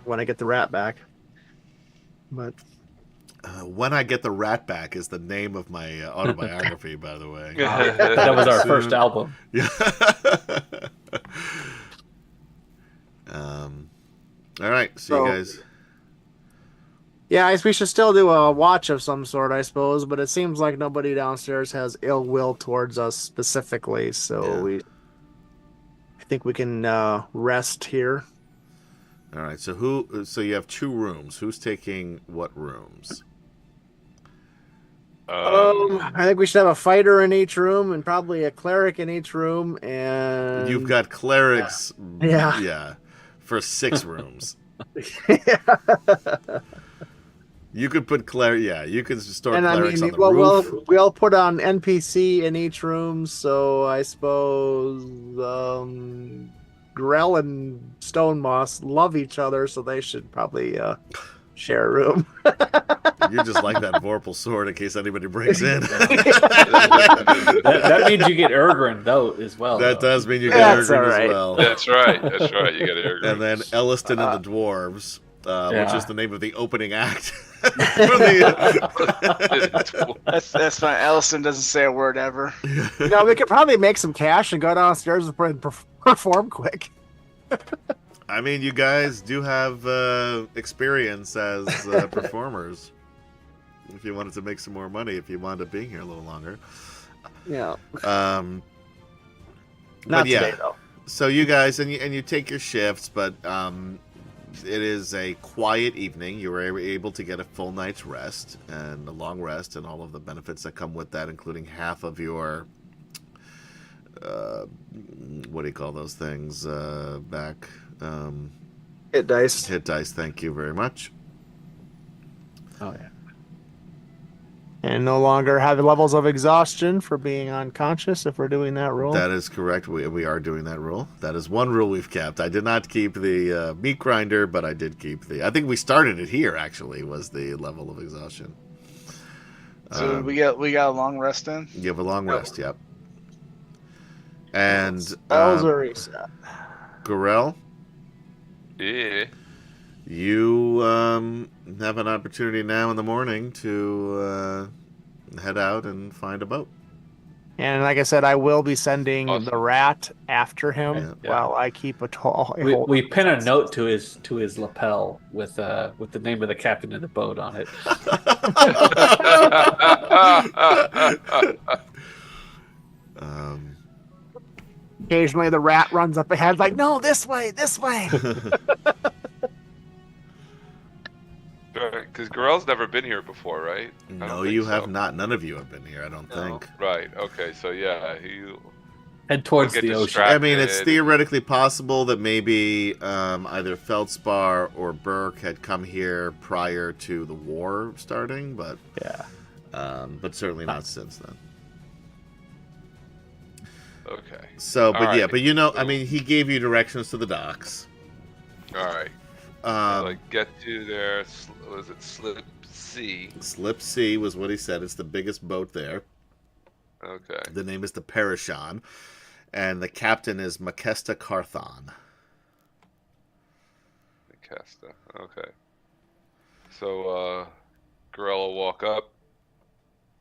when I get the rat back. But When I Get the Rat Back is the name of my autobiography, by the way. That was our first album. Yeah. All right, see you guys. yeah, we should still do a watch of some sort, I suppose. But it seems like nobody downstairs has ill will towards us specifically, so Yeah. I think we can rest here. All right, so you have 2 rooms. Who's taking what rooms? I think we should have a fighter in each room and probably a cleric in each room. And You've got clerics, Yeah. for 6 rooms. yeah. You could put you could store And clerics on the roof. we'll put on NPC in each room, so I suppose Grell and Stone Moss love each other, so they should probably share a room. You're just like that Vorpal sword in case anybody breaks in. That means you get Ergrin, though, as well. That though. does mean you get That's Ergrin all right. as well. That's right. You got to And then Elliston and the Dwarves, which is the name of the opening act. That's fine. Ellison doesn't say a word ever. We could probably make some cash and go downstairs and perform quick. I mean, you guys do have experience as performers. If you wanted to make some more money, if you wound up being here a little longer. Yeah. Not today, though. So you guys, and you take your shifts, but it is a quiet evening. You were able to get a full night's rest and a long rest and all of the benefits that come with that, including half of your, what do you call those things, back? Hit dice. Hit dice, thank you very much. Oh yeah. And no longer have levels of exhaustion for being unconscious if we're doing that rule. That is correct. We are doing that rule. That is one rule we've kept. I did not keep the meat grinder, but I did keep I think we started it here, actually, was the level of exhaustion. So we got a long rest in? You have a long rest, yep. And Spells are reset. Gorell, Yeah. you have an opportunity now in the morning to head out and find a boat. And like I said, I will be sending Awesome. the rat after him Yeah. while I keep a tall. We pin a note to his lapel with the name of the captain of the boat on it. Occasionally, the rat runs up ahead, like, "No, this way, this way." Because Gorell's never been here before, right? I don't No, think you so. have not. None of you have been here, I don't No. think. Right. Okay. So yeah, Head towards Get the ocean. distracted. I mean, it's theoretically possible that maybe either Feldspar or Burke had come here prior to the war starting, but certainly not since then. Okay. So, but All yeah, right. but you know, I mean, he gave you directions to the docks. All right. Like get to there. Was it Slip C? Slip C was what he said. It's the biggest boat there. Okay. The name is the Parashon, and the captain is Makesta Carthon. Casta. Okay. So Gorell will walk up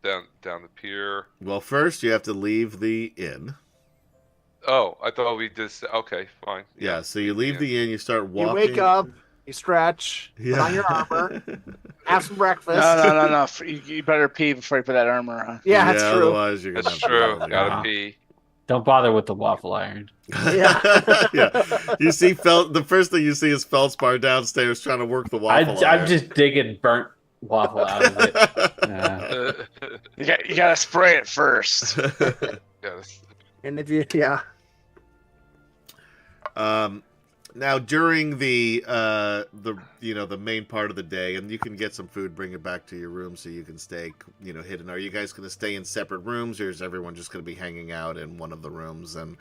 down the pier. Well, first you have to leave the inn. Oh, I thought we just. Okay, fine. Yeah, so you leave the inn, you start You walking. wake up, you stretch, put on your armor, have some breakfast. No. You better pee before you put that armor on. Yeah, that's true. Otherwise you're gonna That's have true. to Gotta pee. Don't bother with the waffle iron. Yeah. Yeah. You see the first thing you see is Feldspar downstairs trying to work the waffle iron. I'm just digging burnt waffle out of it. Yeah. You gotta spray it first. Yes. And if you, yeah. Now during the the main part of the day, and you can get some food, bring it back to your room so you can stay hidden. Are you guys going to stay in separate rooms, or is everyone just going to be hanging out in one of the rooms and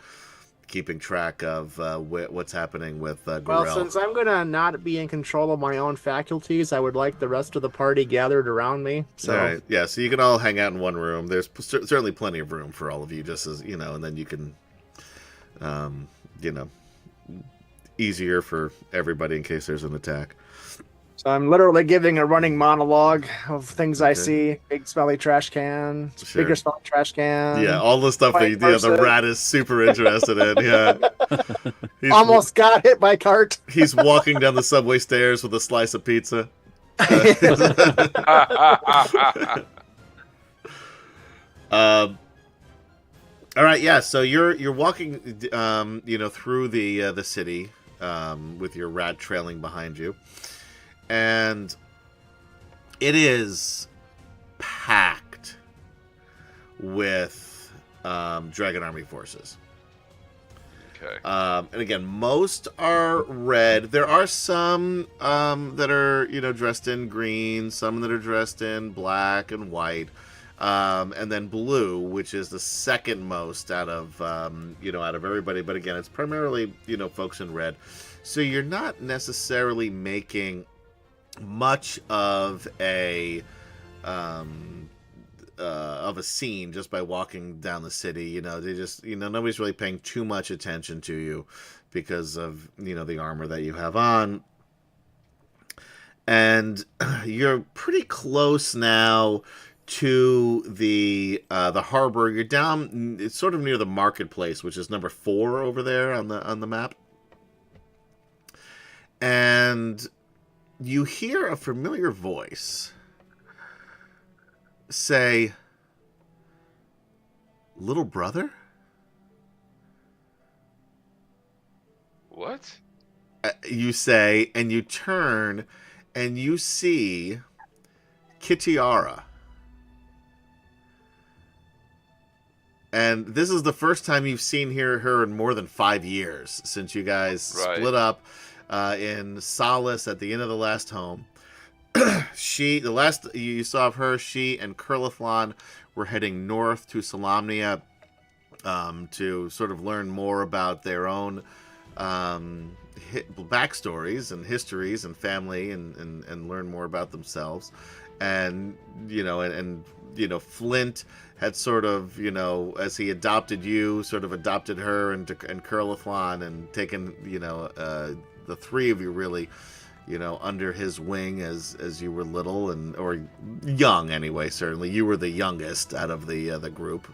keeping track of what's happening with Gorell? Well, since I'm gonna not be in control of my own faculties, I would like the rest of the party gathered around me. So All right, yeah, so you can all hang out in one room. There's certainly plenty of room for all of you, just as and then you can, easier for everybody in case there's an attack. So I'm literally giving a running monologue of things I Okay. see. Big smelly trash can, Sure. bigger smelly trash can. Yeah, all the stuff that White the person. rat is super interested in. Yeah, he's, Almost got hit by cart. He's walking down the subway stairs with a slice of pizza. All right, yeah. So you're walking, through the city, with your rat trailing behind you, and it is packed with Dragon Army forces. Okay. And again, most are red. There are some that are dressed in green, some that are dressed in black and white. And then blue, which is the second most out of everybody. But again, it's primarily folks in red. So you're not necessarily making much of a scene just by walking down the city. They just nobody's really paying too much attention to you because of the armor that you have on. And you're pretty close now to the harbor. You're down. It's sort of near the marketplace, which is number 4 over there on the map. And you hear a familiar voice say, "Little brother?" What? You say, and you turn, and you see Kitiara. And this is the first time you've seen her in more than 5 years since you guys split up in Solace at the end of the last home. The last you saw of her, she and Curlithlon were heading north to Solamnia to sort of learn more about their own backstories and histories and family and learn more about themselves. And Flint had sort of, as he adopted you, sort of adopted her and Curlithlon and taken, the three of you really, under his wing as you were little or young anyway. Certainly, you were the youngest out of the group,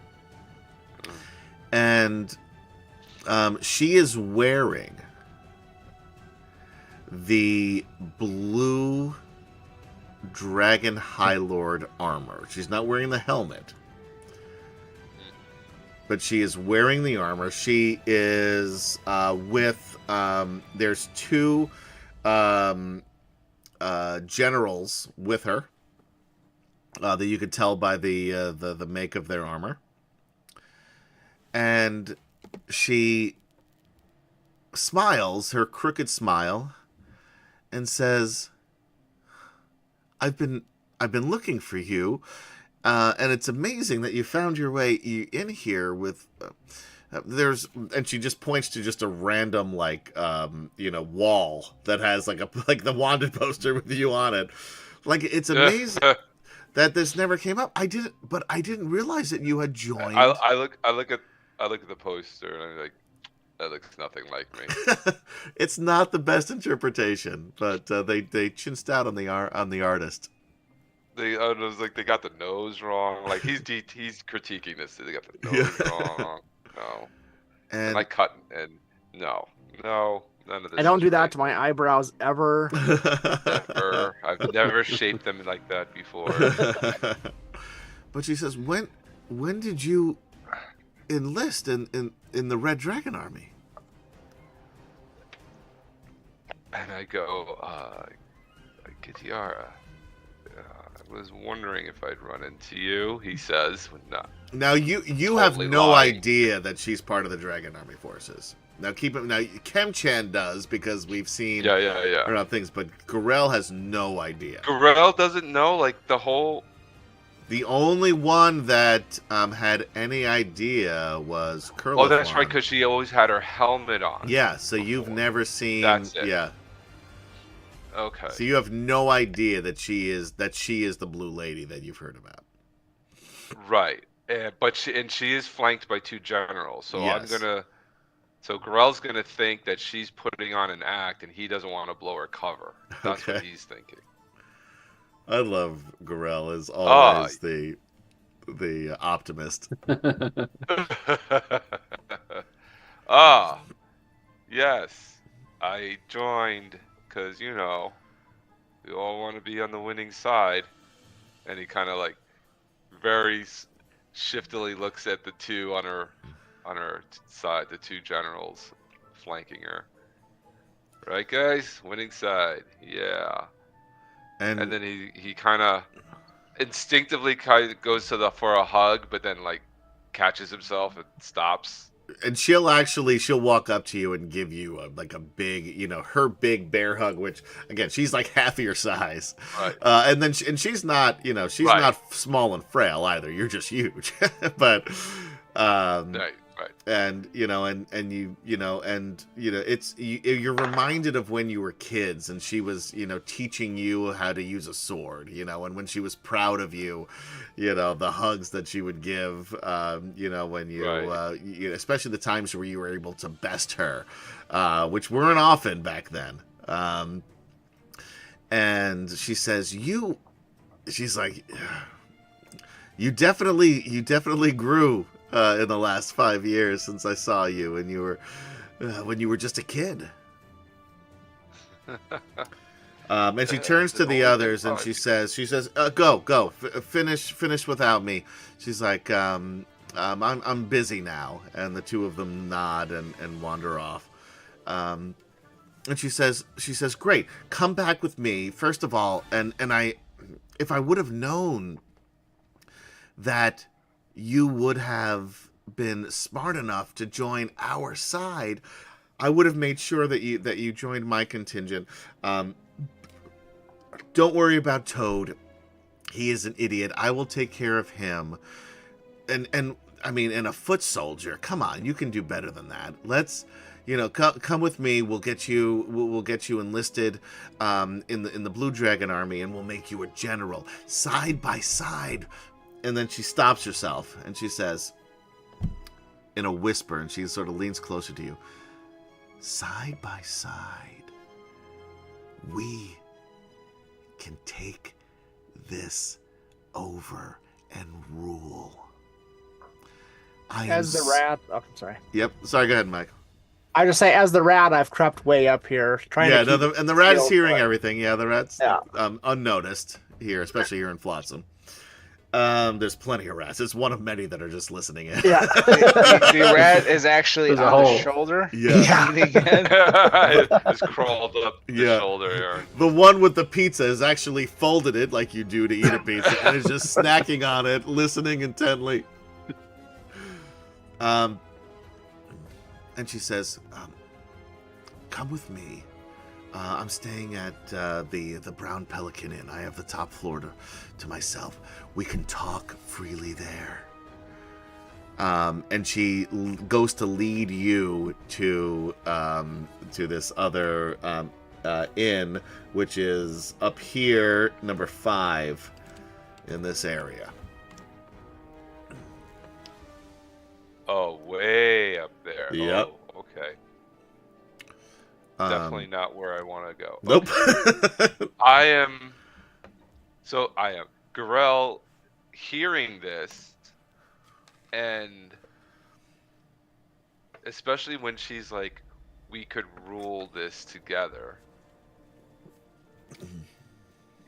and she is wearing the blue Dragon High Lord armor. She's not wearing the helmet, but she is wearing the armor. She is with there's two generals with her that you could tell by the make of their armor, and she smiles her crooked smile and says, I've been looking for you, and it's amazing that you found your way in here with and she just points to just a random wall that has like the wanted poster with you on it. Like, it's amazing that this never came up. I didn't realize that you had joined. I look at the poster and I'm like, that looks nothing like me. It's not the best interpretation, but they chinsed out on the artist. They got the nose wrong. Like, he's critiquing this. They got the nose wrong. No, and I cut and no, none of this. I don't do that right. to my eyebrows ever. Never. I've never shaped them like that before. But she says, when did you enlist in the Red Dragon Army? And I go, Kitiara, I was wondering if I'd run into you, he says. No. Now, you Totally have no lying. idea that she's part of the Dragon Army forces. Now, Kemchan does, because we've seen Yeah. things, but Gorel has no idea. Gorel doesn't know, like, the whole... The only one that had any idea was Curlithlon. Oh, that's right, because she always had her helmet on. Yeah, so you've never seen... That's it. Yeah. Okay. So you have no idea that she is the Blue Lady that you've heard about. Right. But she is flanked by two generals, so Yes. So Gorel's gonna think that she's putting on an act, and he doesn't want to blow her cover. That's what he's thinking. I love Gorel as always the optimist. Yes, I joined because we all want to be on the winning side, and he kind of like very shiftily looks at the two on her side, the two generals flanking her. Right, guys, winning side, yeah. And then he kind of instinctively goes for a hug, but then like catches himself and stops. And she'll walk up to you and give you a big, her big bear hug, which again, she's like half of your size. Right. And she's not, she's not small and frail either. You're just huge. But Right. and it's you're reminded of when you were kids and she was teaching you how to use a sword, and when she was proud of you, the hugs that she would give, when you especially the times where you were able to best her, which weren't often back then. And she says, she's like, you definitely grew in the last 5 years since I saw you when you were just a kid. And she turns to the others and she says, go, finish without me. She's like, I'm busy now. And the two of them nod and wander off. And she says, great, come back with me, first of all. And if I would have known that you would have been smart enough to join our side, I would have made sure that you joined my contingent. Don't worry about Toad. He is an idiot. I will take care of him. And I mean, and a foot soldier. Come on, you can do better than that. Let's, come with me. We'll get you enlisted in the Blue Dragon Army, and we'll make you a general side by side. And then she stops herself and she says, in a whisper, and she sort of leans closer to you, side by side, we can take this over and rule. As the rat... Oh, I'm sorry. Yep. Sorry, go ahead, Michael. I just say, as the rat, I've crept way up here. The rat is hearing everything. Yeah, the rat's unnoticed here, especially here in Flotsam. There's plenty of rats. It's one of many that are just listening in. Yeah. the rat is actually on the shoulder. Yeah. It's crawled up the shoulder here. The one with the pizza has actually folded it like you do to eat a pizza and is just snacking on it, listening intently. And she says, come with me. I'm staying at the Brown Pelican Inn. I have the top floor to myself. We can talk freely there. And she goes to lead you to this other inn, which is up here, number 5, in this area. Oh, way up there. Yep. Oh, okay. Definitely not where I want to go. Nope. Okay. I am. Garel, hearing this, and especially when she's like, we could rule this together,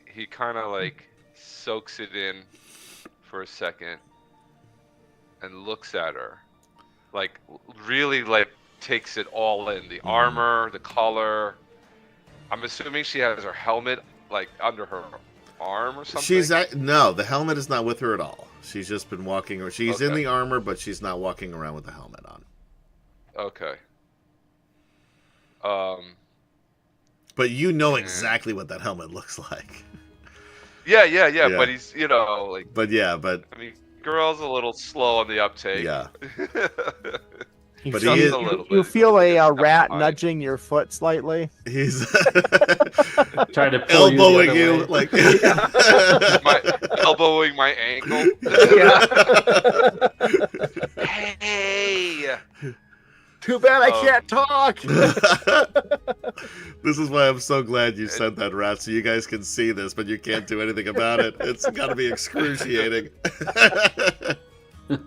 he kind of like soaks it in for a second and looks at her. Like, really, like, takes it all in. The armor, the color. I'm assuming she has her helmet, like, under her arm or something? No, the helmet is not with her at all. She's just been walking, or she's in the armor, but she's not walking around with the helmet on. Okay. But you know exactly what that helmet looks like. Yeah. But he's, like... But I mean, Girl's a little slow on the uptake. Yeah. But you feel a rat nudging your foot slightly. He's trying to elbowing you, like elbowing my ankle. Hey. Too bad I can't talk. This is why I'm so glad you sent that, rat, so you guys can see this, but you can't do anything about it. It's got to be excruciating. And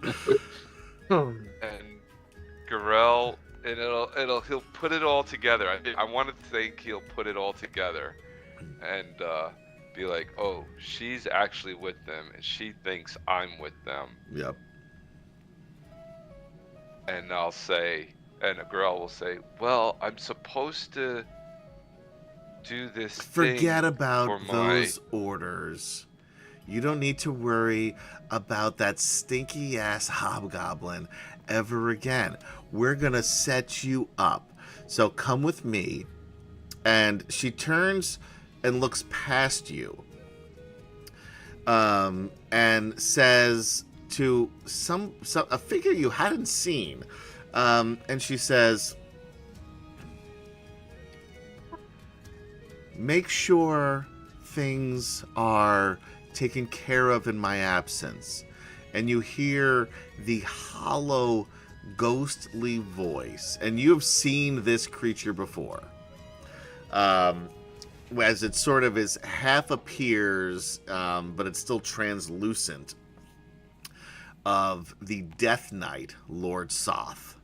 Garel, and he'll put it all together. I want to think he'll put it all together, and be like, oh, she's actually with them, and she thinks I'm with them. Yep. And I'll say, and a girl will say, well, I'm supposed to do this Forget thing about for those orders. You don't need to worry about that stinky ass hobgoblin ever again. We're gonna set you up. So come with me. And she turns and looks past you. And says to a figure you hadn't seen. And she says, make sure things are taken care of in my absence. And you hear the hollow, ghostly voice. And you have seen this creature before. As it sort of is half appears, but it's still translucent, of the Death Knight, Lord Soth.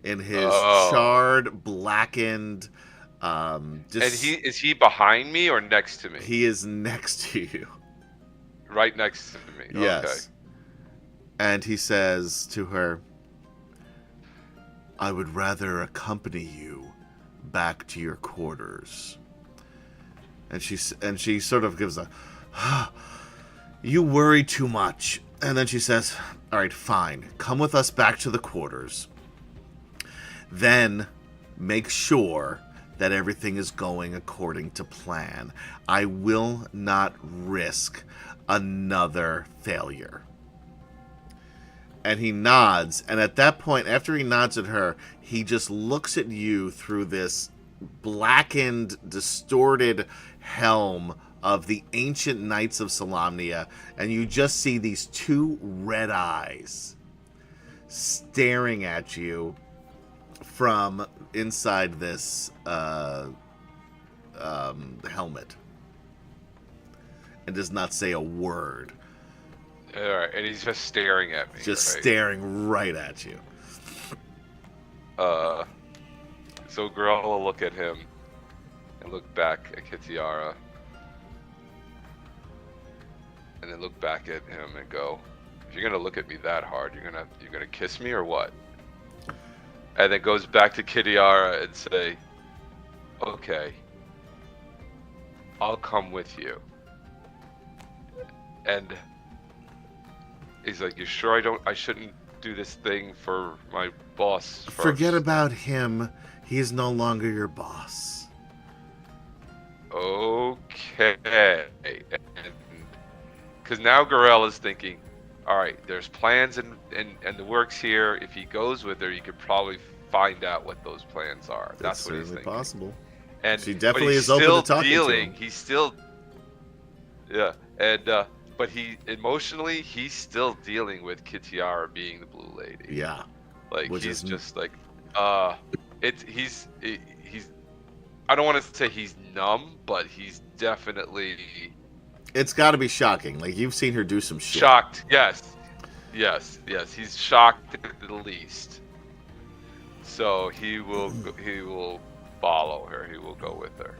In his charred, blackened, And is he behind me or next to me? He is next to you. Right next to me. Yes. Okay. And he says to her, I would rather accompany you back to your quarters. And she sort of gives a, you worry too much. And then she says, all right, fine. Come with us back to the quarters. Then make sure that everything is going according to plan. I will not risk another failure. And he nods, and at that point, after he nods at her, he just looks at you through this blackened, distorted helm of the ancient Knights of Solamnia, and you just see these two red eyes staring at you from inside this helmet, and does not say a word. All right, and he's just staring at me. Just right? staring right at you. So Girl will look at him and look back at Kitiara, and then look back at him and go, "If you're gonna look at me that hard, you're gonna kiss me or what?" And then goes back to Kitiara and say, "Okay, I'll come with you." And he's like, "You sure I shouldn't do this thing for my boss first?" Forget about him. He's no longer your boss. Okay. Because now Garel is thinking, all right, there's plans and the works here. If he goes with her, you could probably find out what those plans are. That's what he's certainly thinking. possible. And She definitely but he's is open to still talking to him. He's still, yeah, and but he emotionally he's still dealing with Kitiara being the Blue Lady. Yeah. Like Which he's is- just like, he's I don't want to say he's numb, but he's definitely It's got to be shocking. Like, you've seen her do some shit. shocked. Yes. He's shocked at the least. So he will follow her. He will go with her.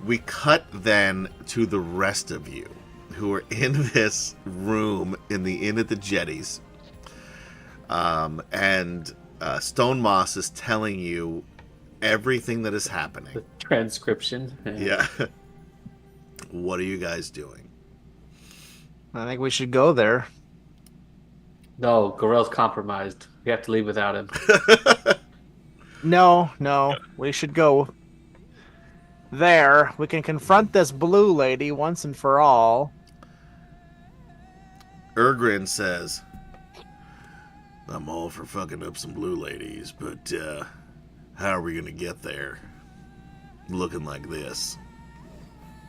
We cut then to the rest of you who are in this room in the Inn at the Jetties. And Stone Moss is telling you everything that is happening. The transcription. Yeah. What are you guys doing? I think we should go there. No, Gorell's compromised. We have to leave without him. No, we should go there. We can confront this blue lady once and for all. Ergrin says, I'm all for fucking up some blue ladies, but how are we going to get there? Looking like this.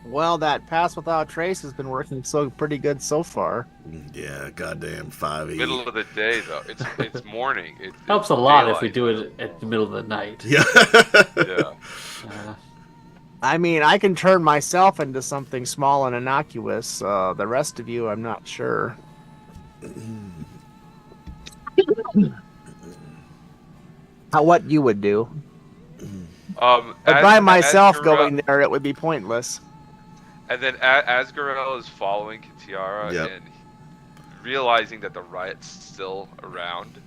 Well, that pass without trace has been working pretty good so far. Yeah, goddamn 5e. Middle of the day though. It's morning. It Helps a lot if we daylight. do it at the middle of the night. Yeah. Yeah. I mean, I can turn myself into something small and innocuous. The rest of you, I'm not sure. What you would do. But by myself going there, it would be pointless. And then as Garel is following Kitiara Yep. and realizing that the riot's still around,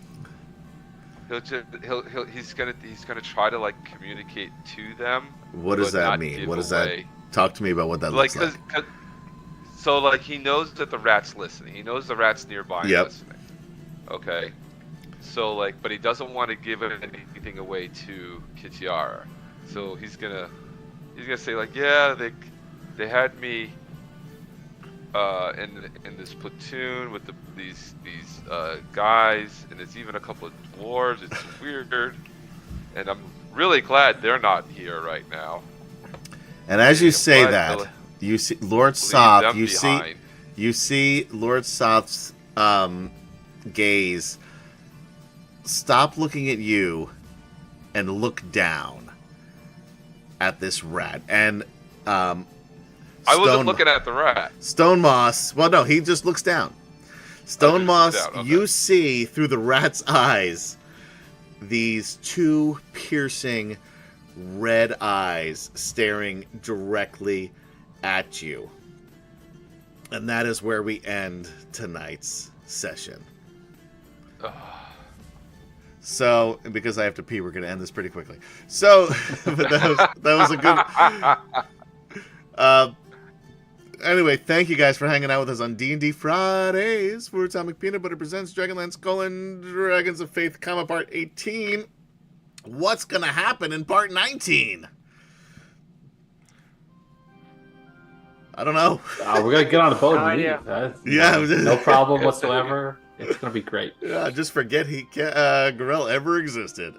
he's gonna try to like communicate to them. What does but that not mean? give What does away. that... Talk to me about what that looks like. So like he knows that the rat's listening. He knows the rat's nearby and Yep. listening. Okay. So like, but he doesn't want to give anything away to Kitiara. So he's gonna say like, yeah, they had me in this platoon with these guys, and it's even a couple of dwarves. It's weird, and I'm really glad they're not here right now. And as you I'm say glad that, to you see Lord leave Soth, them you behind. see Lord Soth's gaze stop looking at you and look down at this rat. And I wasn't looking at the rat. Stone Moss, well, no, he just looks down. Stone just Moss, looks down, okay. you see through the rat's eyes these two piercing red eyes staring directly at you. And that is where we end tonight's session. So, because I have to pee, we're going to end this pretty quickly. So, but that was a good... anyway, thank you guys for hanging out with us on D&D Fridays for Atomic Peanut Butter Presents Dragonlance: Dragons of Faith, Part 18. What's going to happen in Part 19? I don't know. We're going to get on a boat and leave. Yeah. No problem whatsoever. It's going to be great. Yeah, just forget Gorell ever existed.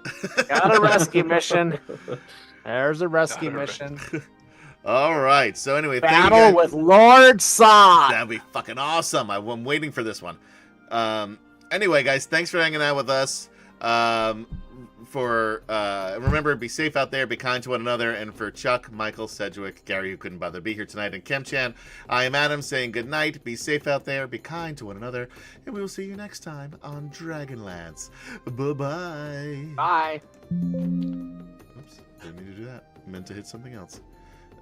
Got a rescue mission. There's a rescue mission. All right. So anyway, battle with Lord Sod. That'd be fucking awesome. I'm waiting for this one. Anyway, guys, thanks for hanging out with us. Remember, be safe out there, be kind to one another, and for Chuck, Michael, Sedgwick, Gary, who couldn't bother to be here tonight, and Kemchan, I am Adam saying good night, be safe out there, be kind to one another, and we will see you next time on Dragonlance. Bye-bye. Bye. Oops, didn't mean to do that. Meant to hit something else.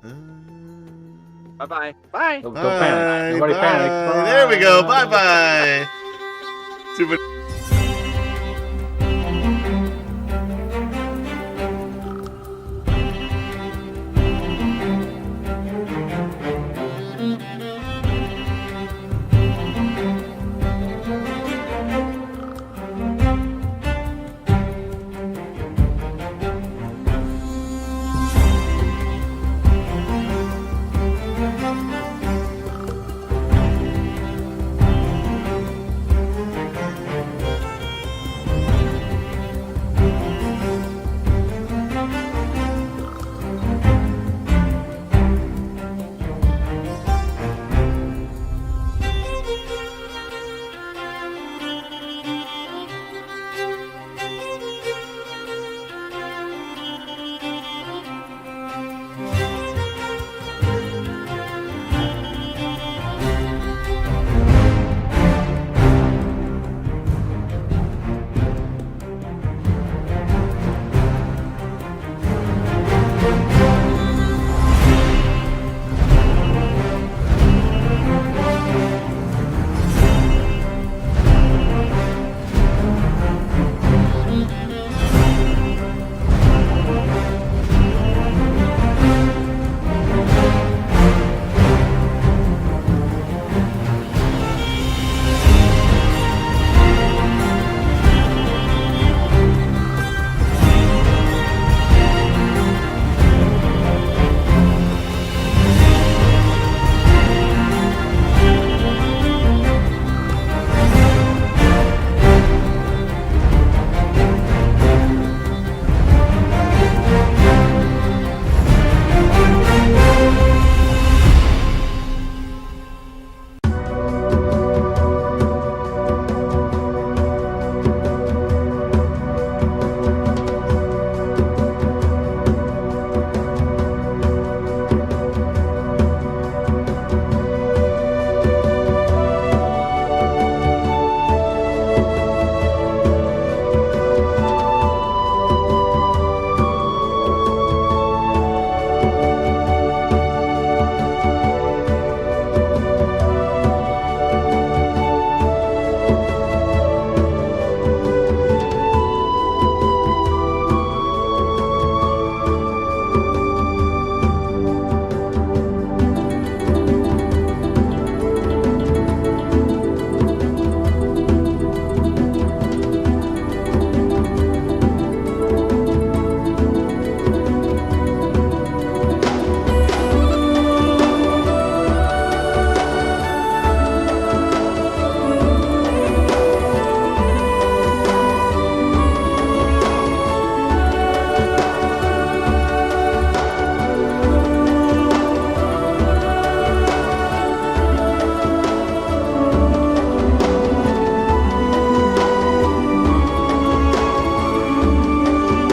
Bye-bye. Bye. Don't panic. Nobody panic. There we go. Bye-bye. Super.